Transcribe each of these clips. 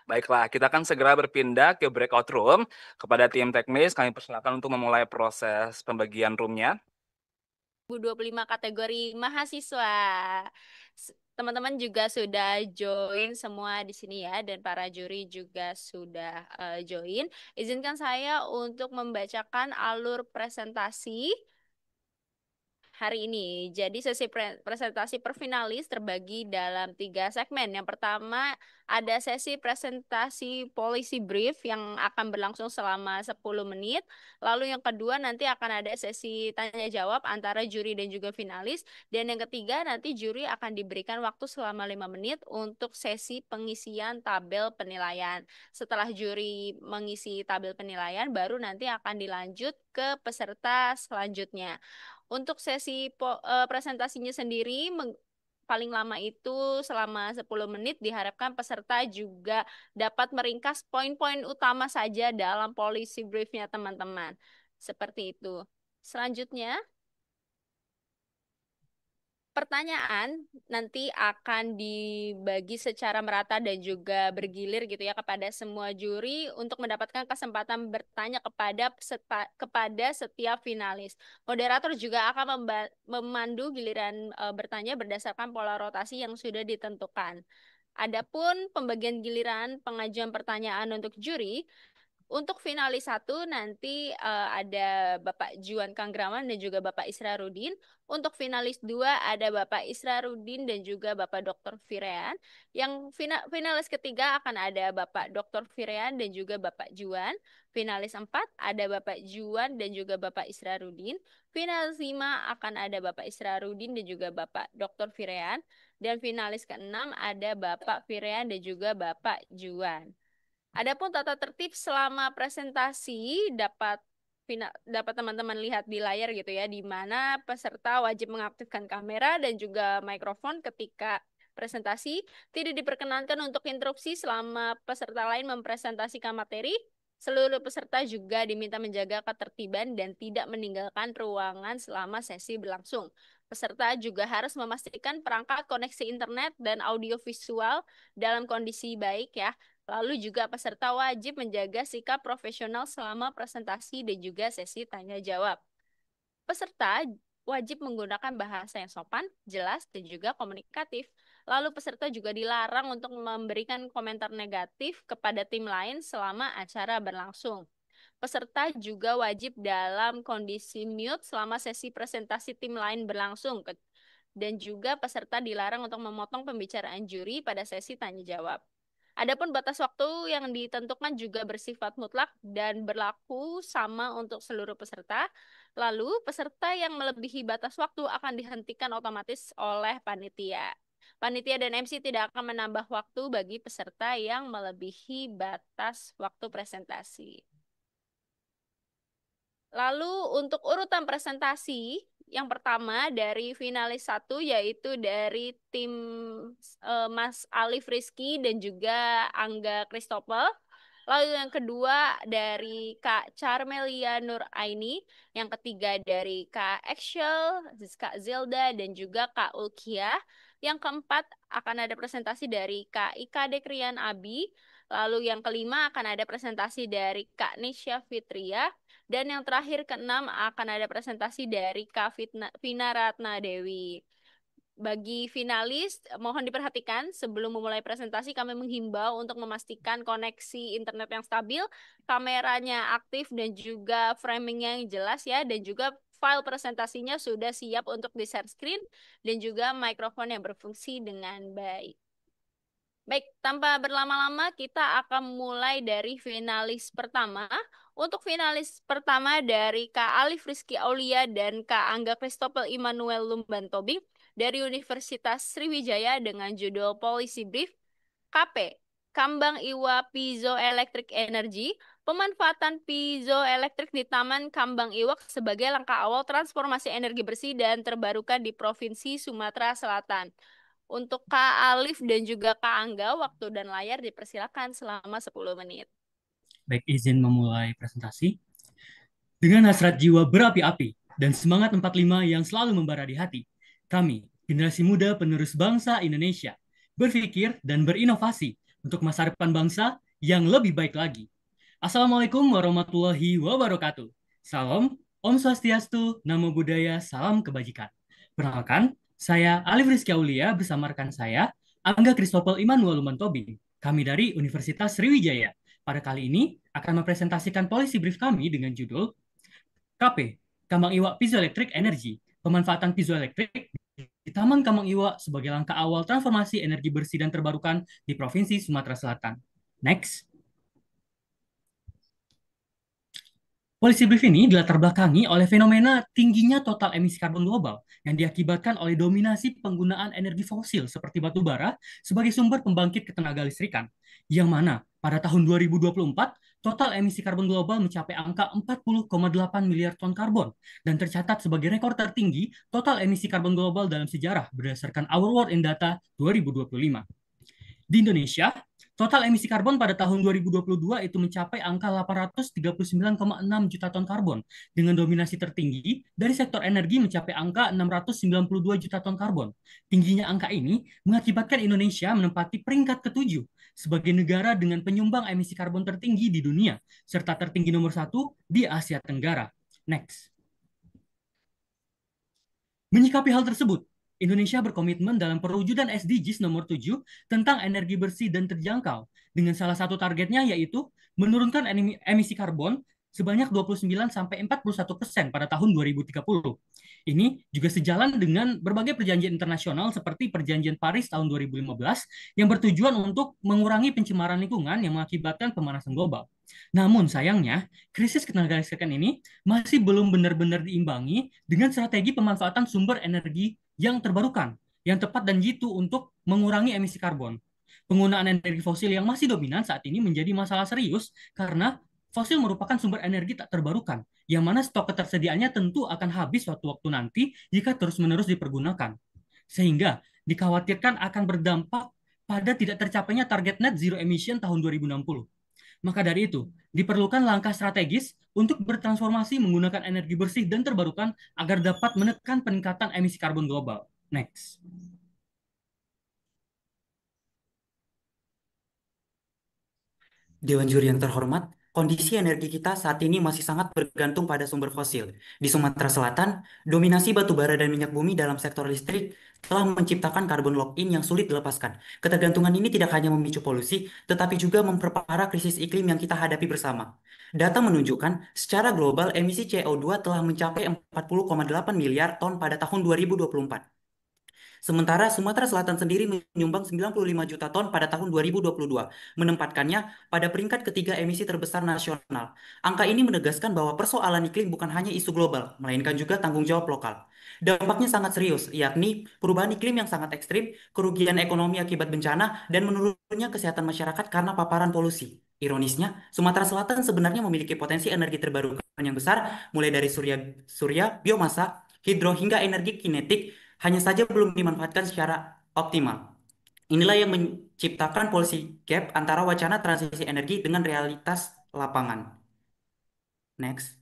Baiklah, kita akan segera berpindah ke breakout room. Kepada tim teknis, kami persilakan untuk memulai proses pembagian roomnya. 2025 kategori mahasiswa. Teman-teman juga sudah join semua di sini ya, dan para juri juga sudah join. Izinkan saya untuk membacakan alur presentasi hari ini. Jadi sesi presentasi per finalis terbagi dalam 3 segmen. Yang pertama ada sesi presentasi policy brief yang akan berlangsung selama 10 menit. Lalu yang kedua nanti akan ada sesi tanya jawab antara juri dan juga finalis. Dan yang ketiga nanti juri akan diberikan waktu selama 5 menit untuk sesi pengisian tabel penilaian. Setelah juri mengisi tabel penilaian baru nanti akan dilanjut ke peserta selanjutnya. Untuk sesi presentasinya sendiri paling lama itu selama 10 menit, diharapkan peserta juga dapat meringkas poin-poin utama saja dalam policy briefnya teman-teman. Seperti itu. Selanjutnya, pertanyaan nanti akan dibagi secara merata dan juga bergilir gitu ya kepada semua juri untuk mendapatkan kesempatan bertanya kepada setiap finalis. Moderator juga akan memandu giliran bertanya berdasarkan pola rotasi yang sudah ditentukan. Adapun pembagian giliran pengajuan pertanyaan untuk juri, untuk finalis 1 nanti ada Bapak Juan Kanggraman dan juga Bapak Israrudin. Untuk finalis 2 ada Bapak Israrudin dan juga Bapak Dr. Firean. Yang finalis ketiga akan ada Bapak Dr. Firean dan juga Bapak Juan. Finalis 4 ada Bapak Juan dan juga Bapak Israrudin. Finalis 5 akan ada Bapak Israrudin dan juga Bapak Dr. Firean. Dan finalis ke-6 ada Bapak Firean dan juga Bapak Juan. Adapun tata tertib selama presentasi dapat teman-teman lihat di layar gitu ya, di mana peserta wajib mengaktifkan kamera dan juga mikrofon ketika presentasi. Tidak diperkenankan untuk interupsi selama peserta lain mempresentasikan materi. Seluruh peserta juga diminta menjaga ketertiban dan tidak meninggalkan ruangan selama sesi berlangsung. Peserta juga harus memastikan perangkat koneksi internet dan audiovisual dalam kondisi baik ya. Lalu juga peserta wajib menjaga sikap profesional selama presentasi dan juga sesi tanya jawab. Peserta wajib menggunakan bahasa yang sopan, jelas, dan juga komunikatif. Lalu peserta juga dilarang untuk memberikan komentar negatif kepada tim lain selama acara berlangsung. Peserta juga wajib dalam kondisi mute selama sesi presentasi tim lain berlangsung. Dan juga peserta dilarang untuk memotong pembicaraan juri pada sesi tanya jawab. Adapun batas waktu yang ditentukan juga bersifat mutlak dan berlaku sama untuk seluruh peserta. Lalu, peserta yang melebihi batas waktu akan dihentikan otomatis oleh panitia. Panitia dan MC tidak akan menambah waktu bagi peserta yang melebihi batas waktu presentasi. Lalu untuk urutan presentasi, yang pertama dari finalis 1 yaitu dari tim Mas Alif Rizky dan juga Angga Christopher. Lalu yang kedua dari Kak Charmelia Nur Aini. Yang ketiga dari Kak Excel, Kak Zilda, dan juga Kak Ulkia. Yang keempat akan ada presentasi dari Kak Ika Dekrian Abi. Lalu yang kelima akan ada presentasi dari Kak Nisha Fitria. Dan yang terakhir keenam akan ada presentasi dari Kak Vina Ratna Dewi. Bagi finalis, mohon diperhatikan sebelum memulai presentasi kami menghimbau untuk memastikan koneksi internet yang stabil, kameranya aktif dan juga framingnya yang jelas ya, dan juga file presentasinya sudah siap untuk di-share screen dan juga mikrofon yang berfungsi dengan baik. Baik, tanpa berlama-lama kita akan mulai dari finalis pertama. Untuk finalis pertama dari Kak Alif Rizky Aulia dan Kak Angga Christopher Immanuel Lumban Tobing dari Universitas Sriwijaya dengan judul Policy Brief KP, Kambang Iwa Piezoelectric Energy, pemanfaatan piezoelektrik di Taman Kambang Iwak sebagai langkah awal transformasi energi bersih dan terbarukan di Provinsi Sumatera Selatan. Untuk Kak Alif dan juga Kak Angga, waktu dan layar dipersilakan selama 10 menit. Baik, izin memulai presentasi. Dengan hasrat jiwa berapi-api dan semangat 45 yang selalu membara di hati, kami, generasi muda penerus bangsa Indonesia, berpikir dan berinovasi untuk masa depan bangsa yang lebih baik lagi. Assalamualaikum warahmatullahi wabarakatuh. Salam, Om Swastiastu, Namo Buddhaya, Salam Kebajikan. Perkenalkan, saya Alif Rizky Aulia bersama rekan saya, Angga Christopel Immanuel Tobing. Kami dari Universitas Sriwijaya. Pada kali ini akan mempresentasikan policy brief kami dengan judul KP, Kambang Iwak Piezoelectric Energy, pemanfaatan piezoelektrik di Taman Kambang Iwak sebagai langkah awal transformasi energi bersih dan terbarukan di Provinsi Sumatera Selatan. Next. Policy brief ini dilatar belakangi oleh fenomena tingginya total emisi karbon global yang diakibatkan oleh dominasi penggunaan energi fosil seperti batu bara sebagai sumber pembangkit ketenaga listrikan, yang mana pada tahun 2024 total emisi karbon global mencapai angka 40,8 miliar ton karbon dan tercatat sebagai rekor tertinggi total emisi karbon global dalam sejarah berdasarkan Our World in Data 2025. Di Indonesia, total emisi karbon pada tahun 2022 itu mencapai angka 839,6 juta ton karbon, dengan dominasi tertinggi dari sektor energi mencapai angka 692 juta ton karbon. Tingginya angka ini mengakibatkan Indonesia menempati peringkat ketujuh sebagai negara dengan penyumbang emisi karbon tertinggi di dunia, serta tertinggi nomor satu di Asia Tenggara. Next. Menyikapi hal tersebut, Indonesia berkomitmen dalam perwujudan SDGs nomor 7 tentang energi bersih dan terjangkau, dengan salah satu targetnya yaitu menurunkan emisi karbon sebanyak 29-41% pada tahun 2030. Ini juga sejalan dengan berbagai perjanjian internasional seperti Perjanjian Paris tahun 2015 yang bertujuan untuk mengurangi pencemaran lingkungan yang mengakibatkan pemanasan global. Namun sayangnya, krisis ketenagalistrikan ini masih belum benar-benar diimbangi dengan strategi pemanfaatan sumber energi yang terbarukan, yang tepat dan jitu untuk mengurangi emisi karbon. Penggunaan energi fosil yang masih dominan saat ini menjadi masalah serius karena fosil merupakan sumber energi tak terbarukan, yang mana stok ketersediaannya tentu akan habis suatu waktu nanti jika terus-menerus dipergunakan. Sehingga dikhawatirkan akan berdampak pada tidak tercapainya target net zero emission tahun 2060. Maka dari itu, diperlukan langkah strategis untuk bertransformasi menggunakan energi bersih dan terbarukan agar dapat menekan peningkatan emisi karbon global. Next. Dewan juri yang terhormat, kondisi energi kita saat ini masih sangat bergantung pada sumber fosil. Di Sumatera Selatan, dominasi batu bara dan minyak bumi dalam sektor listrik telah menciptakan karbon lock-in yang sulit dilepaskan. Ketergantungan ini tidak hanya memicu polusi, tetapi juga memperparah krisis iklim yang kita hadapi bersama. Data menunjukkan, secara global emisi CO2 telah mencapai 40,8 miliar ton pada tahun 2024. Sementara Sumatera Selatan sendiri menyumbang 95 juta ton pada tahun 2022, menempatkannya pada peringkat ketiga emisi terbesar nasional. Angka ini menegaskan bahwa persoalan iklim bukan hanya isu global, melainkan juga tanggung jawab lokal. Dampaknya sangat serius, yakni perubahan iklim yang sangat ekstrim, kerugian ekonomi akibat bencana, dan menurunnya kesehatan masyarakat karena paparan polusi. Ironisnya, Sumatera Selatan sebenarnya memiliki potensi energi terbarukan yang besar, mulai dari surya, biomasa, hidro, hingga energi kinetik, hanya saja belum dimanfaatkan secara optimal. Inilah yang menciptakan policy gap antara wacana transisi energi dengan realitas lapangan. Next.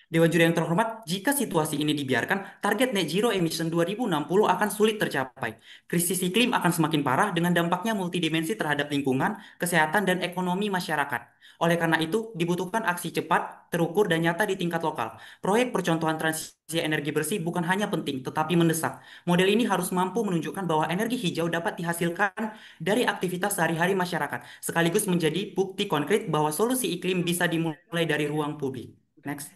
Dewan juri yang terhormat, jika situasi ini dibiarkan, target net zero emission 2060 akan sulit tercapai. Krisis iklim akan semakin parah dengan dampaknya multidimensi terhadap lingkungan, kesehatan, dan ekonomi masyarakat. Oleh karena itu, dibutuhkan aksi cepat, terukur, dan nyata di tingkat lokal. Proyek percontohan transisi energi bersih bukan hanya penting, tetapi mendesak. Model ini harus mampu menunjukkan bahwa energi hijau dapat dihasilkan dari aktivitas sehari-hari masyarakat, sekaligus menjadi bukti konkret bahwa solusi iklim bisa dimulai dari ruang publik. Next.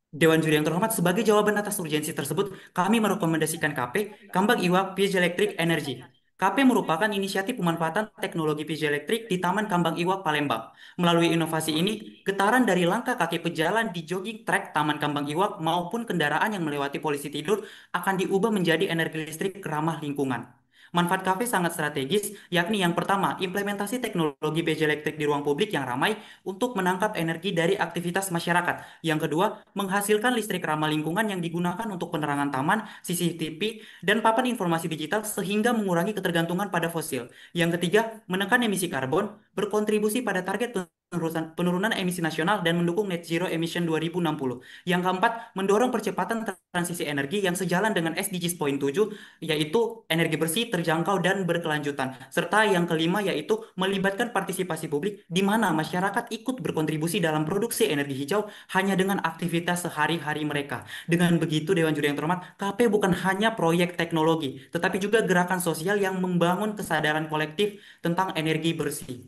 Dewan juri yang terhormat, sebagai jawaban atas urgensi tersebut, kami merekomendasikan KP, Kambang Iwak Piezoelectric Energy. KP merupakan inisiatif pemanfaatan teknologi piezoelektrik di Taman Kambang Iwak, Palembang. Melalui inovasi ini, getaran dari langkah kaki pejalan di jogging track Taman Kambang Iwak maupun kendaraan yang melewati polisi tidur akan diubah menjadi energi listrik ramah lingkungan. Manfaat KP sangat strategis, yakni yang pertama, implementasi teknologi piezoelektrik di ruang publik yang ramai untuk menangkap energi dari aktivitas masyarakat. Yang kedua, menghasilkan listrik ramah lingkungan yang digunakan untuk penerangan taman, CCTV, dan papan informasi digital sehingga mengurangi ketergantungan pada fosil. Yang ketiga, menekan emisi karbon, berkontribusi pada target penurunan emisi nasional dan mendukung net zero emission 2060. Yang keempat, mendorong percepatan transisi energi yang sejalan dengan SDGs poin 7, yaitu energi bersih, terjangkau, dan berkelanjutan. Serta yang kelima, yaitu melibatkan partisipasi publik, di mana masyarakat ikut berkontribusi dalam produksi energi hijau hanya dengan aktivitas sehari-hari mereka. Dengan begitu, Dewan Juri yang terhormat, KP bukan hanya proyek teknologi, tetapi juga gerakan sosial yang membangun kesadaran kolektif tentang energi bersih.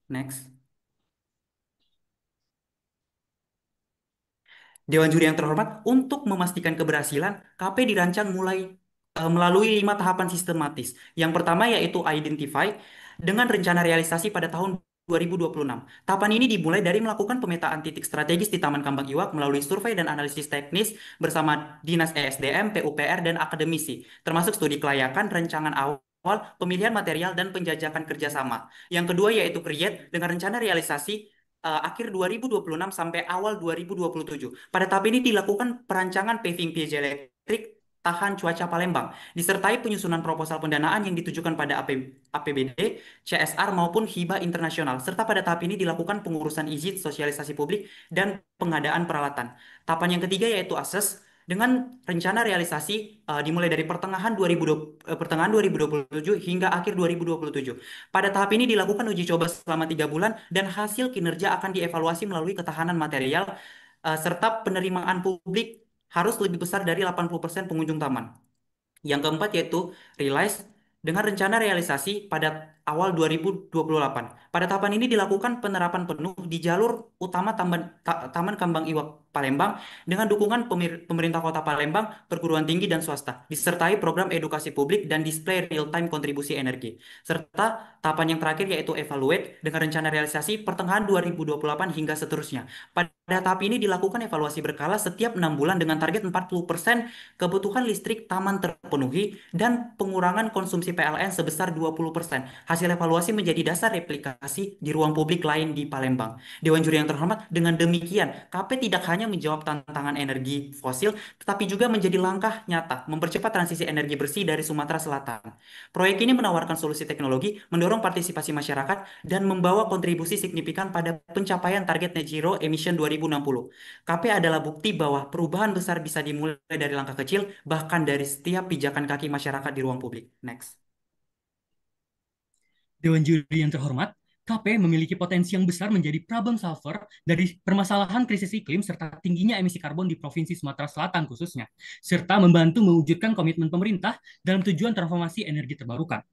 Next. Dewan Juri yang terhormat, untuk memastikan keberhasilan, KP dirancang melalui 5 tahapan sistematis. Yang pertama yaitu identify dengan rencana realisasi pada tahun 2026. Tahapan ini dimulai dari melakukan pemetaan titik strategis di Taman Kambang Iwak melalui survei dan analisis teknis bersama Dinas ESDM, PUPR, dan akademisi, termasuk studi kelayakan, rancangan awal, pemilihan material, dan penjajakan kerjasama. Yang kedua yaitu create dengan rencana realisasi akhir 2026 sampai awal 2027. Pada tahap ini dilakukan perancangan paving piezoelektrik tahan cuaca Palembang, disertai penyusunan proposal pendanaan yang ditujukan pada APBD, CSR maupun hibah internasional, serta pada tahap ini dilakukan pengurusan izin, sosialisasi publik, dan pengadaan peralatan. Tahapan yang ketiga yaitu assess dengan rencana realisasi dimulai dari pertengahan 2027 hingga akhir 2027. Pada tahap ini dilakukan uji coba selama 3 bulan dan hasil kinerja akan dievaluasi melalui ketahanan material serta penerimaan publik harus lebih besar dari 80% pengunjung taman. Yang keempat yaitu realize dengan rencana realisasi pada awal 2028. Pada tahapan ini dilakukan penerapan penuh di jalur utama Taman Kambang Iwak Palembang dengan dukungan pemerintah Kota Palembang, perguruan tinggi dan swasta, disertai program edukasi publik dan display real-time kontribusi energi. Serta tahapan yang terakhir yaitu evaluate dengan rencana realisasi pertengahan 2028 hingga seterusnya. Pada tahap ini dilakukan evaluasi berkala setiap 6 bulan dengan target 40% kebutuhan listrik taman terpenuhi dan pengurangan konsumsi PLN sebesar 20%. Hasil evaluasi menjadi dasar replikasi di ruang publik lain di Palembang. Dewan Juri yang terhormat, dengan demikian KP tidak hanya menjawab tantangan energi fosil, tetapi juga menjadi langkah nyata mempercepat transisi energi bersih dari Sumatera Selatan. Proyek ini menawarkan solusi teknologi, mendorong partisipasi masyarakat, dan membawa kontribusi signifikan pada pencapaian target net zero emission 2060. KP adalah bukti bahwa perubahan besar bisa dimulai dari langkah kecil, bahkan dari setiap pijakan kaki masyarakat di ruang publik. Next. Dewan Juri yang terhormat, KP memiliki potensi yang besar menjadi problem solver dari permasalahan krisis iklim serta tingginya emisi karbon di Provinsi Sumatera Selatan khususnya, serta membantu mewujudkan komitmen pemerintah dalam tujuan transformasi energi terbarukan.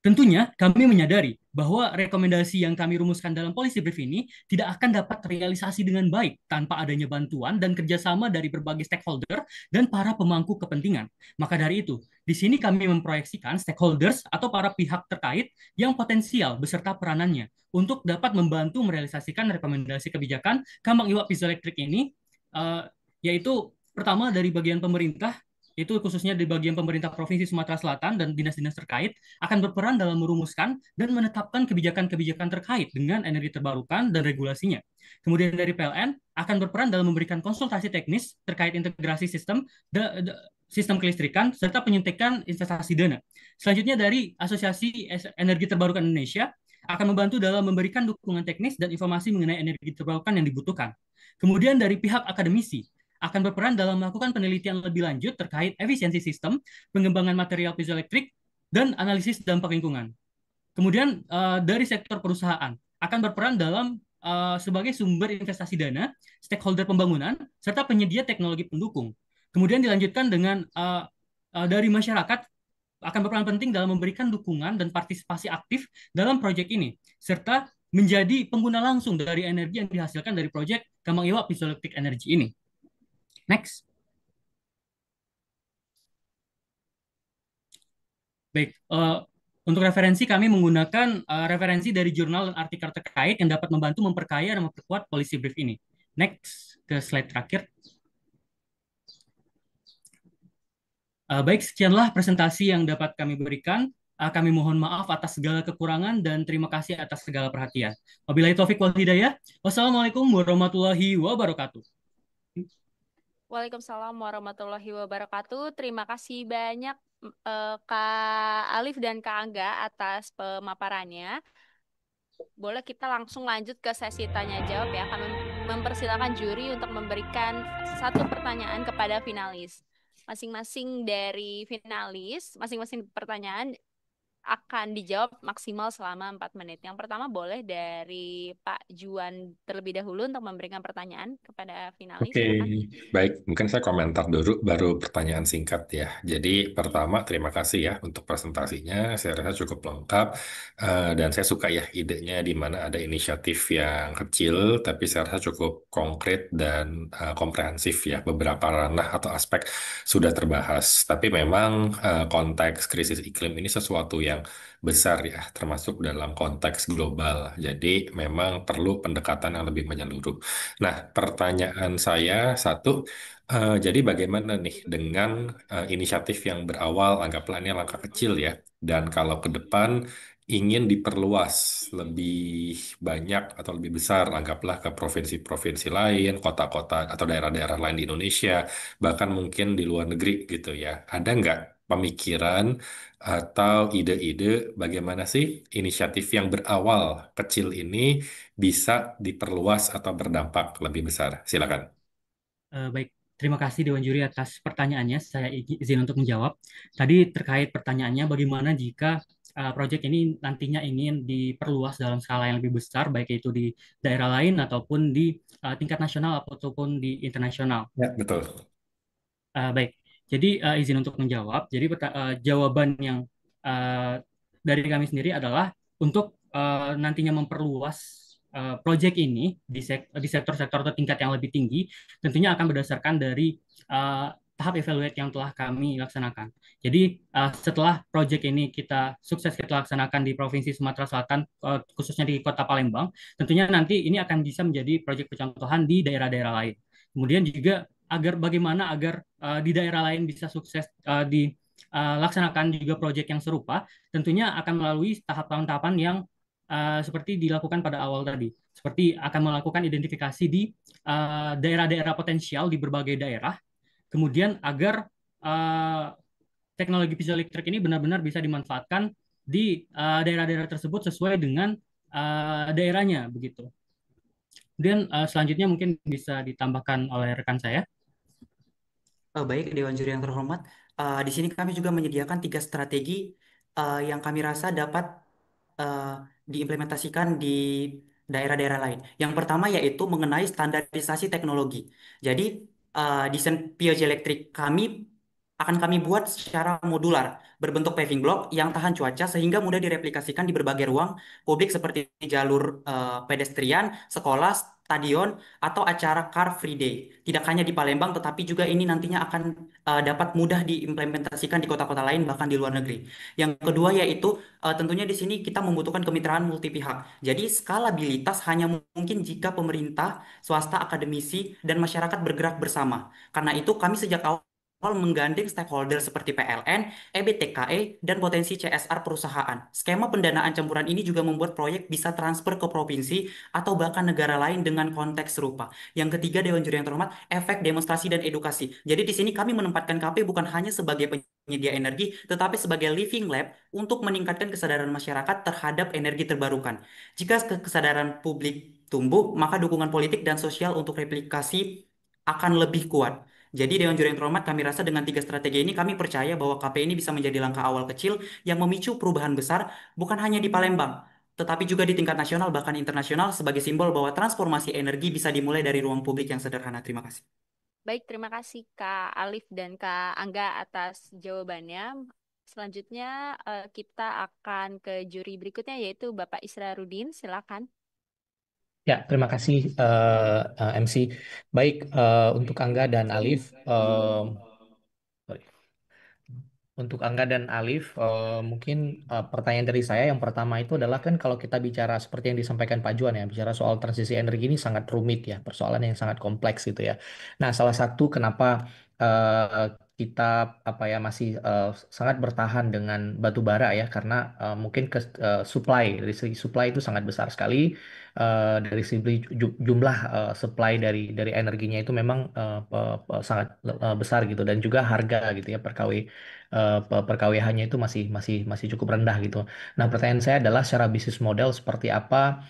Tentunya, kami menyadari bahwa rekomendasi yang kami rumuskan dalam policy brief ini tidak akan dapat terrealisasi dengan baik tanpa adanya bantuan dan kerjasama dari berbagai stakeholder dan para pemangku kepentingan. Maka dari itu, di sini kami memproyeksikan stakeholders atau para pihak terkait yang potensial beserta peranannya untuk dapat membantu merealisasikan rekomendasi kebijakan Kambang Iwak Piezoelektrik ini, yaitu pertama dari bagian pemerintah, itu khususnya di bagian pemerintah Provinsi Sumatera Selatan dan dinas-dinas terkait, akan berperan dalam merumuskan dan menetapkan kebijakan-kebijakan terkait dengan energi terbarukan dan regulasinya. Kemudian dari PLN akan berperan dalam memberikan konsultasi teknis terkait integrasi sistem kelistrikan serta penyuntikan investasi dana. Selanjutnya dari Asosiasi Energi Terbarukan Indonesia akan membantu dalam memberikan dukungan teknis dan informasi mengenai energi terbarukan yang dibutuhkan. Kemudian dari pihak akademisi akan berperan dalam melakukan penelitian lebih lanjut terkait efisiensi sistem, pengembangan material piezoelektrik, dan analisis dampak lingkungan. Kemudian dari sektor perusahaan akan berperan dalam sebagai sumber investasi dana, stakeholder pembangunan, serta penyedia teknologi pendukung. Kemudian dilanjutkan dengan dari masyarakat akan berperan penting dalam memberikan dukungan dan partisipasi aktif dalam proyek ini, serta menjadi pengguna langsung dari energi yang dihasilkan dari proyek Kambang Iwak Piezoelectric Energy ini. Next. Baik, untuk referensi kami menggunakan referensi dari jurnal dan artikel terkait yang dapat membantu memperkaya dan memperkuat policy brief ini. Next, ke slide terakhir. Baik, sekianlah presentasi yang dapat kami berikan. Kami mohon maaf atas segala kekurangan dan terima kasih atas segala perhatian. Wabillahi taufiq wal hidayah. Wassalamualaikum warahmatullahi wabarakatuh. Waalaikumsalam warahmatullahi wabarakatuh. Terima kasih banyak Kak Alif dan Kak Angga atas pemaparannya. boleh kita langsung lanjut ke sesi tanya jawab ya. Akan mempersilakan juri untuk memberikan satu pertanyaan kepada finalis. Masing-masing dari finalis, masing-masing pertanyaan akan dijawab maksimal selama 4 menit. Yang pertama boleh dari Pak Juan terlebih dahulu untuk memberikan pertanyaan kepada finalis. Oke, Silakan. baik. Mungkin saya komentar dulu, baru pertanyaan singkat ya. Jadi pertama, terima kasih ya untuk presentasinya. Saya rasa cukup lengkap. Dan saya suka ya idenya di mana ada inisiatif yang kecil, tapi saya rasa cukup konkret dan komprehensif ya. Beberapa ranah atau aspek sudah terbahas. Tapi memang konteks krisis iklim ini sesuatu yang besar ya, termasuk dalam konteks global. Jadi memang perlu pendekatan yang lebih menyeluruh. Nah, pertanyaan saya satu, jadi bagaimana nih dengan inisiatif yang berawal, anggaplah ini langkah kecil ya, dan kalau ke depan ingin diperluas lebih banyak atau lebih besar, anggaplah ke provinsi-provinsi lain, kota-kota atau daerah-daerah lain di Indonesia, bahkan mungkin di luar negeri gitu ya. Ada nggak pemikiran atau ide-ide bagaimana sih inisiatif yang berawal kecil ini bisa diperluas atau berdampak lebih besar? Silakan. Baik, terima kasih Dewan Juri atas pertanyaannya. Saya izin untuk menjawab. Tadi terkait pertanyaannya, bagaimana jika proyek ini nantinya ingin diperluas dalam skala yang lebih besar, baik itu di daerah lain ataupun di tingkat nasional ataupun di internasional. Ya, betul. Baik, jadi izin untuk menjawab. Jadi jawaban yang uh, dari kami sendiri adalah untuk nantinya memperluas proyek ini di sektor-sektor atau tingkat yang lebih tinggi, tentunya akan berdasarkan dari tahap evaluate yang telah kami laksanakan. Jadi setelah proyek ini sukses kita laksanakan di Provinsi Sumatera Selatan, khususnya di Kota Palembang, tentunya nanti ini akan bisa menjadi proyek percontohan di daerah-daerah lain. Kemudian juga bagaimana agar di daerah lain bisa sukses dilaksanakan juga proyek yang serupa, tentunya akan melalui tahap-tahapan yang seperti dilakukan pada awal tadi, seperti akan melakukan identifikasi di daerah-daerah potensial di berbagai daerah, kemudian agar teknologi piezoelektrik ini benar-benar bisa dimanfaatkan di daerah-daerah tersebut sesuai dengan daerahnya begitu. Kemudian selanjutnya mungkin bisa ditambahkan oleh rekan saya. Baik, Dewan Juri yang terhormat. Di sini kami juga menyediakan 3 strategi yang kami rasa dapat eh, diimplementasikan di daerah-daerah lain. Yang pertama yaitu mengenai standarisasi teknologi. Jadi, desain piezoelektrik akan kami buat secara modular, berbentuk paving block yang tahan cuaca sehingga mudah direplikasikan di berbagai ruang publik seperti jalur pedestrian, sekolah, stadion, atau acara Car Free Day. Tidak hanya di Palembang, tetapi juga ini nantinya akan dapat mudah diimplementasikan di kota-kota lain, bahkan di luar negeri. Yang kedua yaitu tentunya di sini kita membutuhkan kemitraan multi pihak. Jadi skalabilitas hanya mungkin jika pemerintah, swasta, akademisi, dan masyarakat bergerak bersama. Karena itu kami sejak awal menggandeng stakeholder seperti PLN, EBTKE, dan potensi CSR perusahaan. Skema pendanaan campuran ini juga membuat proyek bisa transfer ke provinsi atau bahkan negara lain dengan konteks serupa. Yang ketiga, Dewan Juri yang terhormat, efek demonstrasi dan edukasi. Jadi di sini kami menempatkan KP bukan hanya sebagai penyedia energi, tetapi sebagai living lab untuk meningkatkan kesadaran masyarakat terhadap energi terbarukan. Jika kesadaran publik tumbuh, maka dukungan politik dan sosial untuk replikasi akan lebih kuat. Jadi Dewan Juri yang terhormat, kami rasa dengan 3 strategi ini kami percaya bahwa KP ini bisa menjadi langkah awal kecil yang memicu perubahan besar bukan hanya di Palembang, tetapi juga di tingkat nasional bahkan internasional sebagai simbol bahwa transformasi energi bisa dimulai dari ruang publik yang sederhana. Terima kasih. Baik, terima kasih Kak Alif dan Kak Angga atas jawabannya. Selanjutnya kita akan ke juri berikutnya yaitu Bapak Israrudin. Silakan. Ya, terima kasih MC. Baik, untuk Angga dan Alif, sorry. Untuk Angga dan Alif, mungkin pertanyaan dari saya yang pertama itu adalah kan kalau kita bicara seperti yang disampaikan Pak Juan ya, bicara soal transisi energi ini sangat rumit ya, persoalan yang sangat kompleks gitu ya. Nah, salah satu kenapa kita apa ya masih sangat bertahan dengan batu bara ya karena mungkin supply dari segi supply itu sangat besar sekali. Dari segi jumlah supply dari energinya itu memang sangat besar gitu dan juga harga gitu ya per kWh-nya itu masih masih masih cukup rendah gitu. Nah, pertanyaan saya adalah secara bisnis model seperti apa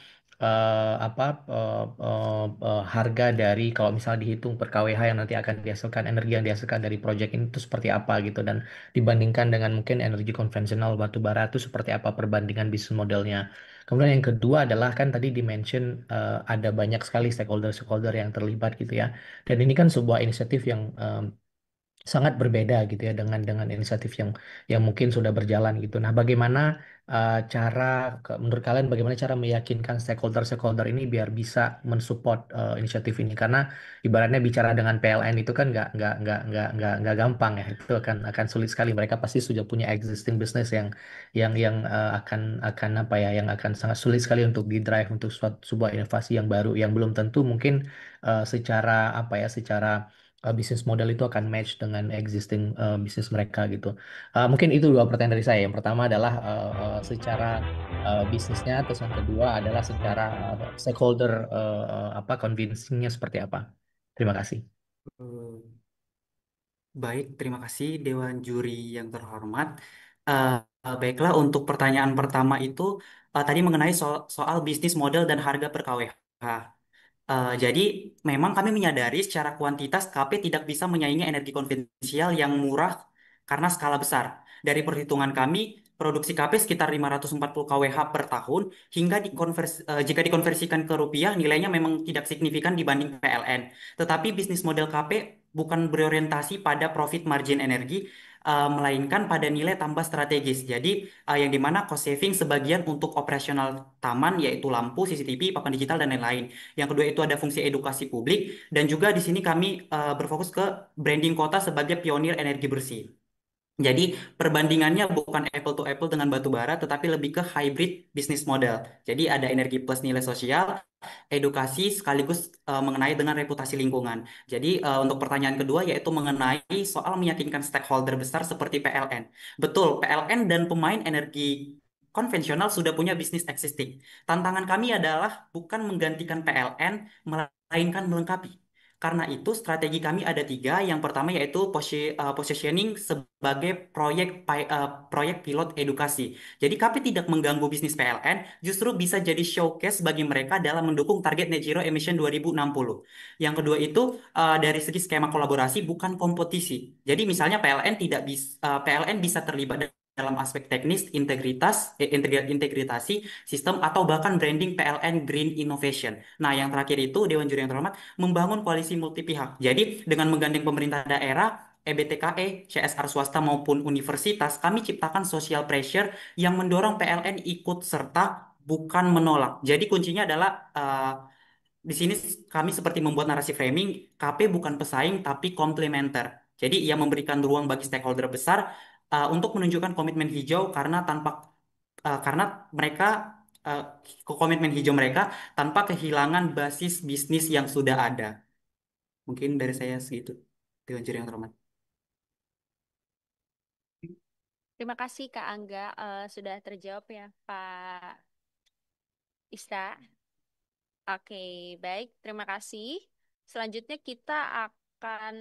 harga dari kalau misalnya dihitung per kWh yang nanti akan dihasilkan energi yang dihasilkan dari proyek ini itu seperti apa gitu dan dibandingkan dengan mungkin energi konvensional batu bara itu seperti apa perbandingan bisnis modelnya. Kemudian yang kedua adalah kan tadi dimention ada banyak sekali stakeholder-stakeholder yang terlibat gitu ya. Dan ini kan sebuah inisiatif yang sangat berbeda gitu ya dengan inisiatif yang mungkin sudah berjalan gitu. Nah, bagaimana menurut kalian bagaimana cara meyakinkan stakeholder-stakeholder ini biar bisa mensupport inisiatif ini? Karena ibaratnya bicara dengan PLN itu kan nggak gampang ya. Itu akan sulit sekali. Mereka pasti sudah punya existing business yang akan apa ya yang akan sangat sulit sekali untuk di drive untuk sebuah inovasi yang baru yang belum tentu mungkin secara apa ya secara bisnis model itu akan match dengan existing bisnis mereka gitu. Mungkin itu dua pertanyaan dari saya. Yang pertama adalah secara bisnisnya, terus yang kedua adalah secara stakeholder apa convincingnya seperti apa. Terima kasih. Eh, Baik, terima kasih Dewan Juri yang terhormat. Eh, Baiklah, untuk pertanyaan pertama itu tadi mengenai soal bisnis model dan harga per kWh. Jadi memang kami menyadari secara kuantitas KP tidak bisa menyaingi energi konvensional yang murah karena skala besar. Dari perhitungan kami, produksi KP sekitar 540 kWh per tahun hingga jika dikonversikan ke rupiah nilainya memang tidak signifikan dibanding PLN. Tetapi bisnis model KP bukan berorientasi pada profit margin energi, melainkan pada nilai tambah strategis. Jadi yang dimana cost saving sebagian untuk operasional taman yaitu lampu, CCTV, papan digital dan lain-lain. Yang kedua itu ada fungsi edukasi publik dan juga di sini kami berfokus ke branding kota sebagai pionir energi bersih. Jadi perbandingannya bukan apple to apple dengan batu bara, tetapi lebih ke hybrid business model. Jadi ada energi plus nilai sosial, edukasi sekaligus mengenai dengan reputasi lingkungan. Jadi untuk pertanyaan kedua yaitu mengenai soal meyakinkan stakeholder besar seperti PLN. Betul, PLN dan pemain energi konvensional sudah punya bisnis existing. Tantangan kami adalah bukan menggantikan PLN, melainkan melengkapi. Karena itu strategi kami ada tiga. Yang pertama yaitu positioning sebagai proyek pilot edukasi. Jadi KP tidak mengganggu bisnis PLN, justru bisa jadi showcase bagi mereka dalam mendukung target net zero emission 2060. Yang kedua itu dari segi skema kolaborasi bukan kompetisi. Jadi misalnya PLN bisa terlibat dalam aspek teknis, integritasi sistem atau bahkan branding PLN Green Innovation. Nah, yang terakhir itu Dewan Juri yang terhormat membangun koalisi multi pihak. Jadi dengan menggandeng pemerintah daerah, EBTKE, CSR swasta maupun universitas, kami ciptakan social pressure yang mendorong PLN ikut serta bukan menolak. Jadi kuncinya adalah di sini kami seperti membuat narasi framing, KP bukan pesaing tapi komplementer. Jadi ia memberikan ruang bagi stakeholder besar untuk menunjukkan komitmen hijau karena mereka uh, komitmen hijau mereka tanpa kehilangan basis bisnis yang sudah ada. Mungkin dari saya segitu. Dewan Juri yang terhormat. Terima kasih Kak Angga. Sudah terjawab ya Pak Ista. Oke, baik. Terima kasih. Selanjutnya kita akan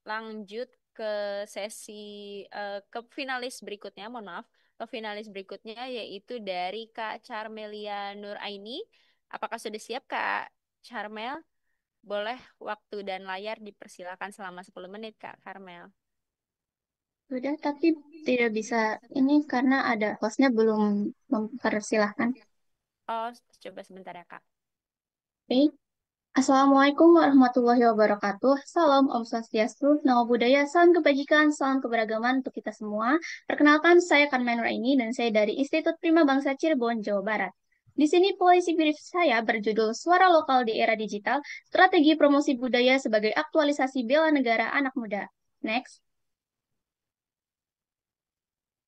lanjut ke sesi ke finalis berikutnya. Mohon maaf, ke finalis berikutnya yaitu dari Kak Charmelia Nuraini. Apakah sudah siap Kak Charmel? Boleh waktu dan layar dipersilakan selama 10 menit Kak Charmel. Sudah, tapi tidak bisa ini karena ada hostnya belum mempersilahkan. Oh, coba sebentar ya Kak. Oke. Assalamualaikum warahmatullahi wabarakatuh. Salam Om Swastiastu, Namo Buddhaya, salam kebajikan, salam keberagaman untuk kita semua. Perkenalkan, saya Karmen Raini dan saya dari Institut Prima Bangsa Cirebon, Jawa Barat. Di sini puisi brief saya berjudul Suara Lokal di Era Digital, Strategi Promosi Budaya sebagai Aktualisasi Bela Negara Anak Muda. Next.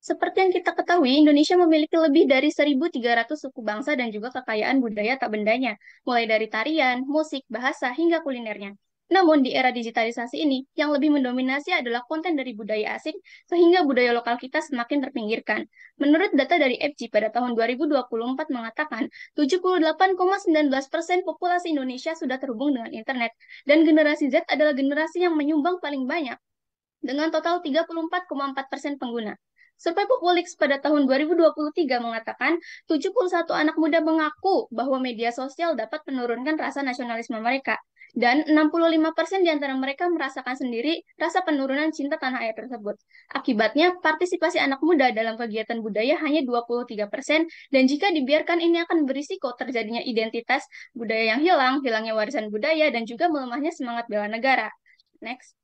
Seperti yang kita ketahui, Indonesia memiliki lebih dari 1.300 suku bangsa dan juga kekayaan budaya tak bendanya, mulai dari tarian, musik, bahasa, hingga kulinernya. Namun di era digitalisasi ini, yang lebih mendominasi adalah konten dari budaya asing, sehingga budaya lokal kita semakin terpinggirkan. Menurut data dari FG pada tahun 2024 mengatakan, 78,19% populasi Indonesia sudah terhubung dengan internet, dan generasi Z adalah generasi yang menyumbang paling banyak, dengan total 34,4% pengguna. Survei Populix pada tahun 2023 mengatakan 71 anak muda mengaku bahwa media sosial dapat menurunkan rasa nasionalisme mereka, dan 65% di antara mereka merasakan sendiri rasa penurunan cinta tanah air tersebut. Akibatnya, partisipasi anak muda dalam kegiatan budaya hanya 23%, dan jika dibiarkan ini akan berisiko terjadinya identitas budaya yang hilang, hilangnya warisan budaya, dan juga melemahnya semangat bela negara. Next.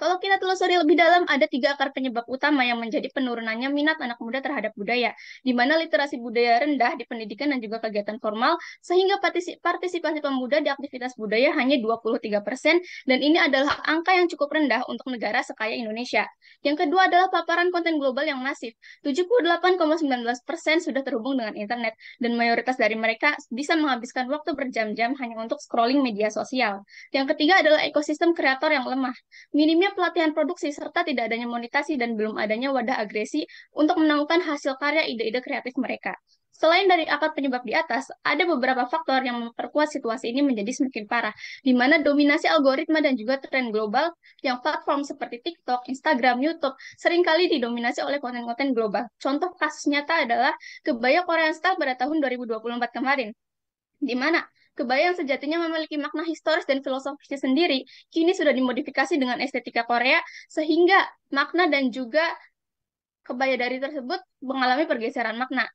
Kalau kita telusuri lebih dalam, ada 3 akar penyebab utama yang menjadi penurunannya minat anak muda terhadap budaya, di mana literasi budaya rendah di pendidikan dan juga kegiatan formal, sehingga partisipasi pemuda di aktivitas budaya hanya 23%, dan ini adalah angka yang cukup rendah untuk negara sekaya Indonesia. Yang kedua adalah paparan konten global yang masif. 78,19% sudah terhubung dengan internet, dan mayoritas dari mereka bisa menghabiskan waktu berjam-jam hanya untuk scrolling media sosial. Yang ketiga adalah ekosistem kreator yang lemah. Minimnya pelatihan produksi serta tidak adanya monetasi dan belum adanya wadah agresi untuk menemukan hasil karya ide-ide kreatif mereka. Selain dari akar penyebab di atas, ada beberapa faktor yang memperkuat situasi ini menjadi semakin parah, di mana dominasi algoritma dan juga tren global yang platform seperti TikTok, Instagram, YouTube seringkali didominasi oleh konten-konten global. Contoh kasus nyata adalah kebaya Korean Style pada tahun 2024 kemarin, di mana kebaya yang sejatinya memiliki makna historis dan filosofisnya sendiri, kini sudah dimodifikasi dengan estetika Korea, sehingga makna dan juga kebaya dari tersebut mengalami pergeseran makna.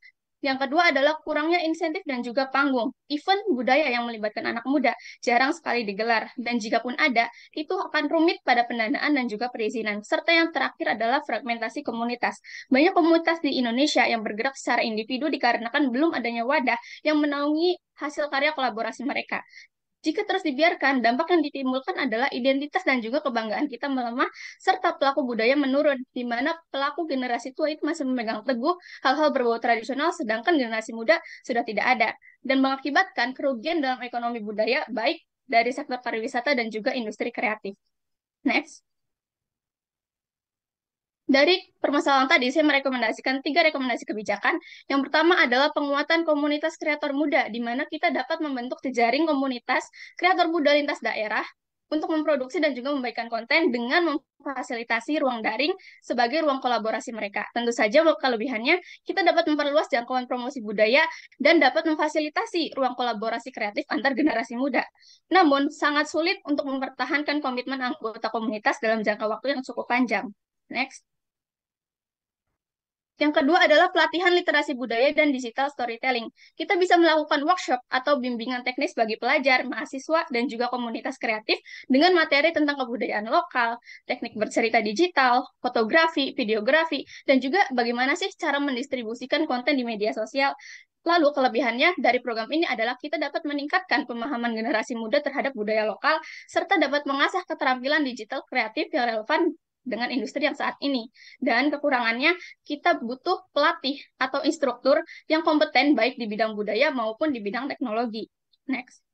Yang kedua adalah kurangnya insentif dan juga panggung. Event budaya yang melibatkan anak muda jarang sekali digelar, dan jika pun ada, itu akan rumit pada pendanaan dan juga perizinan. Serta yang terakhir adalah fragmentasi komunitas. Banyak komunitas di Indonesia yang bergerak secara individu dikarenakan belum adanya wadah yang menaungi hasil karya kolaborasi mereka. Jika terus dibiarkan, dampak yang ditimbulkan adalah identitas dan juga kebanggaan kita melemah, serta pelaku budaya menurun, di mana pelaku generasi tua itu masih memegang teguh hal-hal berbau tradisional, sedangkan generasi muda sudah tidak ada, dan mengakibatkan kerugian dalam ekonomi budaya, baik dari sektor pariwisata dan juga industri kreatif. Next. Dari permasalahan tadi, saya merekomendasikan 3 rekomendasi kebijakan. Yang pertama adalah penguatan komunitas kreator muda, di mana kita dapat membentuk jejaring komunitas kreator muda lintas daerah untuk memproduksi dan juga membagikan konten dengan memfasilitasi ruang daring sebagai ruang kolaborasi mereka. Tentu saja kelebihannya, kita dapat memperluas jangkauan promosi budaya dan dapat memfasilitasi ruang kolaborasi kreatif antar generasi muda. Namun, sangat sulit untuk mempertahankan komitmen anggota komunitas dalam jangka waktu yang cukup panjang. Next. Yang kedua adalah pelatihan literasi budaya dan digital storytelling. Kita bisa melakukan workshop atau bimbingan teknis bagi pelajar, mahasiswa, dan juga komunitas kreatif dengan materi tentang kebudayaan lokal, teknik bercerita digital, fotografi, videografi, dan juga bagaimana sih cara mendistribusikan konten di media sosial. Lalu kelebihannya dari program ini adalah kita dapat meningkatkan pemahaman generasi muda terhadap budaya lokal, serta dapat mengasah keterampilan digital kreatif yang relevan dengan industri yang saat ini. Dan kekurangannya, kita butuh pelatih atau instruktur yang kompeten baik di bidang budaya maupun di bidang teknologi. Next.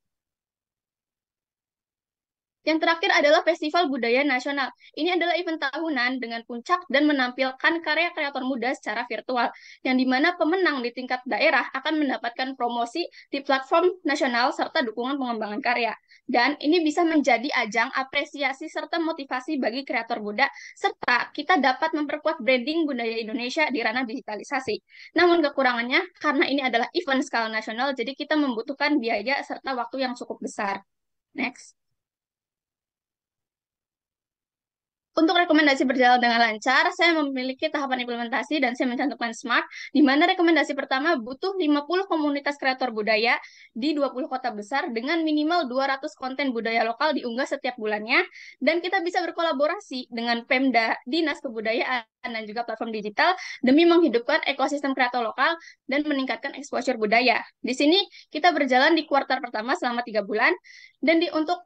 Yang terakhir adalah Festival Budaya Nasional. Ini adalah event tahunan dengan puncak dan menampilkan karya kreator muda secara virtual, yang dimana pemenang di tingkat daerah akan mendapatkan promosi di platform nasional serta dukungan pengembangan karya. Dan ini bisa menjadi ajang apresiasi serta motivasi bagi kreator muda, serta kita dapat memperkuat branding budaya Indonesia di ranah digitalisasi. Namun kekurangannya, karena ini adalah event skala nasional, jadi kita membutuhkan biaya serta waktu yang cukup besar. Next. Untuk rekomendasi berjalan dengan lancar, saya memiliki tahapan implementasi dan saya mencantumkan SMART, di mana rekomendasi pertama butuh 50 komunitas kreator budaya di 20 kota besar dengan minimal 200 konten budaya lokal diunggah setiap bulannya, dan kita bisa berkolaborasi dengan Pemda, Dinas Kebudayaan, dan juga platform digital demi menghidupkan ekosistem kreator lokal dan meningkatkan exposure budaya. Di sini kita berjalan di kuartal pertama selama 3 bulan, dan untuk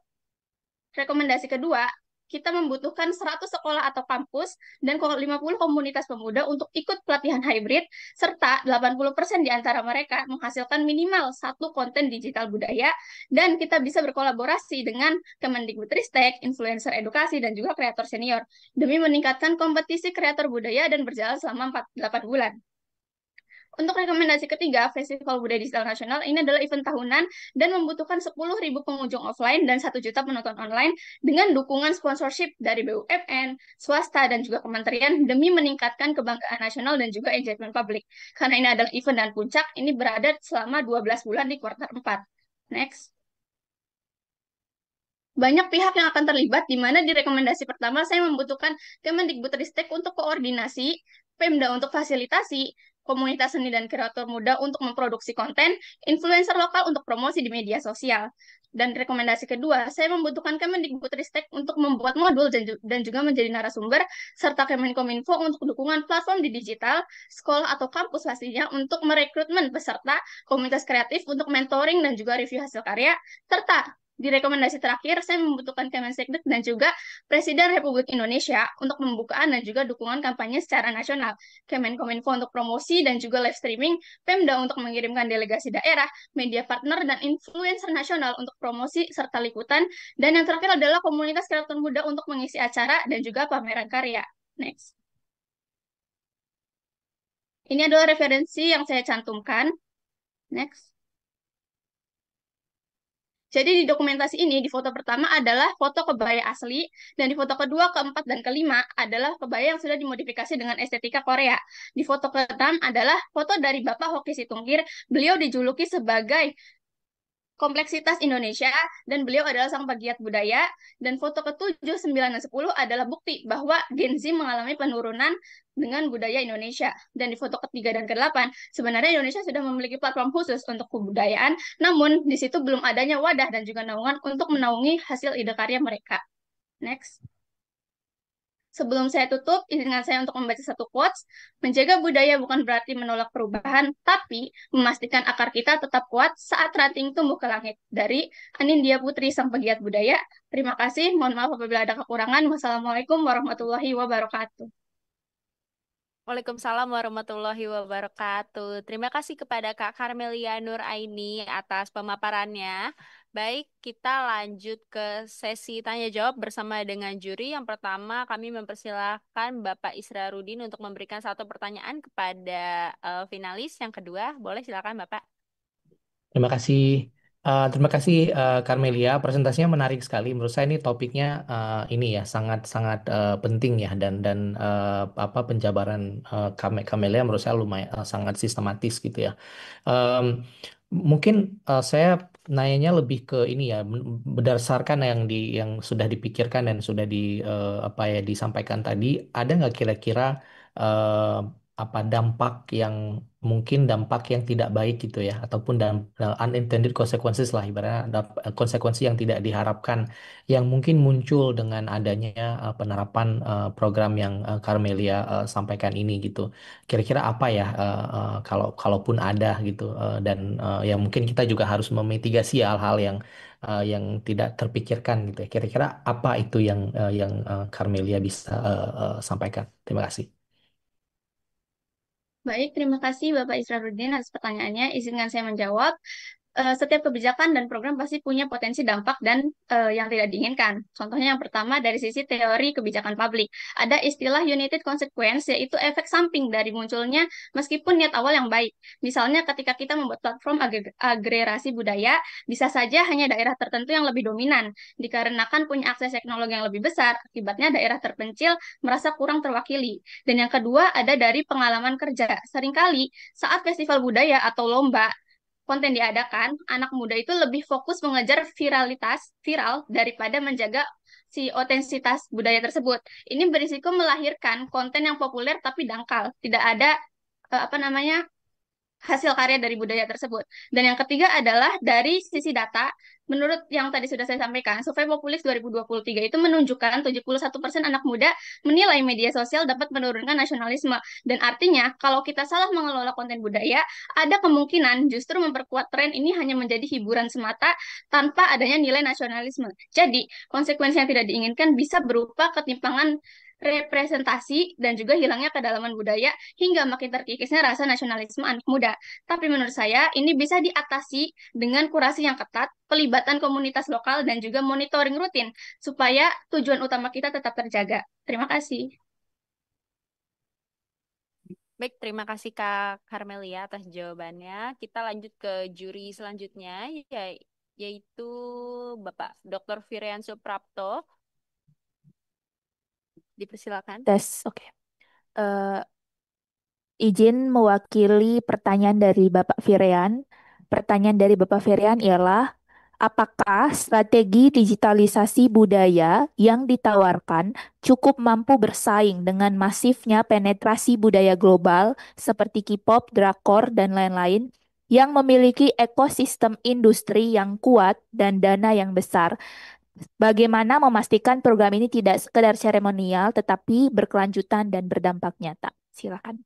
rekomendasi kedua, kita membutuhkan 100 sekolah atau kampus dan 50 komunitas pemuda untuk ikut pelatihan hybrid, serta 80% di antara mereka menghasilkan minimal satu konten digital budaya, dan kita bisa berkolaborasi dengan Kemendikbudristek, influencer edukasi, dan juga kreator senior, demi meningkatkan kompetisi kreator budaya dan berjalan selama 8 bulan. Untuk rekomendasi ketiga, Festival Budaya Digital Nasional ini adalah event tahunan dan membutuhkan 10.000 pengunjung offline dan 1 juta penonton online dengan dukungan sponsorship dari BUMN, swasta, dan juga kementerian demi meningkatkan kebanggaan nasional dan juga engagement publik. Karena ini adalah event dan puncak, ini berada selama 12 bulan di kuartal 4. Next. Banyak pihak yang akan terlibat, di mana di rekomendasi pertama saya membutuhkan Kemendikbudristek untuk koordinasi, Pemda untuk fasilitasi, komunitas seni dan kreator muda untuk memproduksi konten, influencer lokal untuk promosi di media sosial. Dan rekomendasi kedua, saya membutuhkan Kemendikbudristek untuk membuat modul dan juga menjadi narasumber, serta Kemenkominfo untuk dukungan platform di digital, sekolah atau kampus pastinya untuk merekrutmen peserta, komunitas kreatif untuk mentoring dan juga review hasil karya, serta di rekomendasi terakhir, saya membutuhkan Kemenseknek dan juga Presiden Republik Indonesia untuk pembukaan dan juga dukungan kampanye secara nasional, Kemenkominfo untuk promosi dan juga live streaming, Pemda untuk mengirimkan delegasi daerah, media partner, dan influencer nasional untuk promosi serta liputan, dan yang terakhir adalah komunitas kreator muda untuk mengisi acara dan juga pameran karya. Next. Ini adalah referensi yang saya cantumkan. Next. Jadi di dokumentasi ini, di foto pertama adalah foto kebaya asli, dan di foto kedua, keempat, dan kelima adalah kebaya yang sudah dimodifikasi dengan estetika Korea. Di foto keenam adalah foto dari Bapak Hoki Situngkir, beliau dijuluki sebagai kompleksitas Indonesia, dan beliau adalah sang pegiat budaya, dan foto ke-7, 9, dan 10 adalah bukti bahwa Gen Z mengalami penurunan dengan budaya Indonesia. Dan di foto ke-3 dan ke-8, sebenarnya Indonesia sudah memiliki platform khusus untuk kebudayaan, namun di situ belum adanya wadah dan juga naungan untuk menaungi hasil ide karya mereka. Next. Sebelum saya tutup, izinkan saya untuk membaca satu quotes. Menjaga budaya bukan berarti menolak perubahan, tapi memastikan akar kita tetap kuat saat ranting tumbuh ke langit. Dari Anindya Putri, sang pegiat budaya. Terima kasih, mohon maaf apabila ada kekurangan. Wassalamualaikum warahmatullahi wabarakatuh. Waalaikumsalam warahmatullahi wabarakatuh. Terima kasih kepada Kak Karmelia Nur Aini atas pemaparannya. Baik, kita lanjut ke sesi tanya jawab bersama dengan juri. Yang pertama, kami mempersilahkan Bapak Israrudin untuk memberikan satu pertanyaan kepada finalis. Yang kedua, boleh silakan Bapak. Terima kasih. Terima kasih Karmelia, presentasinya menarik sekali. Menurut saya ini topiknya ini ya sangat-sangat penting ya, dan apa penjabaran Karmelia menurut saya lumayan sangat sistematis gitu ya. Mungkin saya nanyanya lebih ke ini ya, berdasarkan yang sudah dipikirkan dan sudah apa ya disampaikan tadi, ada nggak kira-kira apa dampak yang mungkin dampak yang tidak baik gitu ya, ataupun unintended consequences lah ibaratnya, konsekuensi yang tidak diharapkan yang mungkin muncul dengan adanya penerapan program yang Karmelia sampaikan ini gitu. Kira-kira apa ya kalaupun ada gitu, dan ya mungkin kita juga harus memitigasi hal-hal yang tidak terpikirkan gitu ya. Kira-kira apa itu yang Karmelia bisa sampaikan? Terima kasih. Baik, terima kasih Bapak Israrudin atas pertanyaannya. Izinkan saya menjawab. Setiap kebijakan dan program pasti punya potensi dampak dan yang tidak diinginkan. Contohnya yang pertama dari sisi teori kebijakan publik. Ada istilah united consequence, yaitu efek samping dari munculnya meskipun niat awal yang baik. Misalnya ketika kita membuat platform agregasi budaya, bisa saja hanya daerah tertentu yang lebih dominan, dikarenakan punya akses teknologi yang lebih besar, akibatnya daerah terpencil merasa kurang terwakili. Dan yang kedua ada dari pengalaman kerja. Seringkali saat festival budaya atau lomba, konten diadakan, anak muda itu lebih fokus mengejar viral daripada menjaga si otensitas budaya tersebut. Ini berisiko melahirkan konten yang populer tapi dangkal, tidak ada apa namanya hasil karya dari budaya tersebut. Dan yang ketiga adalah dari sisi data, menurut yang tadi sudah saya sampaikan, Survei Populis 2023 itu menunjukkan 71% anak muda menilai media sosial dapat menurunkan nasionalisme. Dan artinya, kalau kita salah mengelola konten budaya, ada kemungkinan justru memperkuat tren ini hanya menjadi hiburan semata tanpa adanya nilai nasionalisme. Jadi, konsekuensi yang tidak diinginkan bisa berupa ketimpangan representasi dan juga hilangnya kedalaman budaya hingga makin terkikisnya rasa nasionalisme anak muda. Tapi menurut saya ini bisa diatasi dengan kurasi yang ketat, pelibatan komunitas lokal dan juga monitoring rutin supaya tujuan utama kita tetap terjaga. Terima kasih. Baik, terima kasih Kak Carmelia atas jawabannya. Kita lanjut ke juri selanjutnya, yaitu Bapak Dr. Firian Suprapto. Dipersilakan. Tes, oke. Izin mewakili pertanyaan dari Bapak Firian. Pertanyaan dari Bapak Firian ialah, apakah strategi digitalisasi budaya yang ditawarkan cukup mampu bersaing dengan masifnya penetrasi budaya global seperti K-pop, drakor, dan lain-lain yang memiliki ekosistem industri yang kuat dan dana yang besar? Bagaimana memastikan program ini tidak sekedar seremonial tetapi berkelanjutan dan berdampak nyata? Silakan.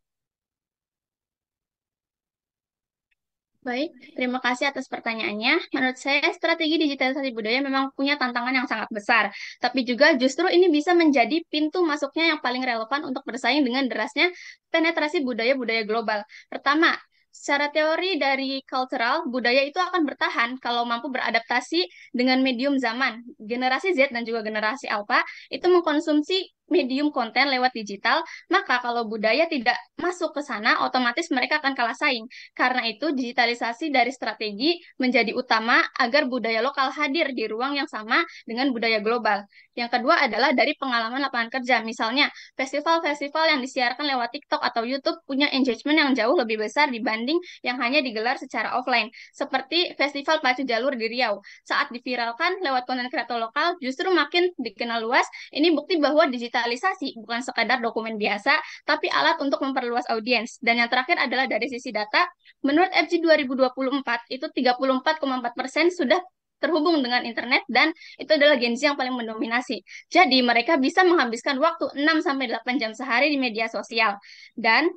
Baik, terima kasih atas pertanyaannya. Menurut saya, strategi digitalisasi budaya memang punya tantangan yang sangat besar, tapi juga justru ini bisa menjadi pintu masuknya yang paling relevan untuk bersaing dengan derasnya penetrasi budaya-budaya global. Pertama, secara teori dari cultural, budaya itu akan bertahan kalau mampu beradaptasi dengan medium zaman. Generasi Z dan juga generasi Alpha itu mengkonsumsi medium konten lewat digital, maka kalau budaya tidak masuk ke sana, otomatis mereka akan kalah saing. Karena itu, digitalisasi dari strategi menjadi utama agar budaya lokal hadir di ruang yang sama dengan budaya global. Yang kedua adalah dari pengalaman lapangan kerja. Misalnya, festival-festival yang disiarkan lewat TikTok atau YouTube punya engagement yang jauh lebih besar dibanding yang hanya digelar secara offline. Seperti Festival Pacu Jalur di Riau. Saat diviralkan lewat konten kreator lokal, justru makin dikenal luas. Ini bukti bahwa digitalisasi bukan sekadar dokumen biasa, tapi alat untuk memperluas audiens. Dan yang terakhir adalah dari sisi data, menurut FG 2024, itu 34,4% sudah terhubung dengan internet dan itu adalah Gen Z yang paling mendominasi. Jadi mereka bisa menghabiskan waktu 6-8 jam sehari di media sosial. Dan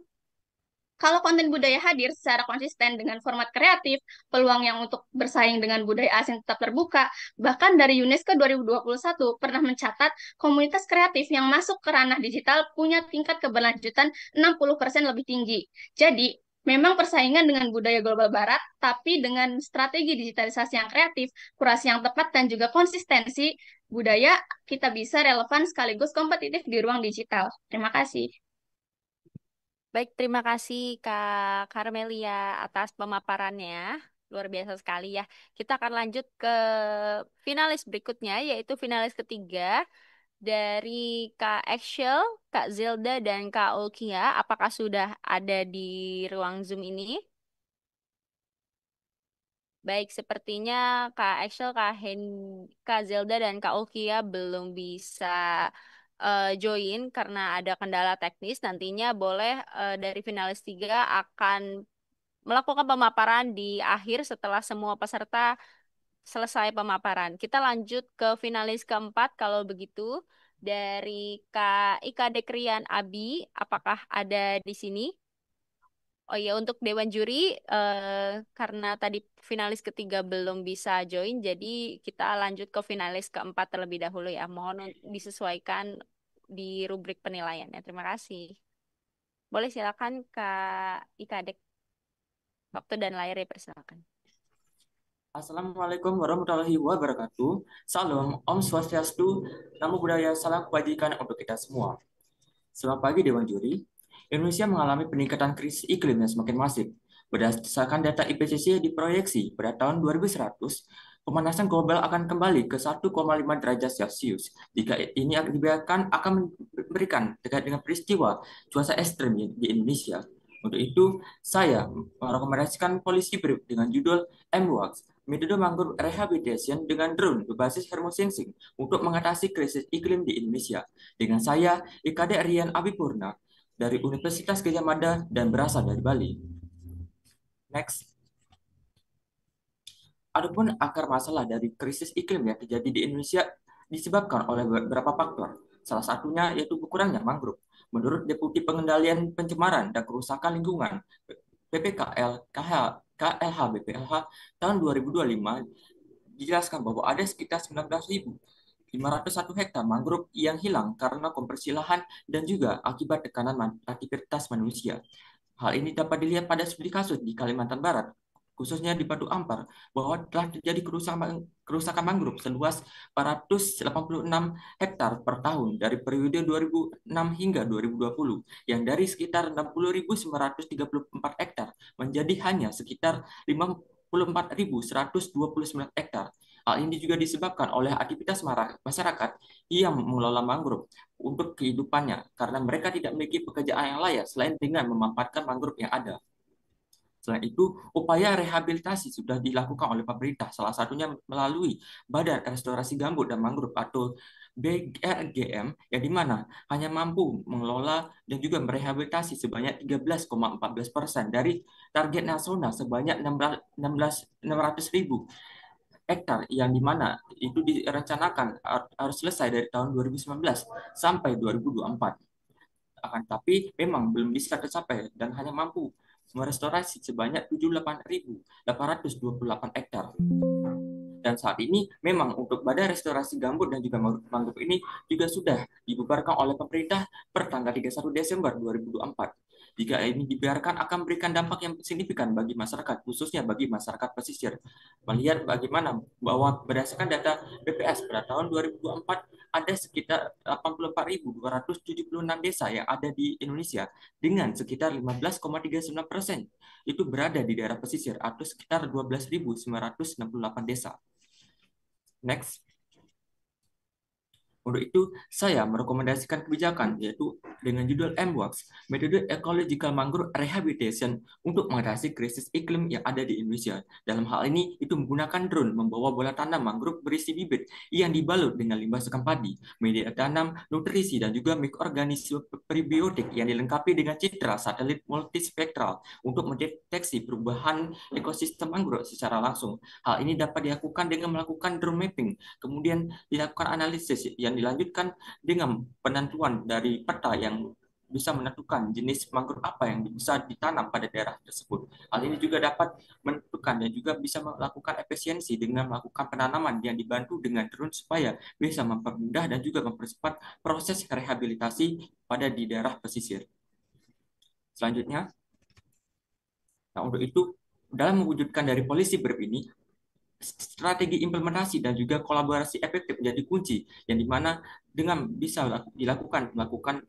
kalau konten budaya hadir secara konsisten dengan format kreatif, peluang yang untuk bersaing dengan budaya asing tetap terbuka. Bahkan dari UNESCO 2021 pernah mencatat komunitas kreatif yang masuk ke ranah digital punya tingkat keberlanjutan 60% lebih tinggi. Jadi, memang persaingan dengan budaya global barat, tapi dengan strategi digitalisasi yang kreatif, kurasi yang tepat, dan juga konsistensi budaya, kita bisa relevan sekaligus kompetitif di ruang digital. Terima kasih. Baik, terima kasih Kak Carmelia atas pemaparannya. Luar biasa sekali ya. Kita akan lanjut ke finalis berikutnya, yaitu finalis ketiga dari Kak Excel, Kak Zelda, dan Kak Ulkia. Apakah sudah ada di ruang Zoom ini? Baik, sepertinya Kak Excel, Kak Zelda, dan Kak Ulkia belum bisa join karena ada kendala teknis. Nantinya boleh dari finalis 3 akan melakukan pemaparan di akhir setelah semua peserta selesai pemaparan. Kita lanjut ke finalis keempat kalau begitu. Dari Kak Ika Dekrian Abi, apakah ada di sini? Oh iya, untuk Dewan Juri, karena tadi finalis ketiga belum bisa join, jadi kita lanjut ke finalis keempat terlebih dahulu ya. Mohon disesuaikan di rubrik penilaiannya. Terima kasih. Boleh silakan Kak Ikadek. Waktu dan layarnya persilakan. Assalamualaikum warahmatullahi wabarakatuh. Salam, Om Swastiastu, Namo Buddhaya, salam kebajikan untuk kita semua. Selamat pagi Dewan Juri. Indonesia mengalami peningkatan krisis iklim yang semakin masif. Berdasarkan data IPCC diproyeksi pada tahun 2100, pemanasan global akan kembali ke 1,5 derajat Celcius. Jika ini dibiarkan akan memberikan terkait dengan peristiwa cuaca ekstrem di Indonesia. Untuk itu, saya merekomendasikan polisi brief dengan judul MWAX, metode mangrove rehabilitation dengan drone berbasis thermosensing untuk mengatasi krisis iklim di Indonesia. Dengan saya, IKD Rian Abipurna dari Universitas Gajah Mada dan berasal dari Bali. Next. Adapun akar masalah dari krisis iklim yang terjadi di Indonesia disebabkan oleh beberapa faktor. Salah satunya yaitu berkurangnya mangrove. Menurut Deputi Pengendalian Pencemaran dan Kerusakan Lingkungan PPKL KLH BPLH tahun 2025 dijelaskan bahwa ada sekitar 19.501 hektar mangrove yang hilang karena konversi lahan dan juga akibat tekanan aktivitas manusia. Hal ini dapat dilihat pada studi kasus di Kalimantan Barat, khususnya di Batu Ampar, bahwa telah terjadi kerusakan mangrove seluas 486 hektar per tahun dari periode 2006 hingga 2020, yang dari sekitar 60.934 hektar menjadi hanya sekitar 54.129 hektar. Hal ini juga disebabkan oleh aktivitas masyarakat yang mengelola mangrove untuk kehidupannya, karena mereka tidak memiliki pekerjaan yang layak selain dengan memanfaatkan mangrove yang ada. Selain itu, upaya rehabilitasi sudah dilakukan oleh pemerintah, salah satunya melalui Badan Restorasi Gambut dan Mangrove atau BRGM, yang dimana hanya mampu mengelola dan juga merehabilitasi sebanyak 13,14% dari target nasional sebanyak 600.000 hektar, yang dimana itu direncanakan harus selesai dari tahun 2019 sampai 2024. Akan tapi memang belum bisa tercapai dan hanya mampu merestorasi sebanyak 78.828 hektar. Dan saat ini memang untuk Badan Restorasi Gambut dan juga Mangrove ini juga sudah dibubarkan oleh pemerintah per tanggal 31 Desember 2024. Jika ini dibiarkan akan memberikan dampak yang signifikan bagi masyarakat, khususnya bagi masyarakat pesisir. Melihat bagaimana bahwa berdasarkan data BPS pada tahun 2024 ada sekitar 84.276 desa yang ada di Indonesia dengan sekitar 15,39% itu berada di daerah pesisir atau sekitar 12.968 desa. Next. Untuk itu, saya merekomendasikan kebijakan yaitu dengan judul MWORKS, Metode Ecological Mangrove Rehabilitation untuk mengatasi krisis iklim yang ada di Indonesia. Dalam hal ini, itu menggunakan drone membawa bola tanam mangrove berisi bibit yang dibalut dengan limbah sekam padi, media tanam, nutrisi, dan juga mikroorganisme prebiotik yang dilengkapi dengan citra satelit multispektral untuk mendeteksi perubahan ekosistem mangrove secara langsung. Hal ini dapat dilakukan dengan melakukan drone mapping, kemudian dilakukan analisis yang dilanjutkan dengan penentuan dari peta yang bisa menentukan jenis mangrove apa yang bisa ditanam pada daerah tersebut. Hal ini juga dapat menentukan dan juga bisa melakukan efisiensi dengan melakukan penanaman yang dibantu dengan drone supaya bisa mempermudah dan juga mempercepat proses rehabilitasi pada di daerah pesisir. Selanjutnya, nah untuk itu dalam mewujudkan dari polisi BRIP ini, strategi implementasi dan juga kolaborasi efektif menjadi kunci, yang dimana dengan bisa melakukan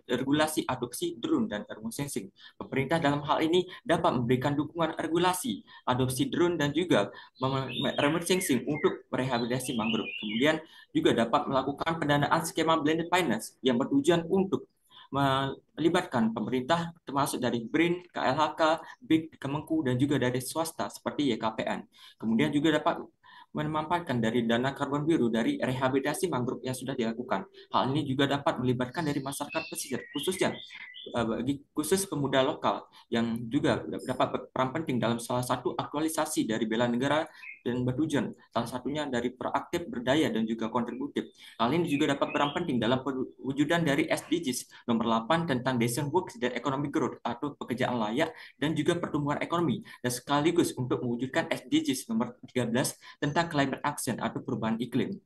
regulasi adopsi drone dan remote sensing. Pemerintah dalam hal ini dapat memberikan dukungan regulasi adopsi drone dan juga remote sensing untuk rehabilitasi mangrove. Kemudian juga dapat melakukan pendanaan skema blended finance yang bertujuan untuk melibatkan pemerintah termasuk dari BRIN, KLHK, BIG, Kemenku, dan juga dari swasta seperti YKPN. Kemudian juga dapat memanfaatkan dari dana karbon biru dari rehabilitasi mangrove yang sudah dilakukan. Hal ini juga dapat melibatkan dari masyarakat pesisir, khususnya bagi khusus pemuda lokal yang juga dapat berperan penting dalam salah satu aktualisasi dari bela negara dan bertujuan salah satunya dari proaktif, berdaya, dan juga kontributif. Hal ini juga dapat berperan penting dalam pewujudan dari SDGs nomor 8 tentang decent work dan economic growth atau pekerjaan layak dan juga pertumbuhan ekonomi, dan sekaligus untuk mewujudkan SDGs nomor 13 tentang climate action atau perubahan iklim.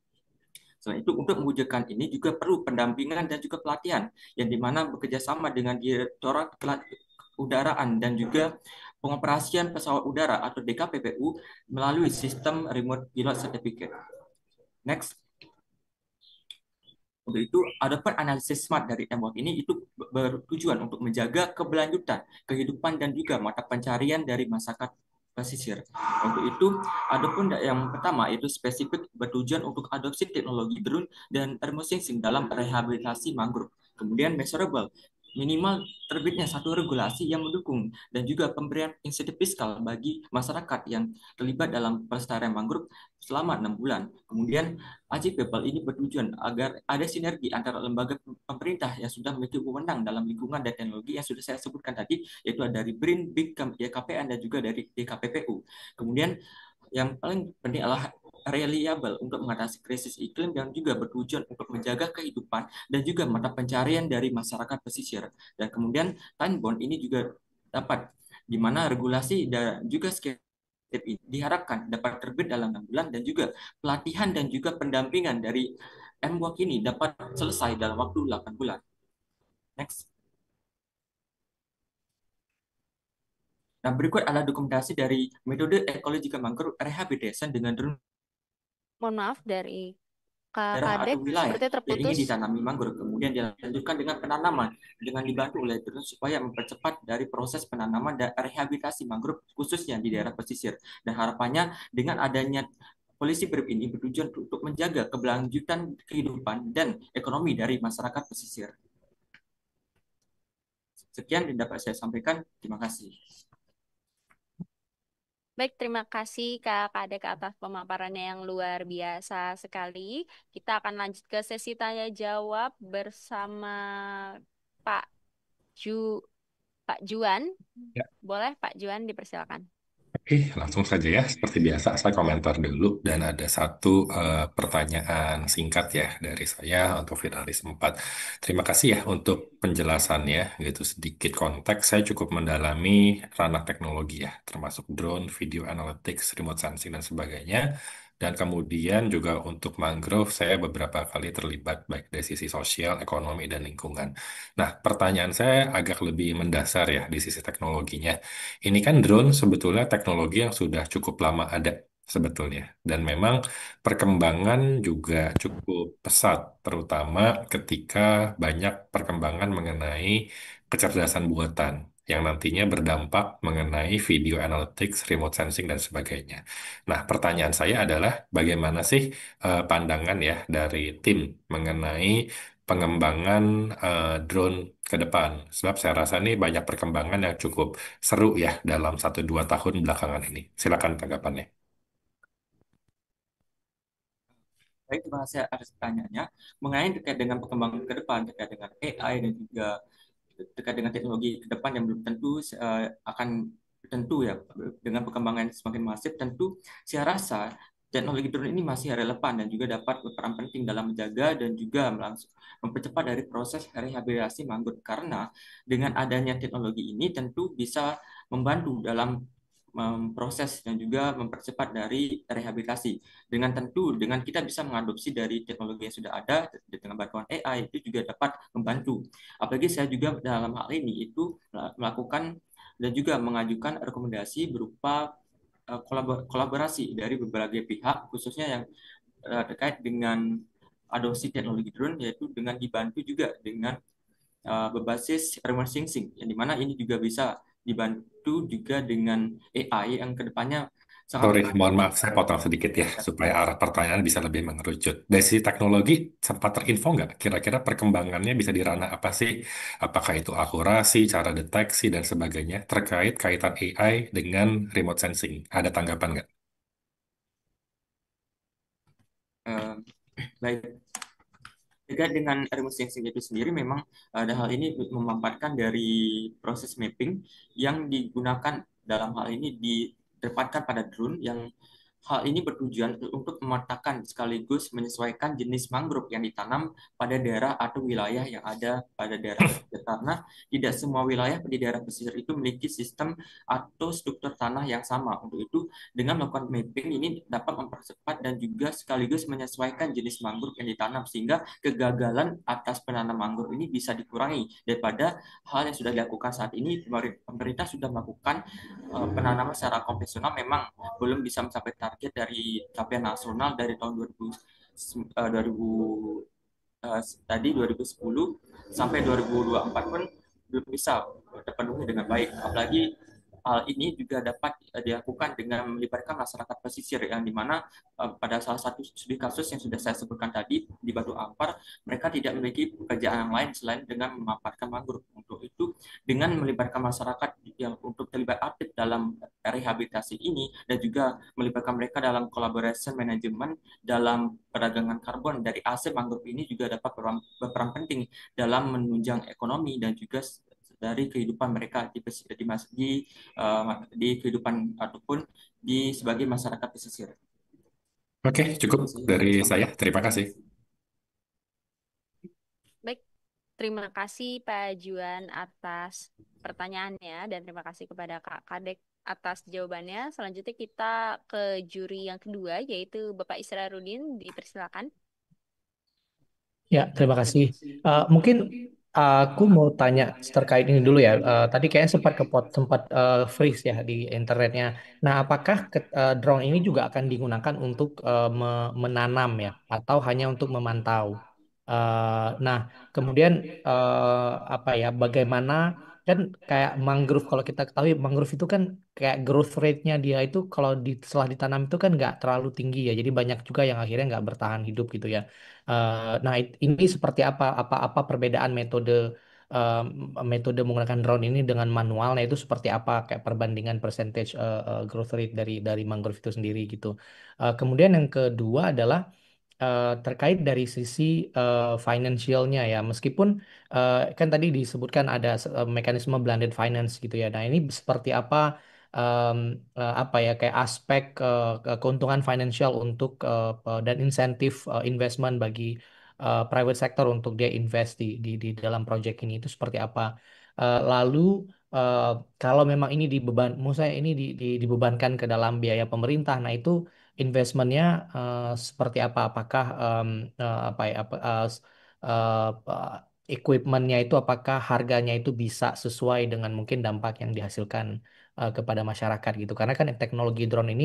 Selain itu, untuk mewujudkan ini juga perlu pendampingan dan juga pelatihan yang dimana bekerja sama dengan Direktorat Udaraan dan juga Pengoperasian Pesawat Udara atau DKPPU melalui sistem Remote Pilot Certificate. Next. Untuk itu, adapun analisis SMART dari MWORK ini itu bertujuan untuk menjaga keberlanjutan kehidupan dan juga mata pencarian dari masyarakat pesisir. Untuk itu, adapun yang pertama itu spesifik bertujuan untuk adopsi teknologi drone dan remote sensing dalam rehabilitasi mangrove. Kemudian measurable minimal terbitnya satu regulasi yang mendukung dan juga pemberian insentif fiskal bagi masyarakat yang terlibat dalam pelestarian mangrove selama 6 bulan. Kemudian AJI People ini bertujuan agar ada sinergi antara lembaga pemerintah yang sudah memiliki wewenang dalam lingkungan dan teknologi yang sudah saya sebutkan tadi, yaitu dari BRIN, BIK, YKPN, dan juga dari DKPPU. Kemudian yang paling penting adalah reliable untuk mengatasi krisis iklim dan juga bertujuan untuk menjaga kehidupan dan juga mata pencarian dari masyarakat pesisir. Dan kemudian time bond ini juga dapat di mana regulasi dan juga diharapkan dapat terbit dalam 6 bulan dan juga pelatihan dan juga pendampingan dari MWOC ini dapat selesai dalam waktu 8 bulan. Next. Nah, berikut adalah dokumentasi dari metode ecological mangrove rehabilitation dengan drone Mohon maaf dari Kak daerah Kadek atau wilayah seperti yang ingin terputus. ditanami mangrove. Kemudian dilanjutkan dengan penanaman dengan dibantu oleh drone supaya mempercepat dari proses penanaman dan rehabilitasi mangrove khususnya di daerah pesisir. Dan harapannya dengan adanya polisi BRIP ini bertujuan untuk menjaga keberlanjutan kehidupan dan ekonomi dari masyarakat pesisir. Sekian yang dapat saya sampaikan. Terima kasih. Baik, terima kasih Kak Kadek atas pemaparannya yang luar biasa sekali. Kita akan lanjut ke sesi tanya jawab bersama Pak Pak Juan. Ya. Boleh Pak Juan dipersilakan. Oke, langsung saja ya. Seperti biasa, saya komentar dulu dan ada satu pertanyaan singkat ya dari saya untuk finalis 4. Terima kasih ya untuk penjelasannya, gitu sedikit konteks. Saya cukup mendalami ranah teknologi ya, termasuk drone, video analytics, remote sensing dan sebagainya. Dan kemudian juga untuk mangrove, saya beberapa kali terlibat baik dari sisi sosial, ekonomi, dan lingkungan. Nah, pertanyaan saya agak lebih mendasar ya di sisi teknologinya. Ini kan drone sebetulnya teknologi yang sudah cukup lama ada sebetulnya. Dan memang perkembangan juga cukup pesat, terutama ketika banyak perkembangan mengenai kecerdasan buatan yang nantinya berdampak mengenai video analytics, remote sensing, dan sebagainya. Nah, pertanyaan saya adalah bagaimana sih pandangan ya dari tim mengenai pengembangan drone ke depan? Sebab saya rasa ini banyak perkembangan yang cukup seru ya dalam 1-2 tahun belakangan ini. Silakan tanggapannya. Baik, terima kasih atas pertanyaannya. Mengenai terkait dengan perkembangan ke depan, terkait dengan AI dan juga terkait dengan teknologi ke depan yang belum tentu akan tentu ya dengan perkembangan semakin masif, tentu saya rasa teknologi drone ini masih relevan dan juga dapat berperan penting dalam menjaga dan juga mempercepat dari proses rehabilitasi mangrove, karena dengan adanya teknologi ini tentu bisa membantu dalam memproses dan juga mempercepat dari rehabilitasi. Dengan tentu dengan kita bisa mengadopsi dari teknologi yang sudah ada dengan bantuan AI itu juga dapat membantu. Apalagi saya juga dalam hal ini itu melakukan dan juga mengajukan rekomendasi berupa kolaborasi dari berbagai pihak, khususnya yang terkait dengan adopsi teknologi drone, yaitu dengan dibantu juga dengan berbasis remote sensing, yang dimana ini juga bisa dibantu juga dengan AI yang kedepannya Sorry, sangat mohon maaf, saya potong sedikit ya, supaya arah pertanyaan bisa lebih mengerucut. Dari sisi teknologi, sempat terinfo nggak? Kira-kira perkembangannya bisa di ranah apa sih? Apakah itu akurasi, cara deteksi, dan sebagainya, terkait kaitan AI dengan remote sensing? Ada tanggapan nggak? baik. Terkait dengan remote sensing itu sendiri, memang ada hal ini memanfaatkan dari proses mapping yang digunakan dalam hal ini ditempatkan pada drone, yang hal ini bertujuan untuk memetakan sekaligus menyesuaikan jenis mangrove yang ditanam pada daerah atau wilayah yang ada pada daerah pesisir, karena tidak semua wilayah di daerah pesisir itu memiliki sistem atau struktur tanah yang sama. Untuk itu, dengan melakukan mapping ini dapat mempercepat dan juga sekaligus menyesuaikan jenis mangrove yang ditanam, sehingga kegagalan atas penanam mangrove ini bisa dikurangi. Daripada hal yang sudah dilakukan saat ini, pemerintah sudah melakukan penanaman secara konvensional, memang belum bisa mencapai target dari capaian nasional dari tahun 2010 sampai 2024 pun belum bisa terpenuhi dengan baik. Apalagi hal ini juga dapat dilakukan dengan melibatkan masyarakat pesisir, yang dimana pada salah satu studi kasus yang sudah saya sebutkan tadi di Batu Ampar, mereka tidak memiliki pekerjaan yang lain selain dengan memanfaatkan mangrove. itu dengan melibatkan masyarakat yang untuk terlibat aktif dalam rehabilitasi ini dan juga melibatkan mereka dalam collaboration management dalam perdagangan karbon dari aset mangrove ini juga dapat berperan penting dalam menunjang ekonomi dan juga dari kehidupan mereka di kehidupan ataupun di sebagai masyarakat pesisir. Oke, cukup dari saya. Terima kasih. Baik, terima kasih Pak Juan atas pertanyaannya dan terima kasih kepada Kak Kadek atas jawabannya. Selanjutnya kita ke juri yang kedua yaitu Bapak Israrudin, dipersilakan. Ya, terima kasih. Mungkin aku mau tanya terkait ini dulu ya. Tadi kayaknya sempat freeze ya di internetnya. Nah, apakah drone ini juga akan digunakan untuk menanam ya, atau hanya untuk memantau? Nah, kemudian apa ya? Bagaimana kan kayak mangrove, kalau kita ketahui mangrove itu kan kayak growth rate-nya dia itu kalau setelah ditanam itu kan nggak terlalu tinggi ya. Jadi banyak juga yang akhirnya nggak bertahan hidup gitu ya. Nah, ini seperti apa perbedaan eh, metode menggunakan drone ini dengan manual? Nah, itu seperti apa kayak perbandingan percentage growth rate dari mangrove itu sendiri gitu. Kemudian yang kedua adalah terkait dari sisi financialnya ya, meskipun kan tadi disebutkan ada mekanisme blended finance gitu ya. Nah, ini seperti apa apa ya kayak aspek keuntungan finansial untuk dan insentif investment bagi private sector untuk dia invest di dalam project ini itu seperti apa? Lalu eh, kalau memang ini maksudnya ini dibebankan ke dalam biaya pemerintah, nah itu investmentnya seperti apa? Apakah apa ya equipmentnya itu apakah harganya itu bisa sesuai dengan mungkin dampak yang dihasilkan kepada masyarakat gitu? Karena kan teknologi drone ini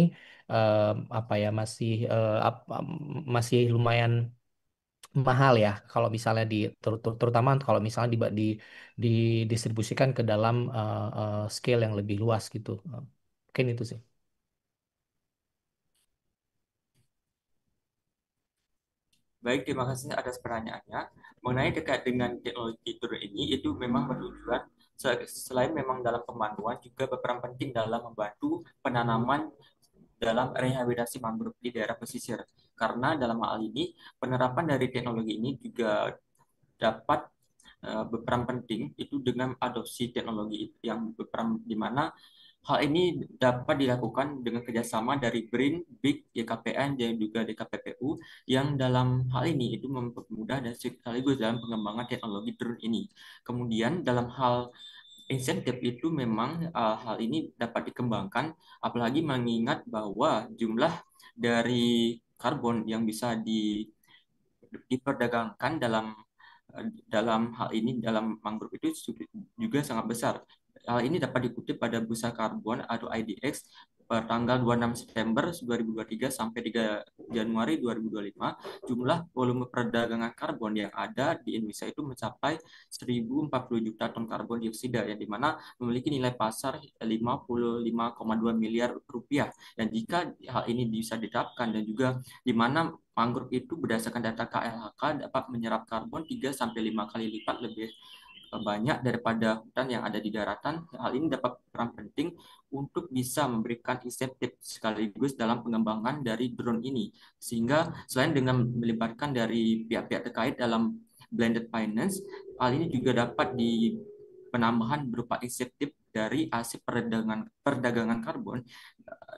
apa ya masih lumayan mahal ya kalau misalnya terutama kalau misalnya didistribusikan ke dalam scale yang lebih luas gitu. Mungkin itu sih. Baik, terima kasih atas pertanyaannya. Mengenai terkait dengan teknologi drone ini, itu memang bertujuan selain memang dalam pemanduan juga berperan penting dalam membantu penanaman dalam rehabilitasi mangrove di daerah pesisir. Karena dalam hal ini penerapan dari teknologi ini juga dapat berperan penting itu dengan adopsi teknologi yang berperan di mana hal ini dapat dilakukan dengan kerjasama dari BRIN, BIG, YKPN, dan juga DKPPU yang dalam hal ini itu mempermudah dan sekaligus dalam pengembangan teknologi drone ini. Kemudian dalam hal insentif itu memang hal ini dapat dikembangkan apalagi mengingat bahwa jumlah dari karbon yang bisa diperdagangkan dalam hal ini dalam mangrove itu juga sangat besar. Hal ini dapat dikutip pada bursa karbon atau IDX per tanggal 26 September 2023 sampai 3 Januari 2025, jumlah volume perdagangan karbon yang ada di Indonesia itu mencapai 1.040 juta ton karbon dioksida yang dimana memiliki nilai pasar 55,2 miliar rupiah. Dan jika hal ini bisa diterapkan dan juga di mana mangrove itu berdasarkan data KLHK dapat menyerap karbon 3 sampai 5 kali lipat lebih banyak daripada hutan yang ada di daratan. Hal ini dapat peran penting untuk bisa memberikan insentif sekaligus dalam pengembangan dari drone ini. Sehingga selain dengan melibatkan dari pihak-pihak terkait dalam blended finance, hal ini juga dapat di penambahan berupa insentif dari hasil perdagangan karbon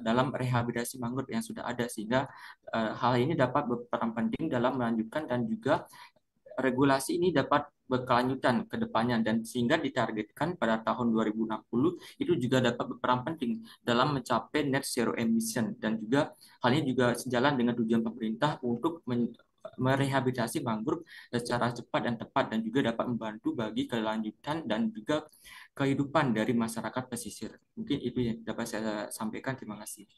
dalam rehabilitasi mangrove yang sudah ada sehingga hal ini dapat berperan penting dalam melanjutkan dan juga regulasi ini dapat berkelanjutan ke depannya dan sehingga ditargetkan pada tahun 2060 itu juga dapat berperan penting dalam mencapai net zero emission dan juga hal ini juga sejalan dengan tujuan pemerintah untuk merehabilitasi mangrove secara cepat dan tepat dan juga dapat membantu bagi kelanjutan dan juga kehidupan dari masyarakat pesisir. Mungkin itu yang dapat saya sampaikan. Terima kasih.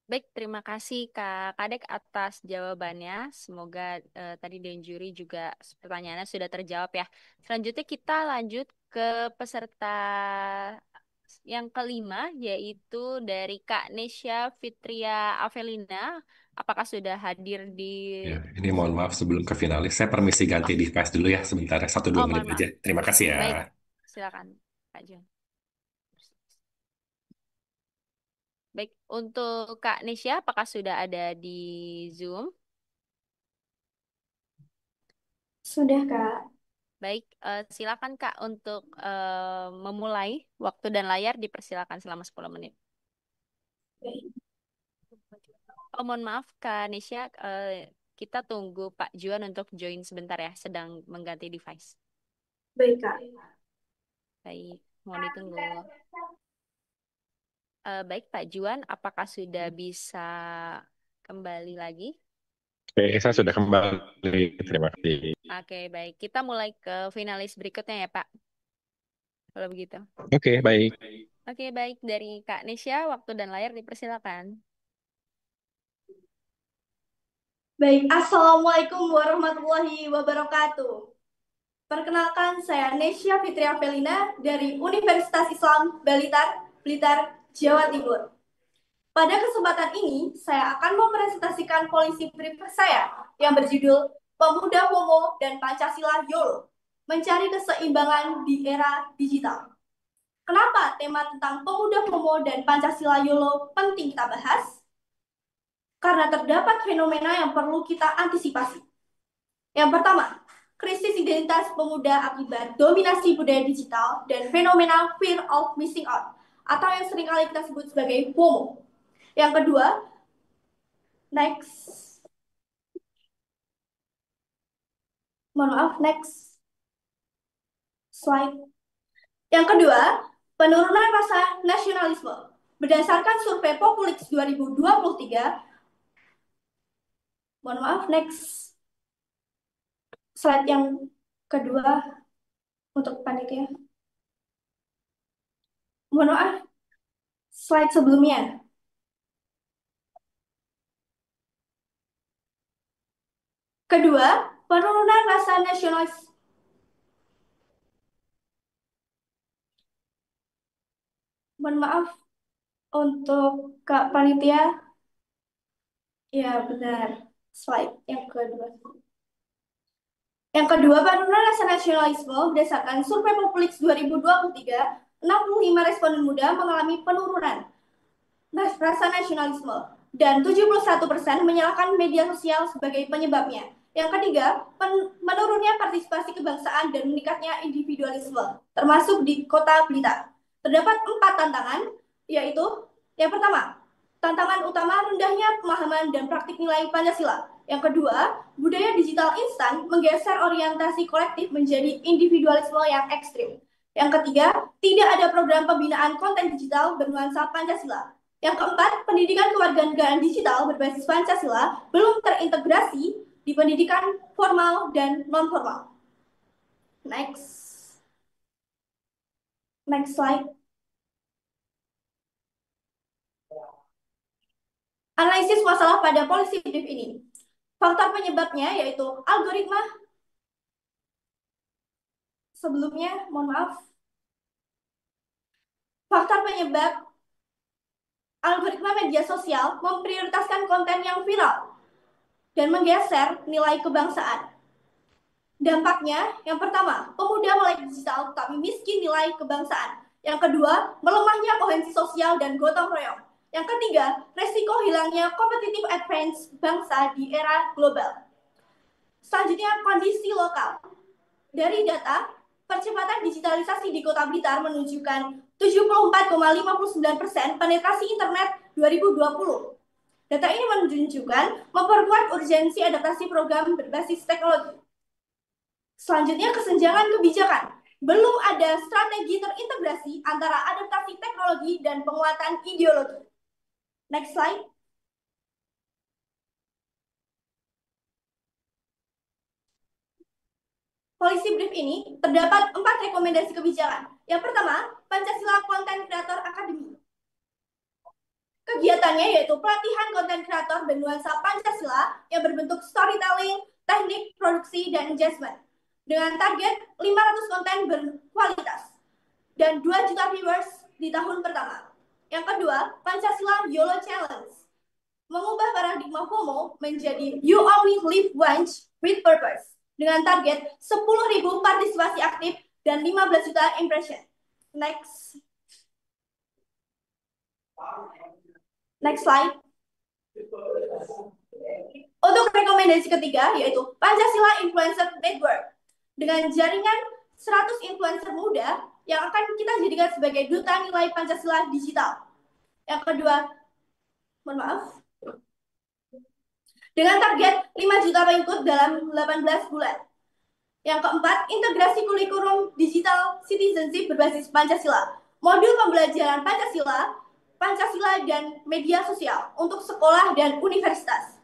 Baik, terima kasih Kak Kadek atas jawabannya. Semoga tadi dan juri juga pertanyaannya sudah terjawab ya. Selanjutnya kita lanjut ke peserta yang kelima, yaitu dari Kak Nesya Fitria Avelina. apakah sudah hadir di Ya, ini mohon Zoom? maaf sebelum ke finalis, saya permisi ganti Oh, device dulu ya sebentar, 1-2 menit mohon maaf. aja. Terima kasih ya. Baik, silakan Kak John. Baik, untuk Kak Nisha, apakah sudah ada di Zoom? Sudah, Kak. Baik, silakan Kak untuk memulai waktu dan layar dipersilakan selama 10 menit. Baik, Oh, mohon maaf Kak Nisha, kita tunggu Pak Juan untuk join sebentar ya, sedang mengganti device. baik, Kak. Baik, mohon ditunggu. Baik Pak Juan, apakah sudah bisa kembali lagi? Oke, saya sudah kembali. Terima kasih. Oke, baik. Kita mulai ke finalis berikutnya ya Pak, kalau begitu. Oke, baik. Oke, baik. Dari Kak Nisha, waktu dan layar dipersilakan. Baik, Assalamualaikum warahmatullahi wabarakatuh. Perkenalkan, saya Nesya Fitria Felina dari Universitas Islam Blitar, Jawa Timur. Pada kesempatan ini, saya akan mempresentasikan polisi brief saya yang berjudul Pemuda Homo dan Pancasila YOLO, Mencari Keseimbangan di Era Digital. Kenapa tema tentang Pemuda Homo dan Pancasila YOLO penting kita bahas? Karena terdapat fenomena yang perlu kita antisipasi. Yang pertama, krisis identitas pemuda akibat dominasi budaya digital dan fenomena fear of missing out, atau yang seringkali kita sebut sebagai FOMO. Yang kedua, next slide. Yang kedua, penurunan rasa nasionalisme. Berdasarkan survei Populix 2023, next slide yang kedua untuk panitia. Slide sebelumnya. Kedua, penurunan rasa nasionalis. Mohon maaf untuk Kak Panitia. Ya, benar. Slide yang kedua. Yang kedua, penurunan rasa nasionalisme berdasarkan survei Populix 2023, 65 responden muda mengalami penurunan rasa nasionalisme dan 71% menyalahkan media sosial sebagai penyebabnya. Yang ketiga, menurunnya partisipasi kebangsaan dan meningkatnya individualisme, termasuk di Kota Blitar. Terdapat 4 tantangan, yaitu yang pertama, tantangan utama rendahnya pemahaman dan praktik nilai Pancasila. Yang kedua, budaya digital instan menggeser orientasi kolektif menjadi individualisme yang ekstrim. Yang ketiga, tidak ada program pembinaan konten digital bernuansa Pancasila. Yang keempat, pendidikan kewarganegaraan digital berbasis Pancasila belum terintegrasi di pendidikan formal dan non-formal. Next slide. Analisis masalah pada policy brief ini. Faktor penyebabnya yaitu algoritma. Sebelumnya, mohon maaf. Faktor penyebab algoritma media sosial memprioritaskan konten yang viral dan menggeser nilai kebangsaan. Dampaknya, yang pertama, pemuda melek digital tapi miskin nilai kebangsaan. Yang kedua, melemahnya koherensi sosial dan gotong royong. Yang ketiga, resiko hilangnya competitive advantage bangsa di era global. Selanjutnya, kondisi lokal. Dari data, percepatan digitalisasi di Kota Blitar menunjukkan 74,59% penetrasi internet 2020. Data ini menunjukkan memperkuat urgensi adaptasi program berbasis teknologi. Selanjutnya, kesenjangan kebijakan. Belum ada strategi terintegrasi antara adaptasi teknologi dan penguatan ideologi. Next slide. Policy brief ini terdapat 4 rekomendasi kebijakan. Yang pertama, Pancasila Content Creator Academy. Kegiatannya yaitu pelatihan konten kreator bernuansa Pancasila yang berbentuk storytelling, teknik, produksi, dan engagement. Dengan target 500 konten berkualitas dan 2 juta viewers di tahun pertama. Yang kedua, Pancasila YOLO Challenge. Mengubah para paradigma FOMO menjadi You Only Live Once with Purpose dengan target 10.000 partisipasi aktif dan 15 juta impression. Next slide. Untuk rekomendasi ketiga yaitu Pancasila Influencer Network dengan jaringan 100 influencer muda yang akan kita jadikan sebagai duta nilai Pancasila digital. Yang kedua, mohon maaf, dengan target 5 juta pengikut dalam 18 bulan. Yang keempat, integrasi kurikulum digital citizenship berbasis Pancasila. Modul pembelajaran Pancasila dan media sosial untuk sekolah dan universitas.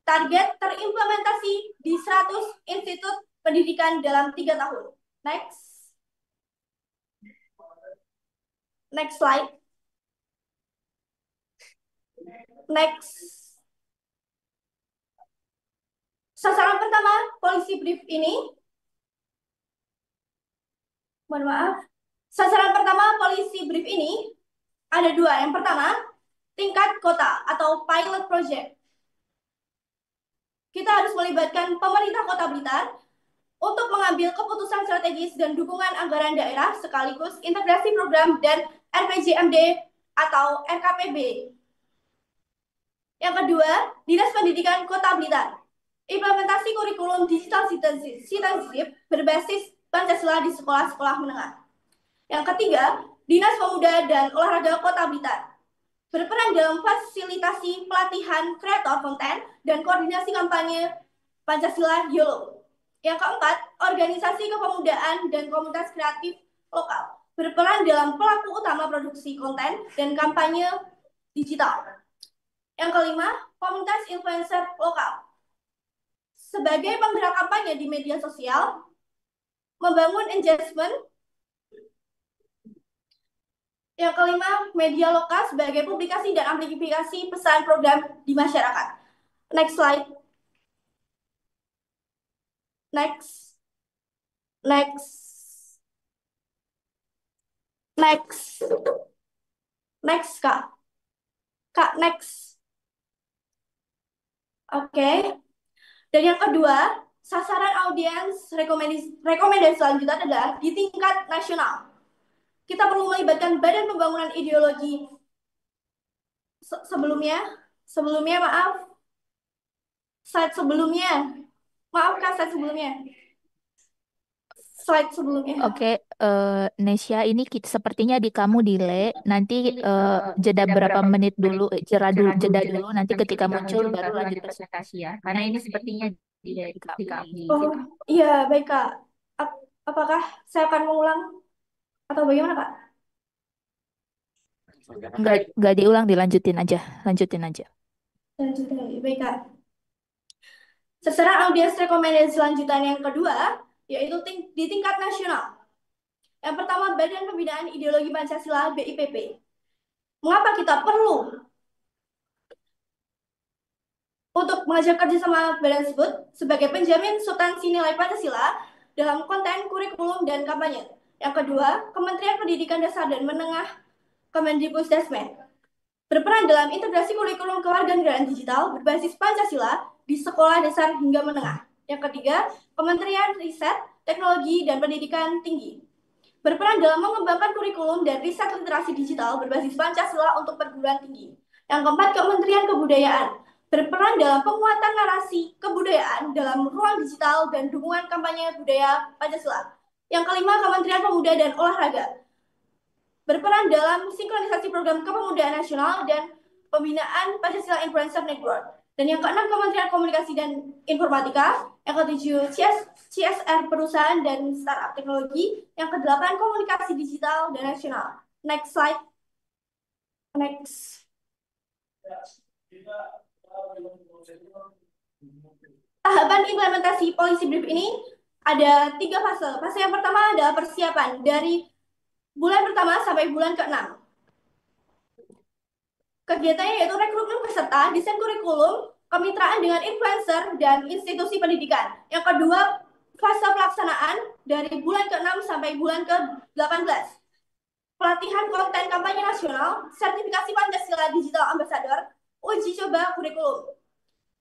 Target terimplementasi di 100 institut pendidikan dalam 3 tahun. Next slide. Next. Sasaran pertama policy brief ini. Mohon maaf. Sasaran pertama policy brief ini ada 2. Yang pertama, tingkat kota atau pilot project. Kita harus melibatkan pemerintah Kota Blitar untuk mengambil keputusan strategis dan dukungan anggaran daerah sekaligus integrasi program dan RPJMD atau RKPB. Yang kedua, Dinas Pendidikan Kota Blitar. Implementasi kurikulum digital citizenship berbasis Pancasila di sekolah-sekolah menengah. Yang ketiga, Dinas Pemuda dan Olahraga Kota Blitar. Berperan dalam fasilitasi pelatihan kreator konten dan koordinasi kampanye Pancasila YOLO. Yang keempat, organisasi kepemudaan dan komunitas kreatif lokal. Berperan dalam pelaku utama produksi konten dan kampanye digital. Yang kelima, komunitas influencer lokal. Sebagai penggerak kampanye di media sosial, membangun engagement. Yang kelima, media lokal sebagai publikasi dan amplifikasi pesan program di masyarakat. Next slide. Next, Kak. Next. Oke. Dan yang kedua, sasaran audiens rekomendasi selanjutnya adalah di tingkat nasional. Kita perlu melibatkan Badan Pembangunan Ideologi sebelumnya, maaf. Slide sebelumnya. Maaf Kak, slide sebelumnya. Oke, Nesya, ini sepertinya di kamu delay. Nanti jeda berapa menit dulu, jeda dulu. Nanti ketika muncul baru lanjut presentasi ya. Karena ini sepertinya delay di kamu. Oh iya, baik Kak. Apakah saya akan mengulang atau bagaimana Kak? Nggak diulang, lanjutin aja. Lanjutin, baik Kak. Sasaran audiens rekomendasi selanjutnya yang kedua, yaitu di tingkat nasional. Yang pertama, Badan Pembinaan Ideologi Pancasila BIPP. Mengapa kita perlu untuk mengajak kerjasama badan tersebut sebagai penjamin substansi nilai Pancasila dalam konten, kurikulum, dan kampanye. Yang kedua, Kementerian Pendidikan Dasar dan Menengah Kemendikbudristek berperan dalam integrasi kurikulum kewarganegaraan digital berbasis Pancasila di sekolah dasar hingga menengah. Yang ketiga, Kementerian Riset, Teknologi, dan Pendidikan Tinggi berperan dalam mengembangkan kurikulum dan riset literasi digital berbasis Pancasila untuk perguruan tinggi. Yang keempat, Kementerian Kebudayaan berperan dalam penguatan narasi kebudayaan dalam ruang digital dan dukungan kampanye budaya Pancasila. Yang kelima, Kementerian Pemuda dan Olahraga berperan dalam sinkronisasi program kepemudaan nasional dan pembinaan Pancasila Influencer Network. Dan yang keenam, Kementerian Komunikasi dan Informatika. Yang ketujuh, CSR perusahaan dan startup teknologi. Yang kedelapan, komunikasi digital dan nasional. Next slide. Next. Tahapan implementasi policy brief ini ada 3 fase. Fase yang pertama adalah persiapan dari bulan pertama sampai bulan ke-6. Kegiatannya yaitu rekrutmen peserta, desain kurikulum, kemitraan dengan influencer, dan institusi pendidikan. Yang kedua, fase pelaksanaan dari bulan ke-6 sampai bulan ke-18. Pelatihan konten kampanye nasional, sertifikasi Pancasila Digital Ambassador, uji coba kurikulum.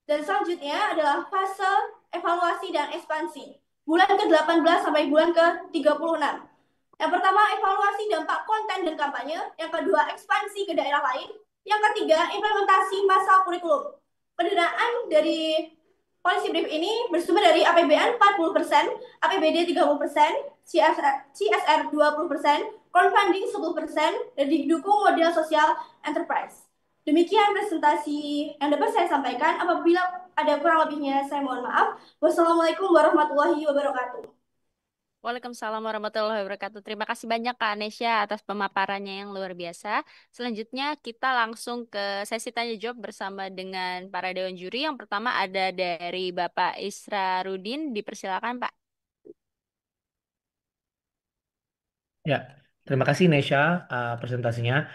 Dan selanjutnya adalah fase evaluasi dan ekspansi. Bulan ke-18 sampai bulan ke-36. Yang pertama, evaluasi dampak konten dan kampanye. Yang kedua, ekspansi ke daerah lain. Yang ketiga, implementasi masa kurikulum. Pendanaan dari policy brief ini bersumber dari APBN 40%, APBD 30%, CSR 20%, crowdfunding 10%, dan didukung model sosial enterprise. Demikian presentasi yang dapat saya sampaikan. Apabila ada kurang lebihnya, saya mohon maaf. Wassalamualaikum warahmatullahi wabarakatuh. Waalaikumsalam warahmatullahi wabarakatuh. Terima kasih banyak Kak Anesya atas pemaparannya yang luar biasa. Selanjutnya kita langsung ke sesi tanya jawab bersama dengan para dewan juri. Yang pertama ada dari Bapak Israrudin. Dipersilakan Pak. Ya, terima kasih Nesha presentasinya.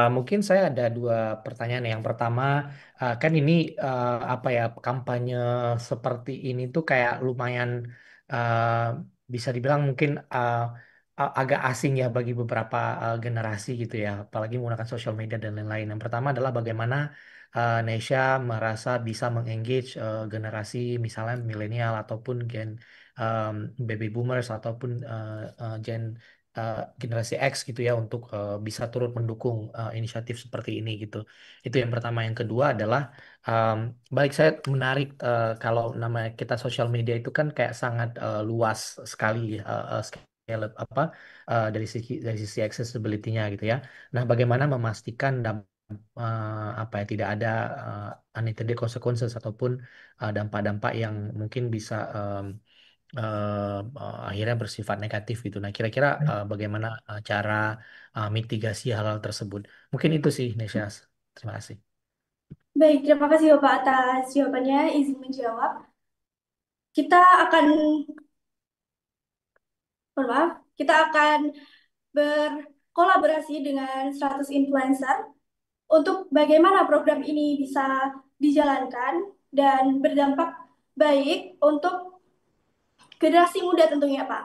Mungkin saya ada dua pertanyaan. Yang pertama, kan ini apa ya, kampanye seperti ini tuh kayak lumayan bisa dibilang mungkin agak asing ya bagi beberapa generasi gitu ya, apalagi menggunakan sosial media dan lain-lain. Yang pertama adalah bagaimana Nesha merasa bisa mengengage generasi misalnya milenial ataupun gen baby boomers ataupun gen generasi X gitu ya untuk bisa turut mendukung inisiatif seperti ini gitu. Itu yang pertama. Yang kedua adalah um, balik saya menarik kalau nama kita sosial media itu kan kayak sangat luas sekali scale apa dari sisi accessibility-nya gitu ya. Nah, bagaimana memastikan apa ya tidak ada unintended consequences ataupun dampak-dampak yang mungkin bisa akhirnya bersifat negatif gitu. Nah, kira-kira bagaimana cara mitigasi hal-hal tersebut? Mungkin itu sih, Nesya. Terima kasih. Baik, terima kasih Bapak atas jawabannya. Izin menjawab. Kita akan, mohon maaf, kita akan berkolaborasi dengan 100 influencer untuk bagaimana program ini bisa dijalankan dan berdampak baik untuk generasi muda tentunya Pak.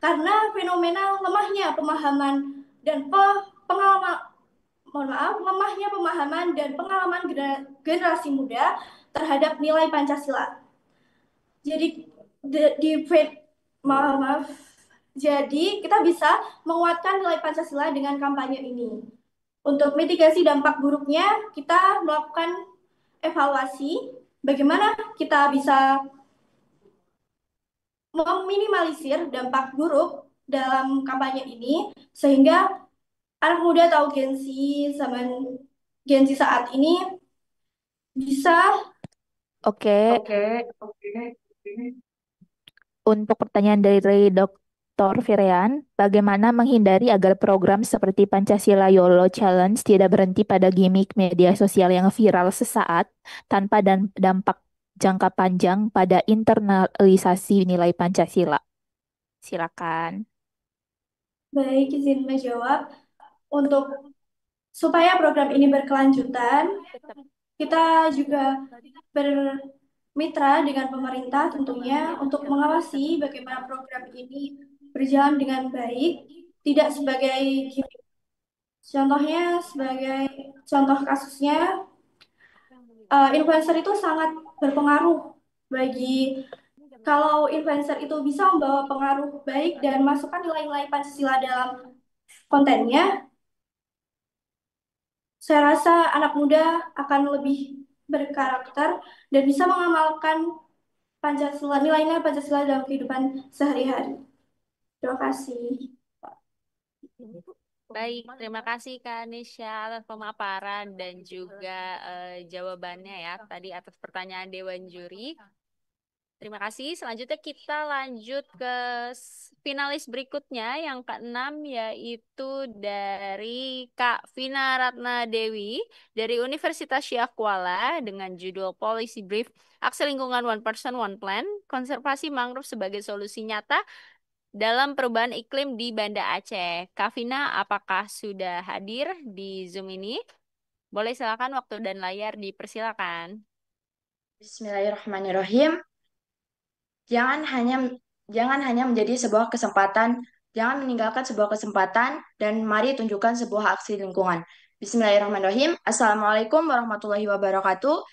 Karena fenomena lemahnya pemahaman dan pengalaman, mohon maaf, lemahnya pemahaman dan pengalaman generasi muda terhadap nilai Pancasila. Jadi maaf, jadi kita bisa menguatkan nilai Pancasila dengan kampanye ini. Untuk mitigasi dampak buruknya, kita melakukan evaluasi bagaimana kita bisa meminimalisir dampak buruk dalam kampanye ini sehingga anak muda atau Gen Z saat ini bisa Oke, untuk pertanyaan dari Dr. Firian, bagaimana menghindari agar program seperti Pancasila YOLO Challenge tidak berhenti pada gimmick media sosial yang viral sesaat tanpa dampak jangka panjang pada internalisasi nilai Pancasila? Silakan. baik, izin menjawab. Untuk supaya program ini berkelanjutan, kita juga bermitra dengan pemerintah tentunya untuk mengawasi bagaimana program ini berjalan dengan baik, tidak sebagai gimmick. Contohnya, sebagai contoh kasusnya, influencer itu sangat berpengaruh bagi kalau influencer itu bisa membawa pengaruh baik dan masukkan nilai-nilai Pancasila dalam kontennya, saya rasa anak muda akan lebih berkarakter dan bisa mengamalkan Pancasila, nilai-nilai Pancasila dalam kehidupan sehari-hari. Terima kasih. Baik, terima kasih Kak Nisha atas pemaparan dan juga jawabannya ya tadi atas pertanyaan Dewan Juri. Terima kasih. Selanjutnya kita lanjut ke finalis berikutnya yang ke-6 yaitu dari Kak Vina Ratna Dewi dari Universitas Syah Kuala dengan judul Policy Brief Aksi Lingkungan One Person One Plan Konservasi Mangrove sebagai Solusi Nyata dalam Perubahan Iklim di Banda Aceh. Kak Vina, apakah sudah hadir di Zoom ini? Boleh silakan waktu dan layar dipersilakan. Bismillahirrahmanirrahim. Jangan hanya menjadi sebuah kesempatan, jangan meninggalkan sebuah kesempatan, dan mari tunjukkan sebuah aksi lingkungan. Bismillahirrahmanirrahim. Assalamualaikum warahmatullahi wabarakatuh.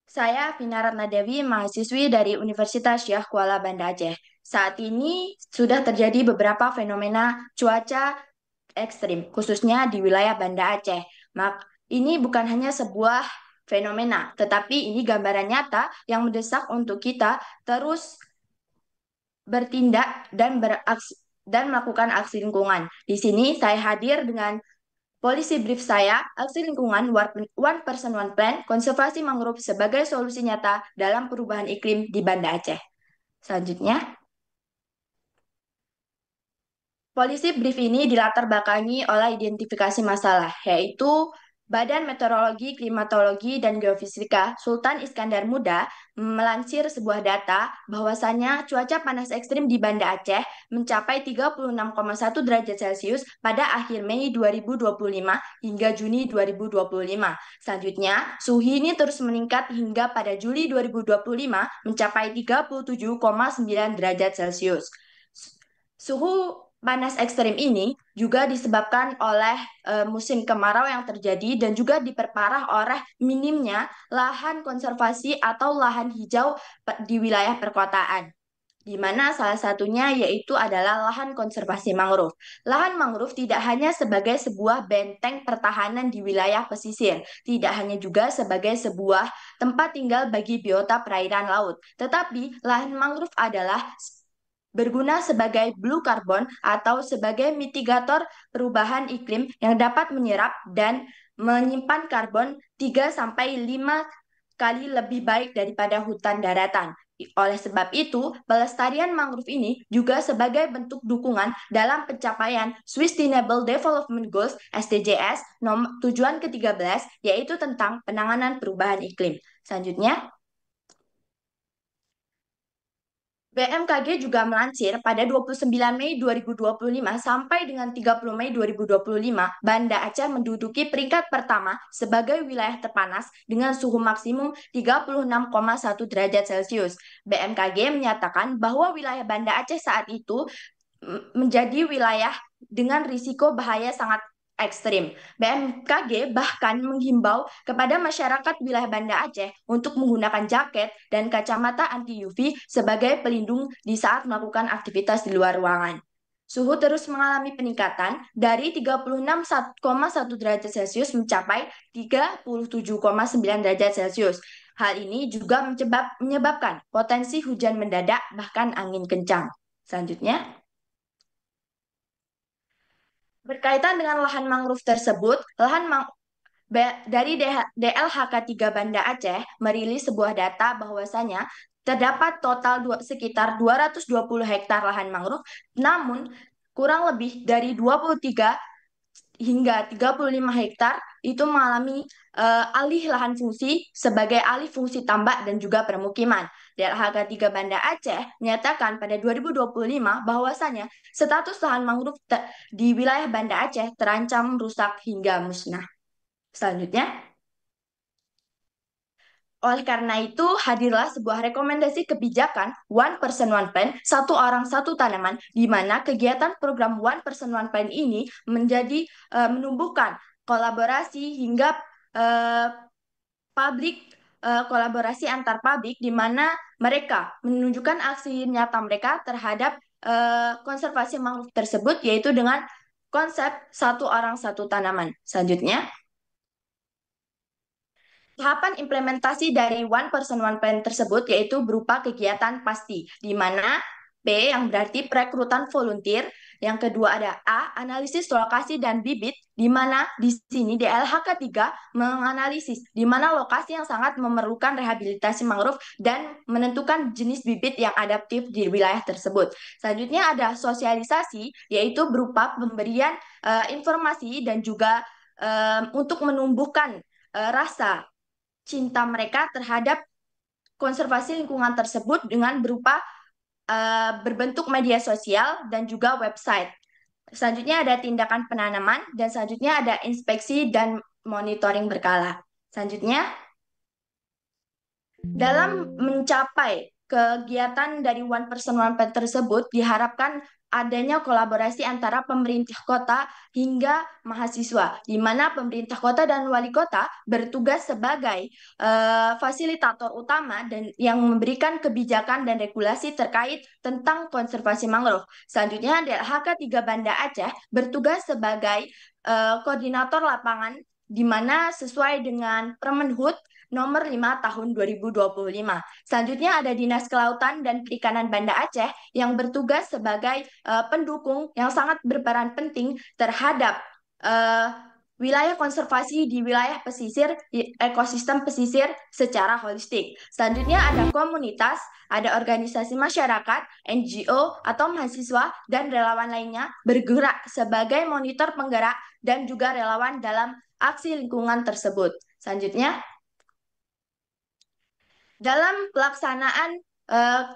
Saya Vina Ratnadewi, mahasiswi dari Universitas Syah Kuala Banda Aceh. Saat ini sudah terjadi beberapa fenomena cuaca ekstrim, khususnya di wilayah Banda Aceh. Ini bukan hanya sebuah fenomena, tetapi ini gambaran nyata yang mendesak untuk kita terus bertindak dan melakukan aksi lingkungan. Di sini saya hadir dengan Polisi brief saya, aksi lingkungan One Person One Plan, konservasi mangrove sebagai solusi nyata dalam perubahan iklim di Banda Aceh. Selanjutnya, polisi brief ini dilatar belakangi oleh identifikasi masalah, yaitu Badan Meteorologi, Klimatologi, dan Geofisika Sultan Iskandar Muda melansir sebuah data bahwasannya cuaca panas ekstrim di Banda Aceh mencapai 36,1 derajat Celcius pada akhir Mei 2025 hingga Juni 2025. Selanjutnya, suhu ini terus meningkat hingga pada Juli 2025 mencapai 37,9 derajat Celcius. Suhu panas ekstrim ini juga disebabkan oleh musim kemarau yang terjadi dan juga diperparah oleh minimnya lahan konservasi atau lahan hijau di wilayah perkotaan, di mana salah satunya yaitu adalah lahan konservasi mangrove. Lahan mangrove tidak hanya sebagai sebuah benteng pertahanan di wilayah pesisir, tidak hanya juga sebagai sebuah tempat tinggal bagi biota perairan laut, tetapi lahan mangrove adalah berguna sebagai blue carbon atau sebagai mitigator perubahan iklim yang dapat menyerap dan menyimpan karbon 3-5 kali lebih baik daripada hutan daratan. Oleh sebab itu, pelestarian mangrove ini juga sebagai bentuk dukungan dalam pencapaian Sustainable Development Goals (SDGs) tujuan ke-13, yaitu tentang penanganan perubahan iklim. Selanjutnya, BMKG juga melansir pada 29 Mei 2025 sampai dengan 30 Mei 2025, Banda Aceh menduduki peringkat pertama sebagai wilayah terpanas dengan suhu maksimum 36,1 derajat Celcius. BMKG menyatakan bahwa wilayah Banda Aceh saat itu menjadi wilayah dengan risiko bahaya sangat ekstrim. BMKG bahkan menghimbau kepada masyarakat wilayah Banda Aceh untuk menggunakan jaket dan kacamata anti UV sebagai pelindung di saat melakukan aktivitas di luar ruangan. Suhu terus mengalami peningkatan dari 36,1 derajat Celcius mencapai 37,9 derajat Celcius. Hal ini juga menyebabkan potensi hujan mendadak bahkan angin kencang. Selanjutnya, berkaitan dengan lahan mangrove tersebut, dari DLHK 3 Banda Aceh merilis sebuah data bahwasanya terdapat total sekitar 220 hektar lahan mangrove, namun kurang lebih dari 23 hingga 35 hektar itu mengalami alih lahan fungsi sebagai alih fungsi tambak dan juga permukiman. DLHK 3 Banda Aceh menyatakan pada 2025 bahwasanya status lahan mangrove di wilayah Banda Aceh terancam rusak hingga musnah. Selanjutnya, oleh karena itu, hadirlah sebuah rekomendasi kebijakan One Person One Plan, satu orang satu tanaman, di mana kegiatan program One Person One Plan ini menjadi menumbuhkan kolaborasi hingga kolaborasi antar publik, di mana mereka menunjukkan aksi nyata mereka terhadap konservasi mangrove tersebut, yaitu dengan konsep satu orang satu tanaman. Selanjutnya, tahapan implementasi dari One Person One Plan tersebut yaitu berupa kegiatan pasti, di mana P yang berarti perekrutan volunteer, yang kedua ada A, analisis lokasi dan bibit, di mana di sini DLHK 3 menganalisis di mana lokasi yang sangat memerlukan rehabilitasi mangrove dan menentukan jenis bibit yang adaptif di wilayah tersebut. Selanjutnya ada sosialisasi, yaitu berupa pemberian informasi dan juga untuk menumbuhkan rasa cinta mereka terhadap konservasi lingkungan tersebut dengan berupa berbentuk media sosial dan juga website. Selanjutnya ada tindakan penanaman dan selanjutnya ada inspeksi dan monitoring berkala. Selanjutnya, dalam mencapai kegiatan dari One Person One Plan tersebut diharapkan adanya kolaborasi antara pemerintah kota hingga mahasiswa, di mana pemerintah kota dan wali kota bertugas sebagai fasilitator utama dan yang memberikan kebijakan dan regulasi terkait tentang konservasi mangrove. Selanjutnya adalah HK3 Banda Aceh bertugas sebagai koordinator lapangan, di mana sesuai dengan Permenhub nomor 5 tahun 2025. Selanjutnya ada Dinas Kelautan dan Perikanan Banda Aceh yang bertugas sebagai pendukung yang sangat berperan penting terhadap wilayah konservasi di wilayah pesisir, ekosistem pesisir secara holistik. Selanjutnya ada komunitas, ada organisasi masyarakat, NGO atau mahasiswa dan relawan lainnya bergerak sebagai monitor penggerak dan juga relawan dalam aksi lingkungan tersebut. Selanjutnya, dalam pelaksanaan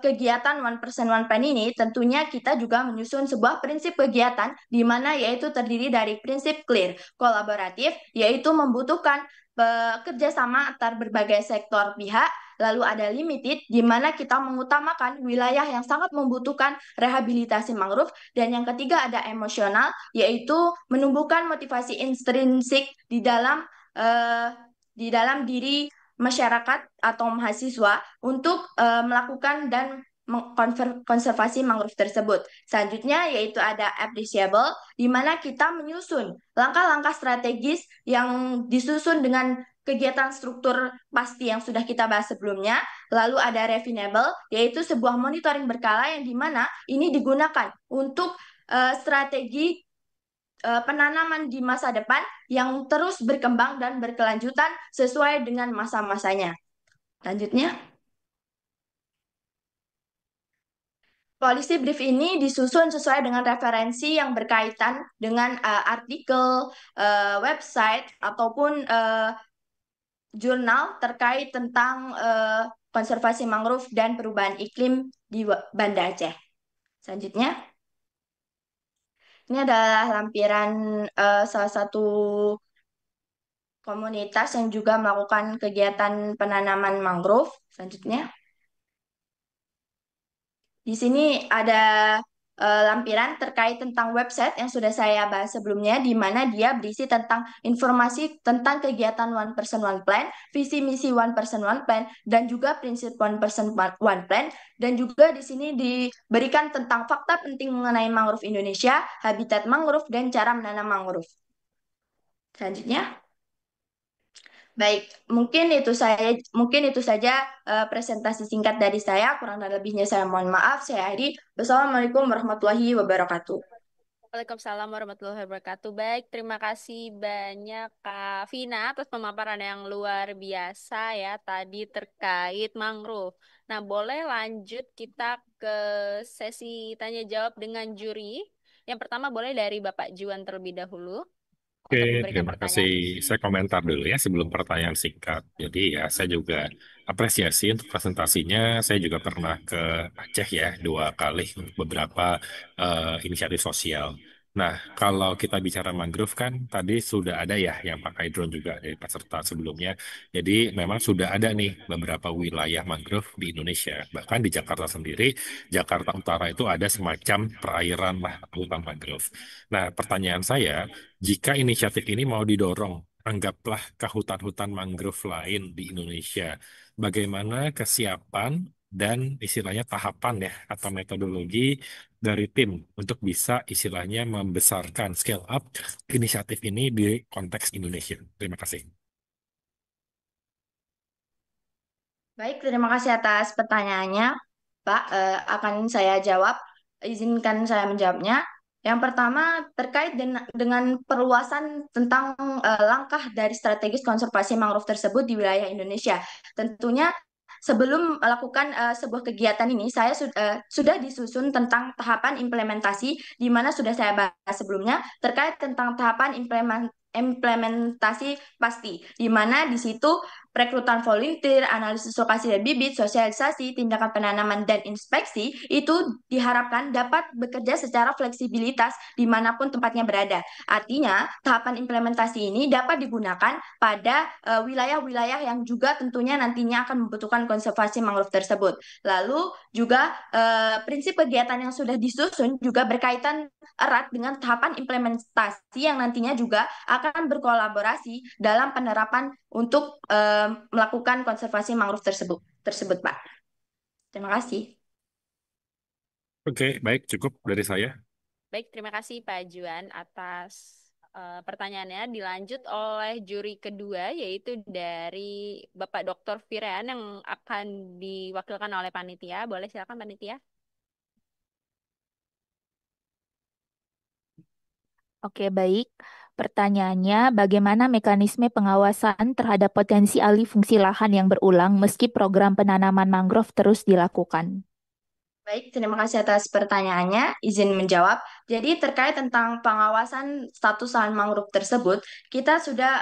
kegiatan One Person One Plan ini, tentunya kita juga menyusun sebuah prinsip kegiatan di mana yaitu terdiri dari prinsip clear, kolaboratif, yaitu membutuhkan kerjasama antar berbagai sektor pihak, lalu ada limited, di mana kita mengutamakan wilayah yang sangat membutuhkan rehabilitasi mangrove, dan yang ketiga ada emosional, yaitu menumbuhkan motivasi intrinsik di dalam diri masyarakat atau mahasiswa untuk melakukan dan konservasi mangrove tersebut. Selanjutnya yaitu ada appreciable, di mana kita menyusun langkah-langkah strategis yang disusun dengan kegiatan struktur pasti yang sudah kita bahas sebelumnya. Lalu ada refinable, yaitu sebuah monitoring berkala yang dimana ini digunakan untuk strategi penanaman di masa depan yang terus berkembang dan berkelanjutan sesuai dengan masa-masanya. Lanjutnya, policy brief ini disusun sesuai dengan referensi yang berkaitan dengan artikel, website, ataupun jurnal terkait tentang konservasi mangrove dan perubahan iklim di Banda Aceh. Selanjutnya, ini adalah lampiran salah satu komunitas yang juga melakukan kegiatan penanaman mangrove. Selanjutnya, di sini ada lampiran terkait tentang website yang sudah saya bahas sebelumnya, di mana dia berisi tentang informasi tentang kegiatan One Person One Plan, visi misi One Person One Plan, dan juga prinsip One Person One Plan. Dan juga di sini diberikan tentang fakta penting mengenai mangrove Indonesia, habitat mangrove, dan cara menanam mangrove. Selanjutnya, baik, mungkin itu saja presentasi singkat dari saya. Kurang dan lebihnya saya mohon maaf. Saya Adi. Wassalamualaikum warahmatullahi wabarakatuh. Waalaikumsalam warahmatullahi wabarakatuh. Baik, terima kasih banyak Kak Vina atas pemaparan yang luar biasa ya tadi terkait mangrove. Nah, boleh lanjut kita ke sesi tanya jawab dengan juri. Yang pertama boleh dari Bapak Juan terlebih dahulu. Oke, terima kasih. Saya komentar dulu ya sebelum pertanyaan singkat. Jadi ya saya juga apresiasi untuk presentasinya. Saya juga pernah ke Aceh ya 2 kali untuk beberapa inisiatif sosial. Nah, kalau kita bicara mangrove kan tadi sudah ada ya yang pakai drone juga dari peserta sebelumnya. Jadi memang sudah ada nih beberapa wilayah mangrove di Indonesia. Bahkan di Jakarta sendiri, Jakarta Utara itu ada semacam perairan lah hutan mangrove. Nah, pertanyaan saya, jika inisiatif ini mau didorong, anggaplah ke hutan-hutan mangrove lain di Indonesia, bagaimana kesiapan dan istilahnya tahapan ya atau metodologi dari tim untuk bisa istilahnya membesarkan scale up inisiatif ini di konteks Indonesia. Terima kasih. Baik, terima kasih atas pertanyaannya, Pak. Akan saya jawab. Izinkan saya menjawabnya. Yang pertama, terkait dengan perluasan tentang langkah dari strategis konservasi mangrove tersebut di wilayah Indonesia. Tentunya sebelum melakukan sebuah kegiatan ini, saya sudah disusun tentang tahapan implementasi, di mana sudah saya bahas sebelumnya, terkait tentang tahapan implementasi pasti, di mana di situ perekrutan volunteer, analisis lokasi dan bibit, sosialisasi, tindakan penanaman, dan inspeksi, itu diharapkan dapat bekerja secara fleksibilitas dimanapun tempatnya berada. Artinya, tahapan implementasi ini dapat digunakan pada wilayah-wilayah yang juga tentunya nantinya akan membutuhkan konservasi mangrove tersebut. Lalu juga prinsip kegiatan yang sudah disusun juga berkaitan erat dengan tahapan implementasi yang nantinya juga akan berkolaborasi dalam penerapan untuk melakukan konservasi mangrove tersebut, Pak. Terima kasih. Oke, baik, cukup dari saya. Baik, terima kasih Pak Juan atas pertanyaannya. Dilanjut oleh juri kedua, yaitu dari Bapak Dr. Firean yang akan diwakilkan oleh panitia. Boleh silakan panitia. Oke, baik. Pertanyaannya, bagaimana mekanisme pengawasan terhadap potensi alih fungsi lahan yang berulang meski program penanaman mangrove terus dilakukan? Baik, terima kasih atas pertanyaannya. Izin menjawab. Jadi terkait tentang pengawasan status lahan mangrove tersebut, kita sudah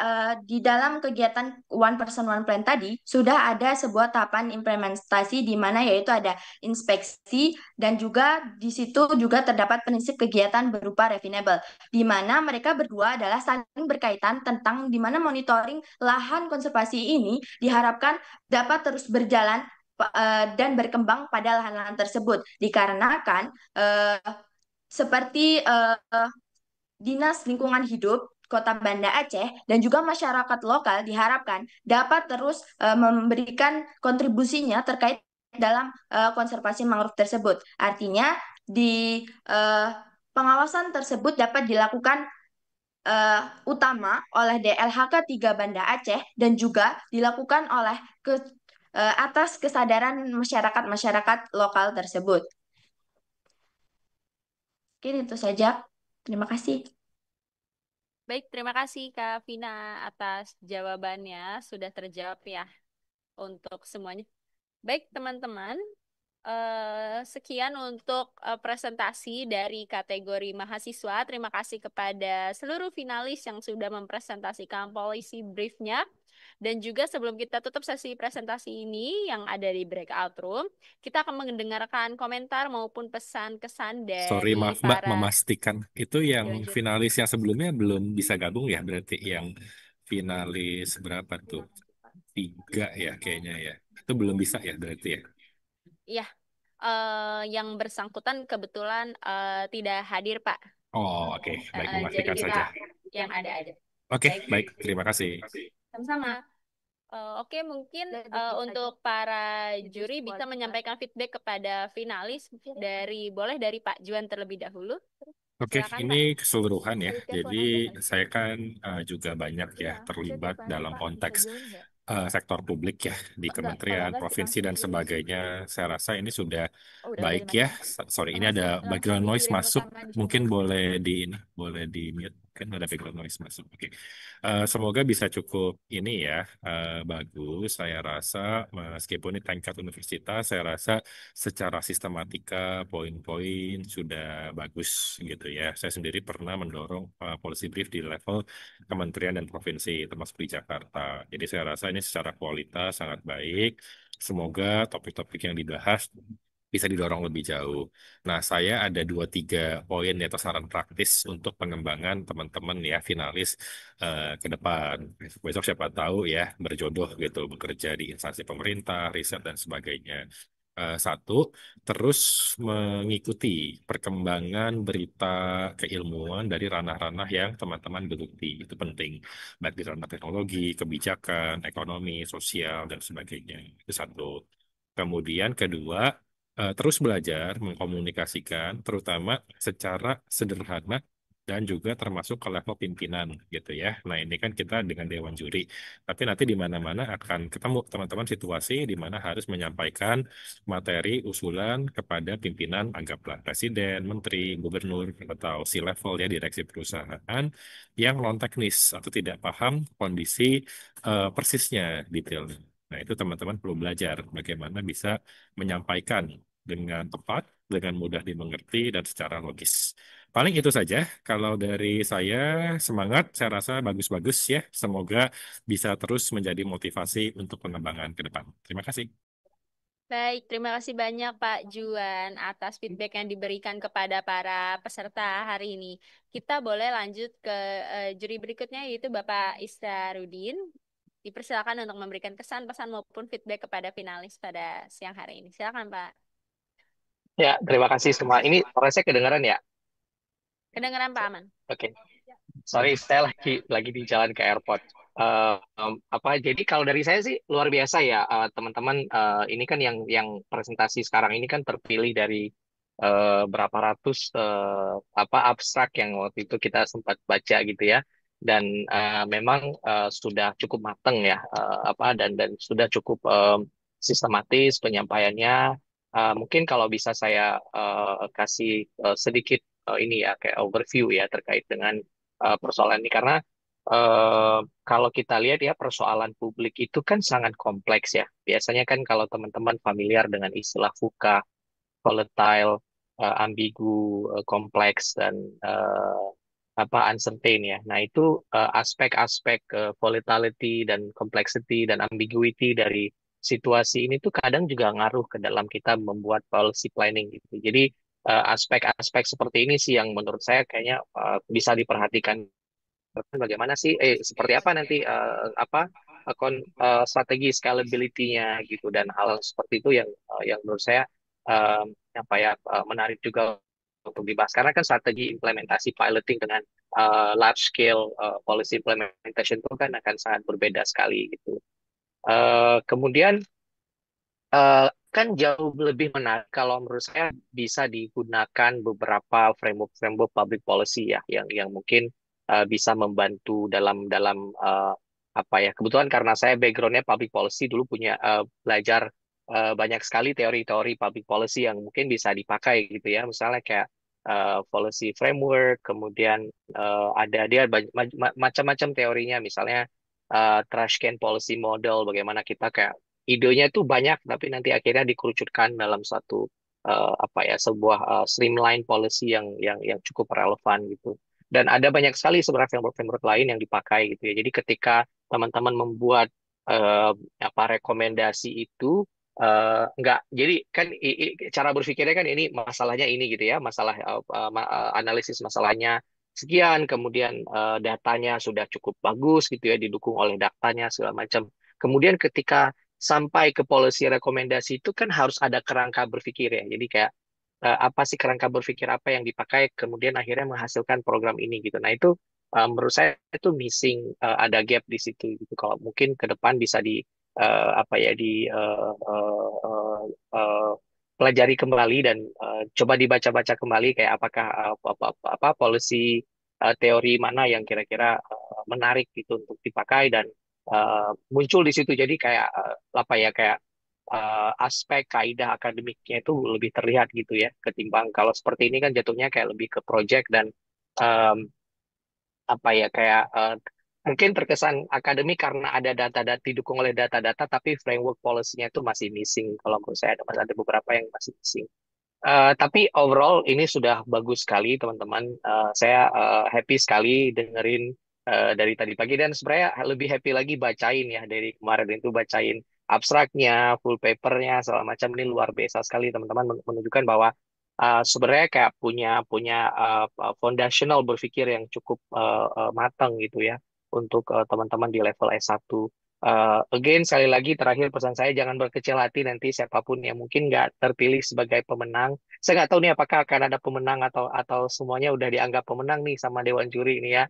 di dalam kegiatan One Person One Plan tadi sudah ada sebuah tahapan implementasi di mana yaitu ada inspeksi dan juga di situ juga terdapat prinsip kegiatan berupa refinable, di mana mereka berdua adalah saling berkaitan tentang di mana monitoring lahan konservasi ini diharapkan dapat terus berjalan dan berkembang pada lahan-lahan tersebut dikarenakan seperti Dinas Lingkungan Hidup Kota Banda Aceh dan juga masyarakat lokal diharapkan dapat terus memberikan kontribusinya terkait dalam konservasi mangrove tersebut. Artinya di pengawasan tersebut dapat dilakukan utama oleh DLHK 3 Banda Aceh dan juga dilakukan oleh atas kesadaran masyarakat lokal tersebut. Mungkin itu saja. Terima kasih. Baik, terima kasih Kak Vina atas jawabannya. Sudah terjawab ya untuk semuanya. Baik, teman-teman. Sekian untuk presentasi dari kategori mahasiswa. Terima kasih kepada seluruh finalis yang sudah mempresentasikan policy briefnya. Dan juga sebelum kita tutup sesi presentasi ini yang ada di breakout room, kita akan mendengarkan komentar maupun pesan-kesan Sorry, dari maaf Mbak, para memastikan itu yang dewan juri. finalis yang sebelumnya belum bisa gabung ya, berarti yang finalis berapa tuh? 3 ya kayaknya ya. Itu belum bisa ya berarti ya. Iya, yang bersangkutan kebetulan tidak hadir, Pak. Oh, oke. Baik, Jadi memastikan kita saja. yang ada aja. Oke, Baik, baik. Terima kasih. sama-sama. Oke, mungkin untuk para juri bisa menyampaikan feedback kepada finalis boleh dari Pak Juan terlebih dahulu. Oke, Silakan, ini Pak. keseluruhan ya. Dari telepon Jadi aja nggak sih? saya kan juga banyak ya Iya, terlibat telepon aja, dalam Pak. konteks Bisa join nggak? sektor publik ya di Kalau kementerian, nggak provinsi langsung dan kirim. sebagainya. Saya rasa ini sudah Oh, udah baik ya. dimatiin. Sorry, ini Langsung ada langsung background noise dikirim masuk. rekaman Mungkin coba. boleh di mute. Kan ada background noise masuk. Oke. Semoga bisa cukup ini ya bagus. Saya rasa meskipun ini tingkat universitas, saya rasa secara sistematika poin-poin sudah bagus gitu ya. Saya sendiri pernah mendorong policy brief di level kementerian dan provinsi termasuk di Jakarta. Jadi saya rasa ini secara kualitas sangat baik. Semoga topik-topik yang dibahas bisa didorong lebih jauh. Nah, saya ada 2-3 poin atau saran praktis untuk pengembangan teman-teman ya finalis ke depan. Besok siapa tahu ya berjodoh gitu bekerja di instansi pemerintah, riset dan sebagainya. Satu, terus mengikuti perkembangan berita keilmuan dari ranah-ranah yang teman-teman geluti. Itu penting, baik di ranah teknologi, kebijakan, ekonomi, sosial, dan sebagainya. Itu satu. Kemudian kedua, terus belajar mengkomunikasikan, terutama secara sederhana dan juga termasuk ke level pimpinan gitu ya. Nah ini kan kita dengan dewan juri, tapi nanti di mana-mana akan ketemu teman-teman situasi di mana harus menyampaikan materi usulan kepada pimpinan, anggaplah presiden, menteri, gubernur, atau C-level ya direksi perusahaan yang non teknis atau tidak paham kondisi persisnya detailnya. Nah, itu teman-teman perlu belajar bagaimana bisa menyampaikan dengan tepat, dengan mudah dimengerti, dan secara logis. Paling itu saja. Kalau dari saya, semangat, saya rasa bagus-bagus ya. Semoga bisa terus menjadi motivasi untuk pengembangan ke depan. Terima kasih. Baik, terima kasih banyak Pak Juan atas feedback yang diberikan kepada para peserta hari ini. Kita boleh lanjut ke juri berikutnya, yaitu Bapak Istarudin. Dipersilakan untuk memberikan kesan, pesan maupun feedback kepada finalis pada siang hari ini. Silakan Pak. Ya, terima kasih semua. Ini suara saya kedengaran ya? Kedengaran Pak Aman. Oke. Sorry, saya lagi di jalan ke airport. Jadi kalau dari saya sih luar biasa ya, teman-teman. Ini kan yang presentasi sekarang ini kan terpilih dari berapa ratus abstrak yang waktu itu kita sempat baca gitu ya. Dan memang sudah cukup mateng ya, dan sudah cukup sistematis penyampaiannya. Mungkin kalau bisa saya kasih sedikit ini ya kayak overview ya terkait dengan persoalan ini, karena kalau kita lihat ya persoalan publik itu kan sangat kompleks ya. Biasanya kan kalau teman-teman familiar dengan istilah VUCA, volatile, ambigu, kompleks, dan uncertain ya. Nah itu aspek-aspek volatility dan complexity dan ambiguity dari situasi ini tuh kadang juga ngaruh ke dalam kita membuat policy planning gitu. Jadi aspek-aspek seperti ini sih yang menurut saya kayaknya bisa diperhatikan. Bagaimana sih, seperti apa nanti strategi scalability-nya gitu, dan hal seperti itu yang menurut saya eh, menarik juga untuk dibahas, karena kan strategi implementasi piloting dengan large scale policy implementation itu kan akan sangat berbeda sekali gitu. Kemudian kan jauh lebih menarik kalau menurut saya bisa digunakan beberapa framework public policy ya yang mungkin bisa membantu dalam dalam kebetulan karena saya backgroundnya public policy, dulu punya belajar banyak sekali teori-teori public policy yang mungkin bisa dipakai gitu ya, misalnya kayak policy framework, kemudian ada dia macam-macam teorinya, misalnya trash can policy model, bagaimana kita kayak idenya itu banyak tapi nanti akhirnya dikerucutkan dalam satu sebuah streamline policy yang cukup relevan gitu. Dan ada banyak sekali sebenarnya framework-framework lain yang dipakai gitu ya. Jadi ketika teman-teman membuat rekomendasi itu nggak, jadi kan cara berpikirnya kan ini masalahnya ini gitu ya, masalah analisis masalahnya sekian, kemudian datanya sudah cukup bagus gitu ya, didukung oleh datanya segala macam. Kemudian ketika sampai ke policy rekomendasi itu kan harus ada kerangka berpikir ya. Jadi kayak apa sih kerangka berpikir apa yang dipakai kemudian akhirnya menghasilkan program ini gitu. Nah itu menurut saya itu missing, ada gap di situ gitu. Kalau mungkin ke depan bisa di pelajari kembali dan coba dibaca-baca kembali kayak apakah policy teori mana yang kira-kira menarik gitu untuk dipakai, dan muncul di situ. Jadi kayak kayak aspek kaidah akademiknya itu lebih terlihat gitu ya, ketimbang kalau seperti ini kan jatuhnya kayak lebih ke project dan em, kayak mungkin terkesan akademik karena ada data-data, didukung oleh data-data, tapi framework policy-nya itu masih missing. Kalau menurut saya ada beberapa yang masih missing. Tapi overall ini sudah bagus sekali teman-teman. Saya happy sekali dengerin dari tadi pagi, dan sebenarnya lebih happy lagi bacain ya, dari kemarin itu bacain abstraknya, full papernya, segala macam. Ini luar biasa sekali teman-teman, menunjukkan bahwa sebenarnya kayak punya foundational berpikir yang cukup matang gitu ya untuk teman-teman di level S1. Again, sekali lagi terakhir pesan saya, jangan berkecil hati nanti siapapun yang mungkin nggak terpilih sebagai pemenang. Saya nggak tahu nih apakah akan ada pemenang atau semuanya udah dianggap pemenang nih sama Dewan Juri ini ya.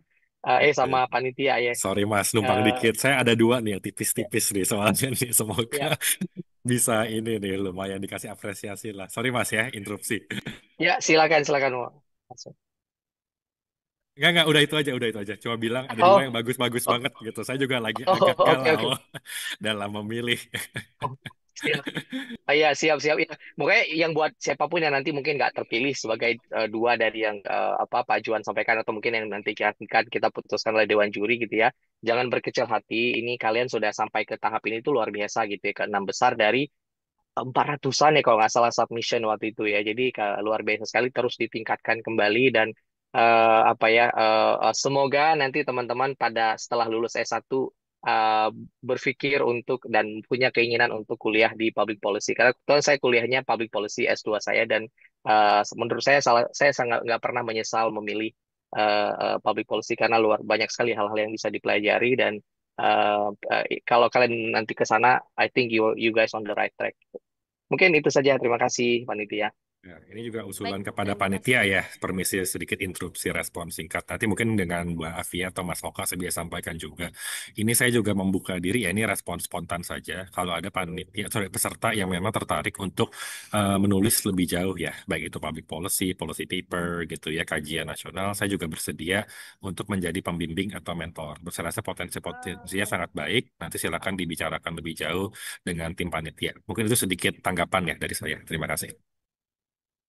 Sama panitia ya. Sorry Mas, numpang dikit. Saya ada dua nih yang tipis-tipis nih soalnya nih. Semoga Ya, bisa ini nih lumayan dikasih apresiasi lah. Sorry Mas ya, interupsi. ya silakan silakan. Enggak, udah itu aja. Cuma bilang ada dua Oh, yang bagus-bagus oh, banget gitu. Saya juga lagi oh, agak oke oke. galau dalam memilih. Oh, siap. Iya, siap-siap. Ya. Pokoknya yang buat siapapun yang nanti mungkin nggak terpilih sebagai dua dari yang Pak Juan sampaikan, atau mungkin yang nanti kita putuskan oleh Dewan Juri gitu ya. Jangan berkecil hati, ini kalian sudah sampai ke tahap ini tuh luar biasa gitu ya. Ke enam besar dari 400-an ya kalau nggak salah submission waktu itu ya. Jadi luar biasa sekali, terus ditingkatkan kembali, dan Semoga nanti teman-teman pada setelah lulus S1 berpikir untuk dan punya keinginan untuk kuliah di public policy. Karena kebetulan saya kuliahnya public policy S2 saya, dan menurut saya sangat nggak pernah menyesal memilih public policy, karena banyak sekali hal-hal yang bisa dipelajari, dan kalau kalian nanti ke sana, I think you guys on the right track. Mungkin itu saja. Terima kasih panitia. Ya, ini juga Baik, usulan kepada terima panitia kasih. ya, permisi sedikit interupsi respon singkat. Nanti mungkin dengan Mbak Afia atau Mas Oka saya bisa sampaikan juga. Ini saya juga membuka diri ya, ini respon spontan saja. Kalau ada peserta yang memang tertarik untuk menulis lebih jauh ya, baik itu public policy, policy paper gitu ya, kajian nasional, saya juga bersedia untuk menjadi pembimbing atau mentor. Saya rasa potensinya sangat baik. Nanti silakan dibicarakan lebih jauh dengan tim panitia. Mungkin itu sedikit tanggapan ya dari saya. Terima kasih.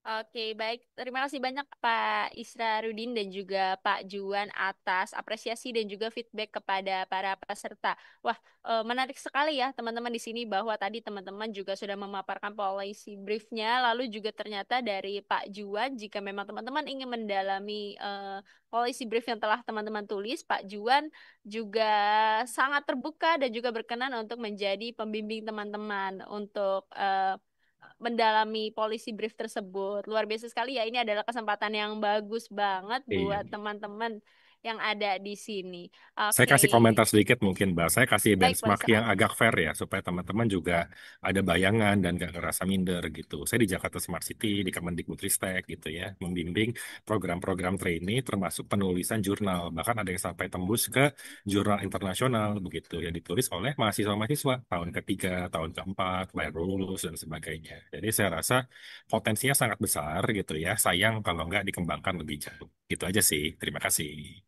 Oke, baik. Terima kasih banyak Pak Israrudin dan juga Pak Juan atas apresiasi dan juga feedback kepada para peserta. Wah, menarik sekali ya teman-teman di sini, bahwa tadi teman-teman juga sudah memaparkan policy briefnya, lalu juga ternyata dari Pak Juan, jika memang teman-teman ingin mendalami policy brief yang telah teman-teman tulis, Pak Juan juga sangat terbuka dan juga berkenan untuk menjadi pembimbing teman-teman untuk mendalami policy brief tersebut. Luar biasa sekali ya, ini adalah kesempatan yang bagus banget Iya. buat teman-teman yang ada di sini. Saya Oke, kasih komentar sedikit mungkin, Mbak. Saya kasih baik, boleh benchmark yang sekali. agak fair ya, supaya teman-teman juga ada bayangan dan gak ngerasa minder gitu. Saya di Jakarta Smart City, di Kemendikbudristek gitu ya, membimbing program-program trainee termasuk penulisan jurnal. Bahkan ada yang sampai tembus ke jurnal internasional begitu, yang ditulis oleh mahasiswa-mahasiswa tahun ketiga, tahun keempat, baru lulus dan sebagainya. Jadi saya rasa potensinya sangat besar gitu ya. Sayang kalau nggak dikembangkan lebih jauh. Gitu aja sih. Terima kasih.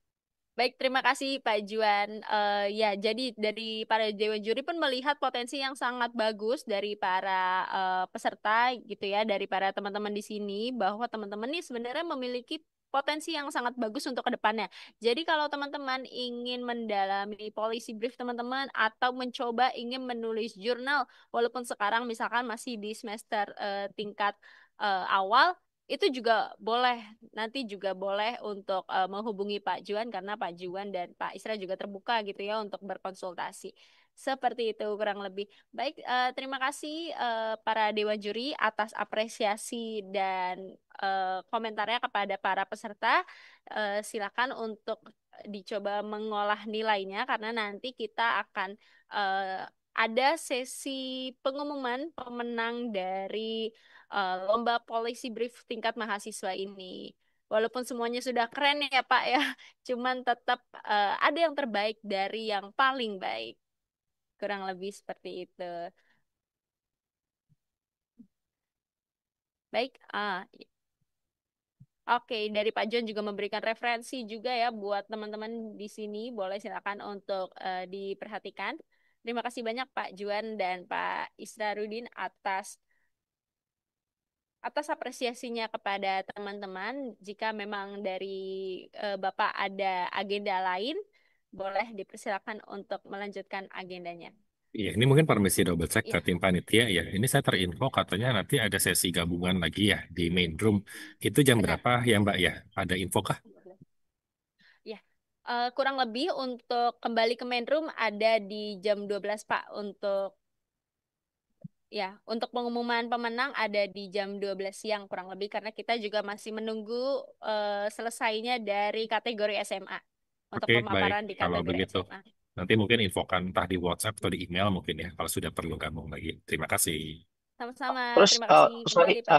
Baik, terima kasih Pak Juan. Ya, jadi dari para dewan juri pun melihat potensi yang sangat bagus dari para peserta gitu ya, dari para teman-teman di sini, bahwa teman-teman ini sebenarnya memiliki potensi yang sangat bagus untuk ke depannya. Jadi kalau teman-teman ingin mendalami policy brief teman-teman, atau mencoba ingin menulis jurnal, walaupun sekarang misalkan masih di semester tingkat awal, itu juga boleh, nanti juga boleh untuk menghubungi Pak Juan, karena Pak Juan dan Pak Isra juga terbuka gitu ya untuk berkonsultasi. Seperti itu kurang lebih. Baik, terima kasih para dewan juri atas apresiasi dan komentarnya kepada para peserta. Silakan untuk dicoba mengolah nilainya, karena nanti kita akan ada sesi pengumuman pemenang dari lomba policy brief tingkat mahasiswa ini. Walaupun semuanya sudah keren ya Pak ya, cuman tetap ada yang terbaik dari yang paling baik. Kurang lebih seperti itu. Baik, oke, dari Pak John juga memberikan referensi juga ya buat teman-teman di sini. Boleh silakan untuk diperhatikan. Terima kasih banyak Pak Juan dan Pak Israrudin atas apresiasinya kepada teman-teman. Jika memang dari Bapak ada agenda lain, boleh dipersilakan untuk melanjutkan agendanya. Iya, ini mungkin permisi double check ke Ya, tim panitia ya. Ini saya terinfo katanya nanti ada sesi gabungan lagi ya di main room. Itu jam benar. berapa ya Mbak ya? Ada info kah? Ya, kurang lebih untuk kembali ke main room ada di jam 12 Pak. Untuk pengumuman pemenang ada di jam 12 siang kurang lebih, karena kita juga masih menunggu selesainya dari kategori SMA. Untuk Oke, baik. pemaparan di Kalau kategori begitu, SMA. nanti mungkin infokan entah di WhatsApp atau di email mungkin ya, kalau sudah perlu gabung lagi. Terima kasih. Sama-sama, Terus, terima kasih sorry, kembali Pak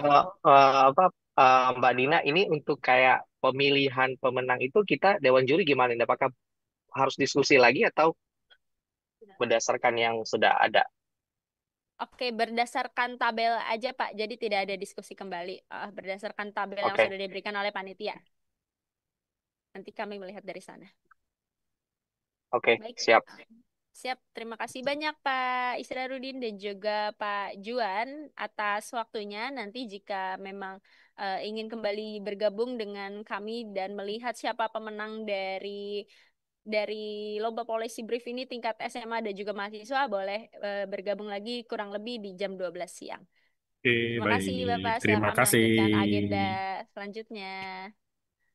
John. Mbak Dina, ini untuk kayak pemilihan pemenang itu kita Dewan Juri gimana? Apakah harus diskusi lagi atau berdasarkan yang sudah ada? Oke, berdasarkan tabel aja Pak, jadi tidak ada diskusi kembali. Berdasarkan tabel yang Oke, sudah diberikan oleh panitia. Nanti kami melihat dari sana. oke, Baik, siap. siap. Terima kasih banyak Pak Israrudin dan juga Pak Juan atas waktunya. Nanti jika memang ingin kembali bergabung dengan kami dan melihat siapa pemenang dari lomba policy brief ini tingkat SMA dan juga mahasiswa, boleh bergabung lagi kurang lebih di jam 12 siang. Oke, Terima baik. kasih Bapak, Terima silakan kasih. melanjutkan agenda selanjutnya.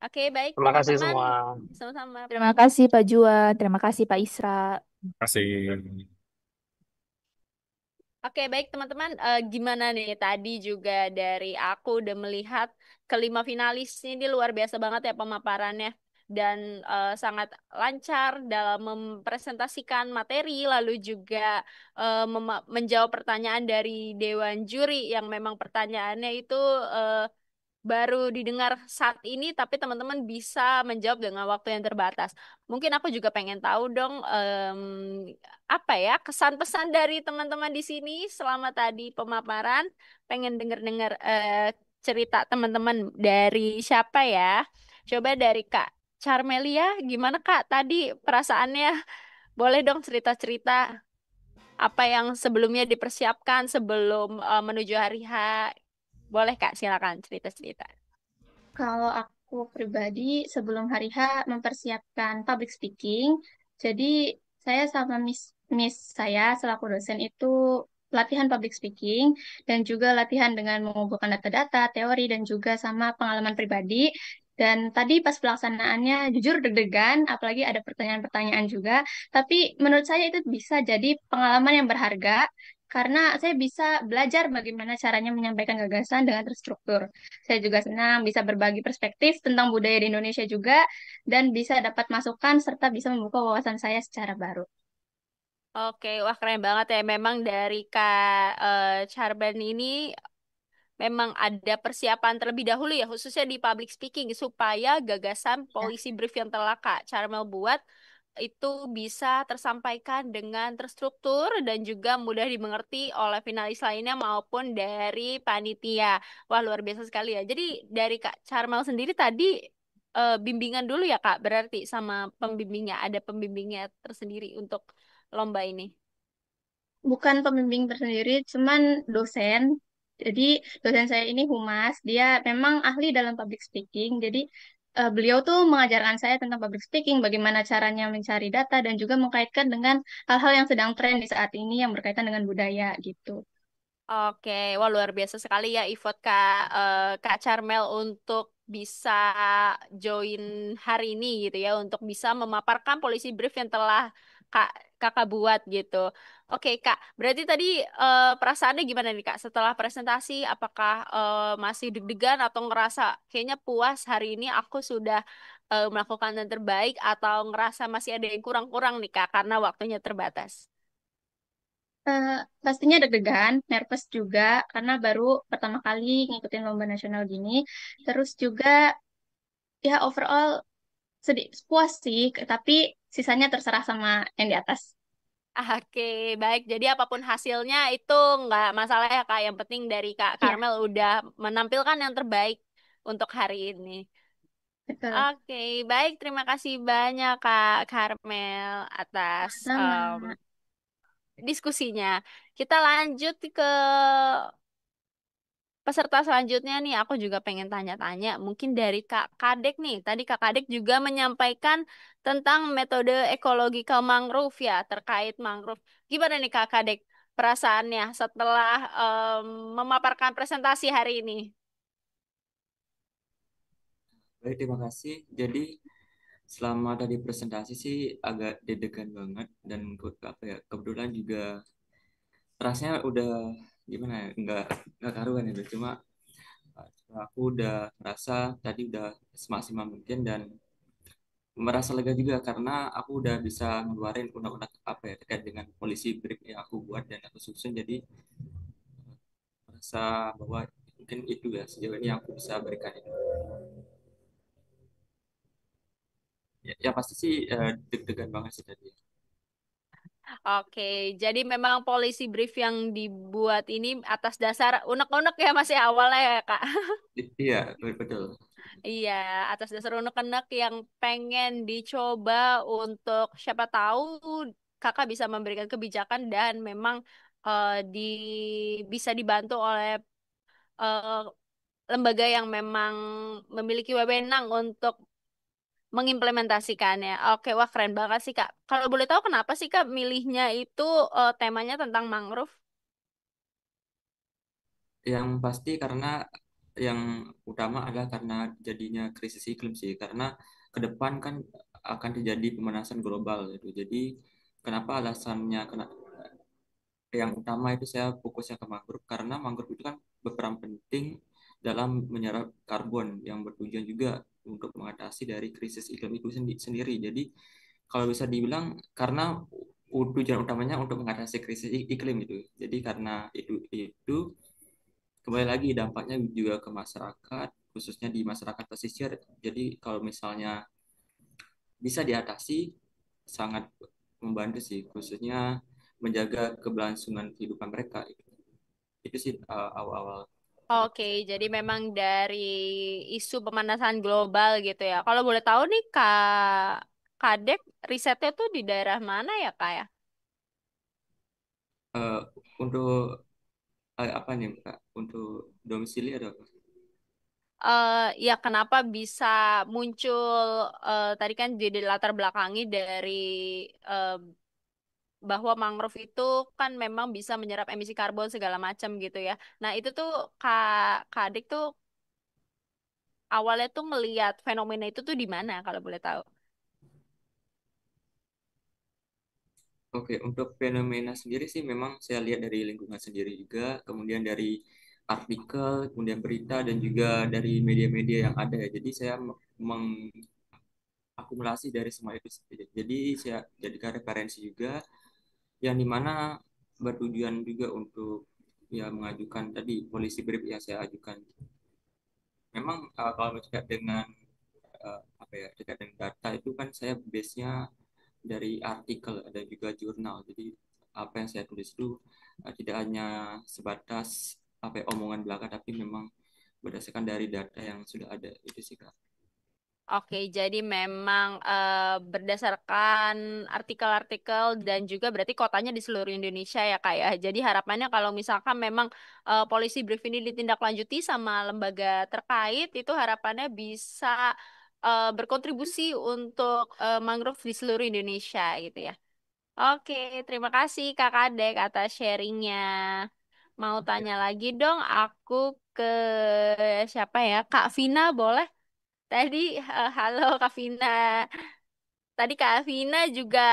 Oke, baik Terima kasih teman-teman. semua. Sama-sama. Terima kasih Pak Juan, terima kasih Pak Isra. Terima kasih. Oke, baik teman-teman. Gimana nih tadi juga dari aku udah melihat kelima finalis ini luar biasa banget ya pemaparannya dan sangat lancar dalam mempresentasikan materi lalu juga menjawab pertanyaan dari dewan juri yang memang pertanyaannya itu eh, baru didengar saat ini, tapi teman-teman bisa menjawab dengan waktu yang terbatas. Mungkin aku juga pengen tahu dong, apa ya kesan pesan dari teman-teman di sini selama tadi pemaparan. Pengen dengar-dengar cerita teman-teman dari siapa ya? Coba dari Kak Charmelia, gimana Kak tadi perasaannya? Boleh dong cerita-cerita apa yang sebelumnya dipersiapkan sebelum menuju hari H. Boleh Kak, silakan cerita-cerita. Kalau aku pribadi sebelum hari H mempersiapkan public speaking, jadi saya sama Miss saya selaku dosen itu latihan public speaking dan juga latihan dengan mengumpulkan data-data, teori dan juga sama pengalaman pribadi. Dan tadi pas pelaksanaannya jujur deg-degan, apalagi ada pertanyaan-pertanyaan juga. Tapi menurut saya itu bisa jadi pengalaman yang berharga karena saya bisa belajar bagaimana caranya menyampaikan gagasan dengan terstruktur. Saya juga senang bisa berbagi perspektif tentang budaya di Indonesia juga dan bisa dapat masukan serta bisa membuka wawasan saya secara baru. Oke, wah keren banget ya. Memang dari Kak Charban ini memang ada persiapan terlebih dahulu ya, khususnya di public speaking, supaya gagasan Ya. policy brief yang telah Kak Charmel buat itu bisa tersampaikan dengan terstruktur dan juga mudah dimengerti oleh finalis lainnya maupun dari panitia. Wah, luar biasa sekali ya. Jadi dari Kak Charmel sendiri tadi bimbingan dulu ya Kak, berarti sama pembimbingnya, ada pembimbingnya tersendiri untuk lomba ini. Bukan pembimbing tersendiri, cuman dosen. Jadi dosen saya ini Humas, dia memang ahli dalam public speaking. Jadi beliau tuh mengajarkan saya tentang public speaking, bagaimana caranya mencari data dan juga mengkaitkan dengan hal-hal yang sedang tren di saat ini yang berkaitan dengan budaya gitu. Oke, wah luar biasa sekali ya Ivot Kak Charmel untuk bisa join hari ini gitu ya, untuk bisa memaparkan policy brief yang telah Kak Kakak buat gitu. Oke Kak, berarti tadi perasaannya gimana nih Kak setelah presentasi? Apakah masih deg-degan atau ngerasa kayaknya puas hari ini aku sudah melakukan yang terbaik atau ngerasa masih ada yang kurang-kurang nih Kak karena waktunya terbatas? Eh, pastinya deg-degan, nervous juga karena baru pertama kali ngikutin lomba nasional gini. Terus juga ya overall sedih puas sih, tapi sisanya terserah sama yang di atas. Oke, baik. Jadi apapun hasilnya itu nggak masalah ya Kak. Yang penting dari Kak Iya, Karmel udah menampilkan yang terbaik untuk hari ini. betul. Oke, baik. Terima kasih banyak Kak Karmel atas Sama. diskusinya. Kita lanjut ke peserta selanjutnya nih. Aku juga pengen tanya-tanya. Mungkin dari Kak Kadek nih. Tadi Kak Kadek juga menyampaikan tentang metode ekological mangrove ya, terkait mangrove. Gimana nih Kak Kadek perasaannya setelah memaparkan presentasi hari ini? Baik, terima kasih. Jadi selama tadi presentasi sih agak deg-degan banget dan apa ya kebetulan juga rasanya udah gimana ya nggak karuan itu cuma aku udah merasa tadi udah semaksimal mungkin dan merasa lega juga karena aku udah bisa ngeluarin undang-undang apa ya terkait dengan polisi brief yang aku buat dan aku susun jadi merasa bahwa mungkin itu ya sejauh ini yang aku bisa berikan ini. Ya pasti sih deg-degan banget sih tadi. Oke, jadi memang polisi brief yang dibuat ini atas dasar unek-unek ya masih awalnya ya Kak. Iya betul. Iya, atas dasar unek-unek yang pengen dicoba untuk siapa tahu kakak bisa memberikan kebijakan dan memang di bisa dibantu oleh eh, lembaga yang memang memiliki wewenang untuk mengimplementasikannya. Oke, wah keren banget sih Kak. Kalau boleh tahu kenapa sih Kak milihnya itu temanya tentang mangrove? Yang pasti karena yang utama adalah karena jadinya krisis iklim sih, karena ke depan kan akan terjadi pemanasan global gitu. Jadi kenapa alasannya yang utama itu saya fokusnya ke mangrove karena mangrove itu kan berperan penting dalam menyerap karbon yang bertujuan juga untuk mengatasi dari krisis iklim itu sendiri. Jadi kalau bisa dibilang karena tujuan utamanya untuk mengatasi krisis iklim itu. Jadi karena itu kembali lagi dampaknya juga ke masyarakat, khususnya di masyarakat pesisir. Jadi kalau misalnya bisa diatasi, sangat membantu sih, khususnya menjaga keberlangsungan kehidupan mereka. Itu sih awal-awal. Oke, jadi memang dari isu pemanasan global gitu ya. Kalau boleh tahu nih Kadek risetnya tuh di daerah mana ya Kak ya? Eh, untuk apa nih Kak? Untuk domisili ada apa? Ya kenapa bisa muncul tadi kan jadi latar belakangi dari eh, bahwa mangrove itu kan memang bisa menyerap emisi karbon segala macam gitu ya. Nah itu tuh Kadek tuh awalnya tuh ngelihat fenomena itu tuh di mana kalau boleh tahu? Oke, untuk fenomena sendiri sih memang saya lihat dari lingkungan sendiri juga, kemudian dari artikel, kemudian berita, dan juga dari media-media yang ada ya. Jadi saya mengakumulasi dari semua itu. Jadi saya jadikan referensi juga, yang dimana bertujuan juga untuk ya mengajukan tadi polisi brief yang saya ajukan. Memang kalau terkait dengan apa ya terkait dengan data itu kan saya base-nya dari artikel ada juga jurnal. Jadi apa yang saya tulis itu tidak hanya sebatas apa ya, omongan belaka, tapi memang berdasarkan dari data yang sudah ada. Itu sih Kak. Oke, jadi memang berdasarkan artikel-artikel dan juga berarti kotanya di seluruh Indonesia ya Kak ya. Jadi harapannya kalau misalkan memang polisi brief ini ditindaklanjuti sama lembaga terkait, itu harapannya bisa berkontribusi untuk mangrove di seluruh Indonesia gitu ya. Oke, terima kasih Kak Kadek atas sharingnya. Mau tanya lagi dong, aku ke siapa ya? Kak Vina boleh? Tadi, halo Kak Vina. Tadi Kak Vina juga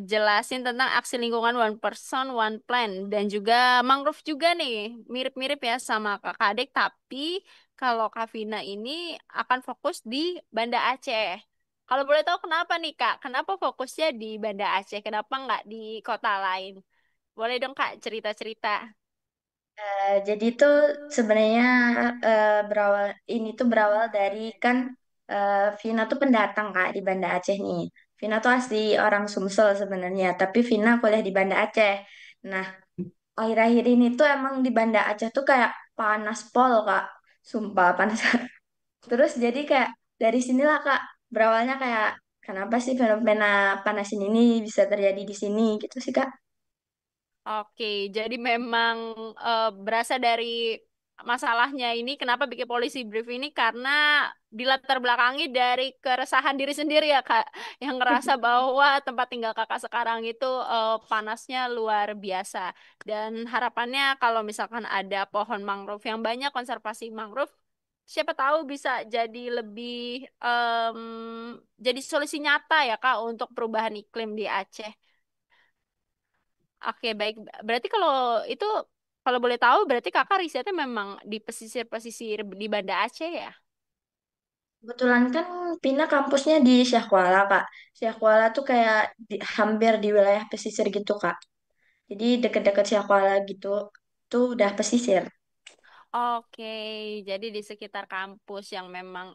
jelasin tentang aksi lingkungan One Person, One Plan. Dan juga mangrove juga nih. Mirip-mirip ya sama Kak Kadek. Tapi kalau Kak Vina ini akan fokus di Banda Aceh. Kalau boleh tahu kenapa nih Kak? Kenapa fokusnya di Banda Aceh? Kenapa nggak di kota lain? Boleh dong Kak cerita-cerita. Jadi itu sebenarnya berawal dari kan Vina tuh pendatang Kak di Banda Aceh nih. Vina tuh asli orang Sumsel sebenarnya, tapi Vina kuliah di Banda Aceh. Nah, akhir-akhir ini tuh emang di Banda Aceh tuh kayak panas pol Kak. Sumpah panas. Terus jadi kayak dari sinilah Kak berawalnya kayak kenapa sih fenomena panas ini bisa terjadi di sini gitu sih Kak. Oke, jadi memang berasal dari masalahnya ini kenapa bikin polisi brief ini karena dilatar belakangi dari keresahan diri sendiri ya Kak, yang ngerasa bahwa tempat tinggal Kakak sekarang itu panasnya luar biasa. Dan harapannya kalau misalkan ada pohon mangrove yang banyak, konservasi mangrove, siapa tahu bisa jadi lebih jadi solusi nyata ya Kak untuk perubahan iklim di Aceh. Oke, baik. Berarti kalau itu, kalau boleh tahu, berarti kakak risetnya memang di pesisir-pesisir di Banda Aceh ya? Kebetulan kan Pina kampusnya di Syahkuala, Kak. Syahkuala tuh kayak hampir di wilayah pesisir gitu, Kak. Jadi deket-deket Syahkuala gitu, tuh udah pesisir. Oke, jadi di sekitar kampus yang memang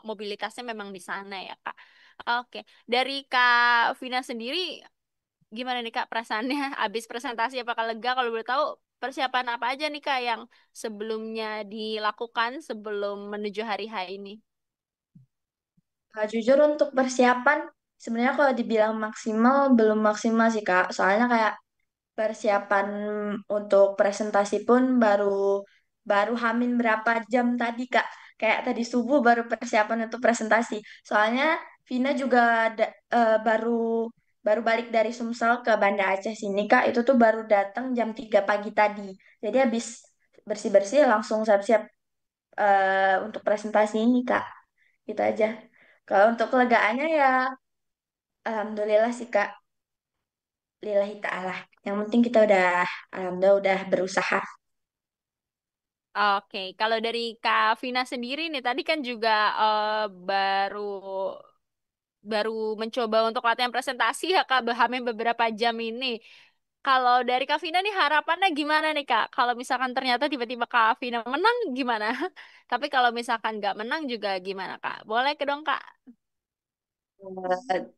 mobilitasnya memang di sana ya, Kak. Oke, dari Kak Vina sendiri, gimana nih Kak perasaannya habis presentasi apakah lega? Kalau boleh tahu, persiapan apa aja nih Kak yang sebelumnya dilakukan sebelum menuju hari H ini? Jujur untuk persiapan, sebenarnya kalau dibilang maksimal, belum maksimal sih, Kak. Soalnya kayak persiapan untuk presentasi pun baru baru hamin berapa jam tadi Kak. Kayak tadi subuh baru persiapan untuk presentasi. Soalnya Vina juga baru baru balik dari Sumsel ke Banda Aceh sini Kak. Itu tuh baru datang jam 3 pagi tadi. Jadi habis bersih-bersih langsung siap-siap untuk presentasi ini, Kak. Gitu aja. Kalau untuk kelegaannya ya, alhamdulillah sih, Kak. Lillahi ta'ala. Yang penting kita udah, alhamdulillah udah berusaha. Oke, kalau dari Kak Vina sendiri nih, tadi kan juga baru baru mencoba untuk latihan presentasi ya Kak, Hamil beberapa jam ini. Kalau dari Kak Vina nih harapannya gimana nih Kak? Kalau misalkan ternyata tiba-tiba Kak Vina menang gimana? Tapi kalau misalkan nggak menang juga gimana Kak? Boleh ke dong Kak?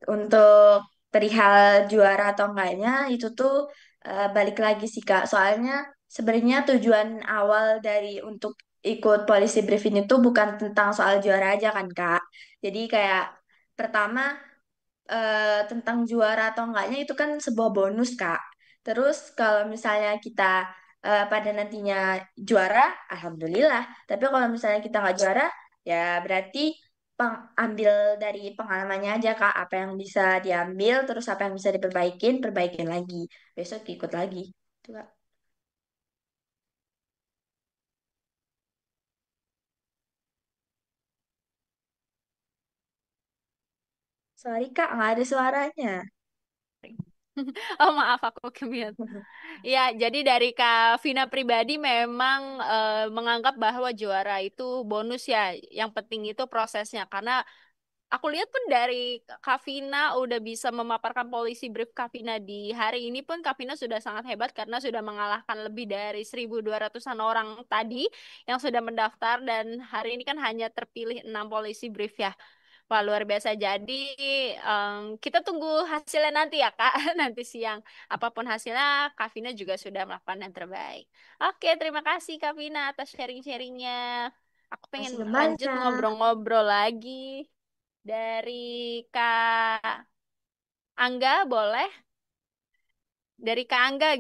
Untuk perihal juara atau enggaknya itu tuh balik lagi sih Kak. Soalnya sebenarnya tujuan awal dari untuk ikut policy brief ini tuh bukan tentang soal juara aja kan Kak. Jadi kayak pertama tentang juara atau enggaknya itu kan sebuah bonus Kak. Terus kalau misalnya kita pada nantinya juara, alhamdulillah. Tapi kalau misalnya kita nggak juara, ya berarti ambil dari pengalamannya aja Kak. Apa yang bisa diambil, terus apa yang bisa diperbaikin, perbaikin lagi. Besok ikut lagi. Itu Kak. Sorry Kak, nggak ada suaranya. Oh maaf aku kemute. Ya, jadi dari Kak Vina pribadi memang menganggap bahwa juara itu bonus ya. Yang penting itu prosesnya. Karena aku lihat pun dari Kak Vina udah bisa memaparkan polisi brief Kak Vina di hari ini pun Kak Vina sudah sangat hebat karena sudah mengalahkan lebih dari 1.200-an orang tadi yang sudah mendaftar dan hari ini kan hanya terpilih 6 polisi brief ya. Wah, luar biasa. Jadi, kita tunggu hasilnya nanti ya, Kak. Nanti siang. Apapun hasilnya, Kak Vina juga sudah melakukan yang terbaik. Oke, terima kasih Kak Vina atas sharing-sharingnya. Aku pengen Masih kembali lanjut Kak. ngobrol-ngobrol lagi. Dari Kak Angga, boleh? Dari Kak Angga,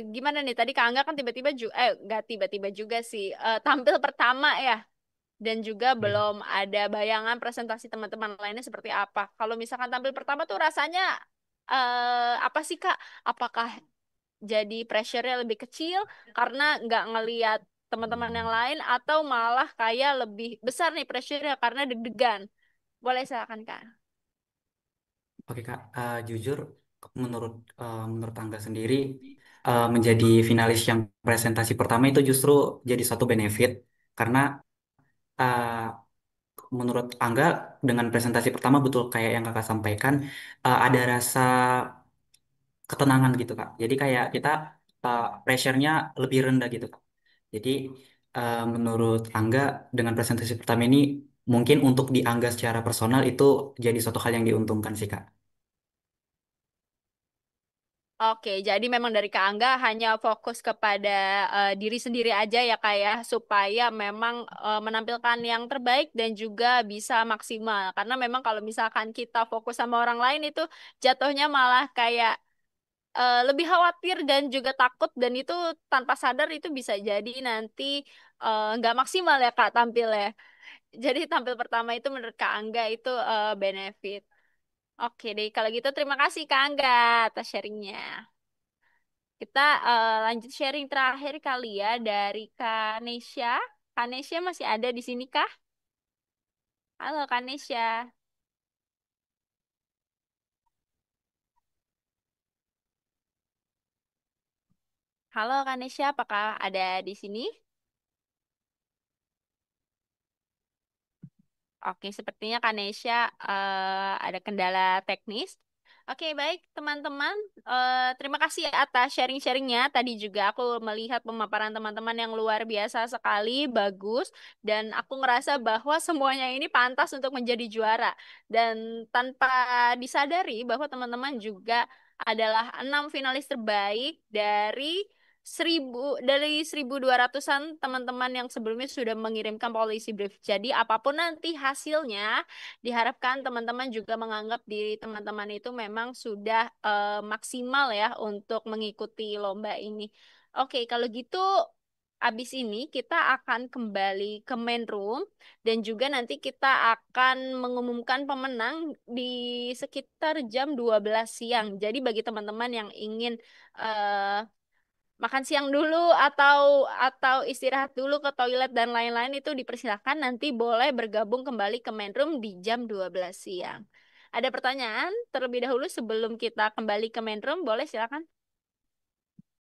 gimana nih? Tadi Kak Angga kan tiba-tiba juga, nggak tiba-tiba juga sih, tampil pertama ya? Dan juga Ya. belum ada bayangan presentasi teman-teman lainnya seperti apa. Kalau misalkan tampil pertama tuh rasanya apa sih Kak? Apakah jadi pressure-nya lebih kecil karena nggak ngeliat teman-teman yang lain atau malah kayak lebih besar nih pressure-nya karena deg-degan? Boleh silakan Kak. Oke Kak, jujur menurut menurut Angga sendiri menjadi finalis yang presentasi pertama itu justru jadi suatu benefit karena uh, menurut Angga dengan presentasi pertama betul kayak yang Kakak sampaikan ada rasa ketenangan gitu Kak. Jadi kayak kita pressure-nya lebih rendah gitu Kak. Jadi menurut Angga dengan presentasi pertama ini mungkin untuk di Angga secara personal itu jadi suatu hal yang diuntungkan sih Kak. Oke, jadi memang dari Kak Angga hanya fokus kepada diri sendiri aja ya Kak ya, supaya memang menampilkan yang terbaik dan juga bisa maksimal. Karena memang kalau misalkan kita fokus sama orang lain itu jatuhnya malah kayak lebih khawatir dan juga takut dan itu tanpa sadar itu bisa jadi nanti nggak maksimal ya Kak tampilnya. Jadi tampil pertama itu menurut Kak Angga itu benefit. Oke deh, kalau gitu terima kasih Kak Angga atas sharingnya. Kita lanjut sharing terakhir kali ya dari Kak Nesya. Kak Nesya masih ada di sini kah? Halo Kak Nesya. Halo Kak Nesya, apakah ada di sini? Oke, sepertinya Kanesha ada kendala teknis. Oke, baik teman-teman. Terima kasih atas sharing-sharingnya. Tadi juga aku melihat pemaparan teman-teman yang luar biasa sekali, bagus. Dan aku ngerasa bahwa semuanya ini pantas untuk menjadi juara. Dan tanpa disadari bahwa teman-teman juga adalah 6 finalis terbaik dari 1.200-an teman-teman yang sebelumnya sudah mengirimkan policy brief. Jadi apapun nanti hasilnya, diharapkan teman-teman juga menganggap diri teman-teman itu memang sudah maksimal ya untuk mengikuti lomba ini. Oke, kalau gitu abis ini kita akan kembali ke main room dan juga nanti kita akan mengumumkan pemenang di sekitar jam 12 siang. Jadi bagi teman-teman yang ingin eh, makan siang dulu atau istirahat dulu ke toilet dan lain-lain itu dipersilakan, nanti boleh bergabung kembali ke main room di jam 12 siang. Ada pertanyaan terlebih dahulu sebelum kita kembali ke main room? Boleh silakan.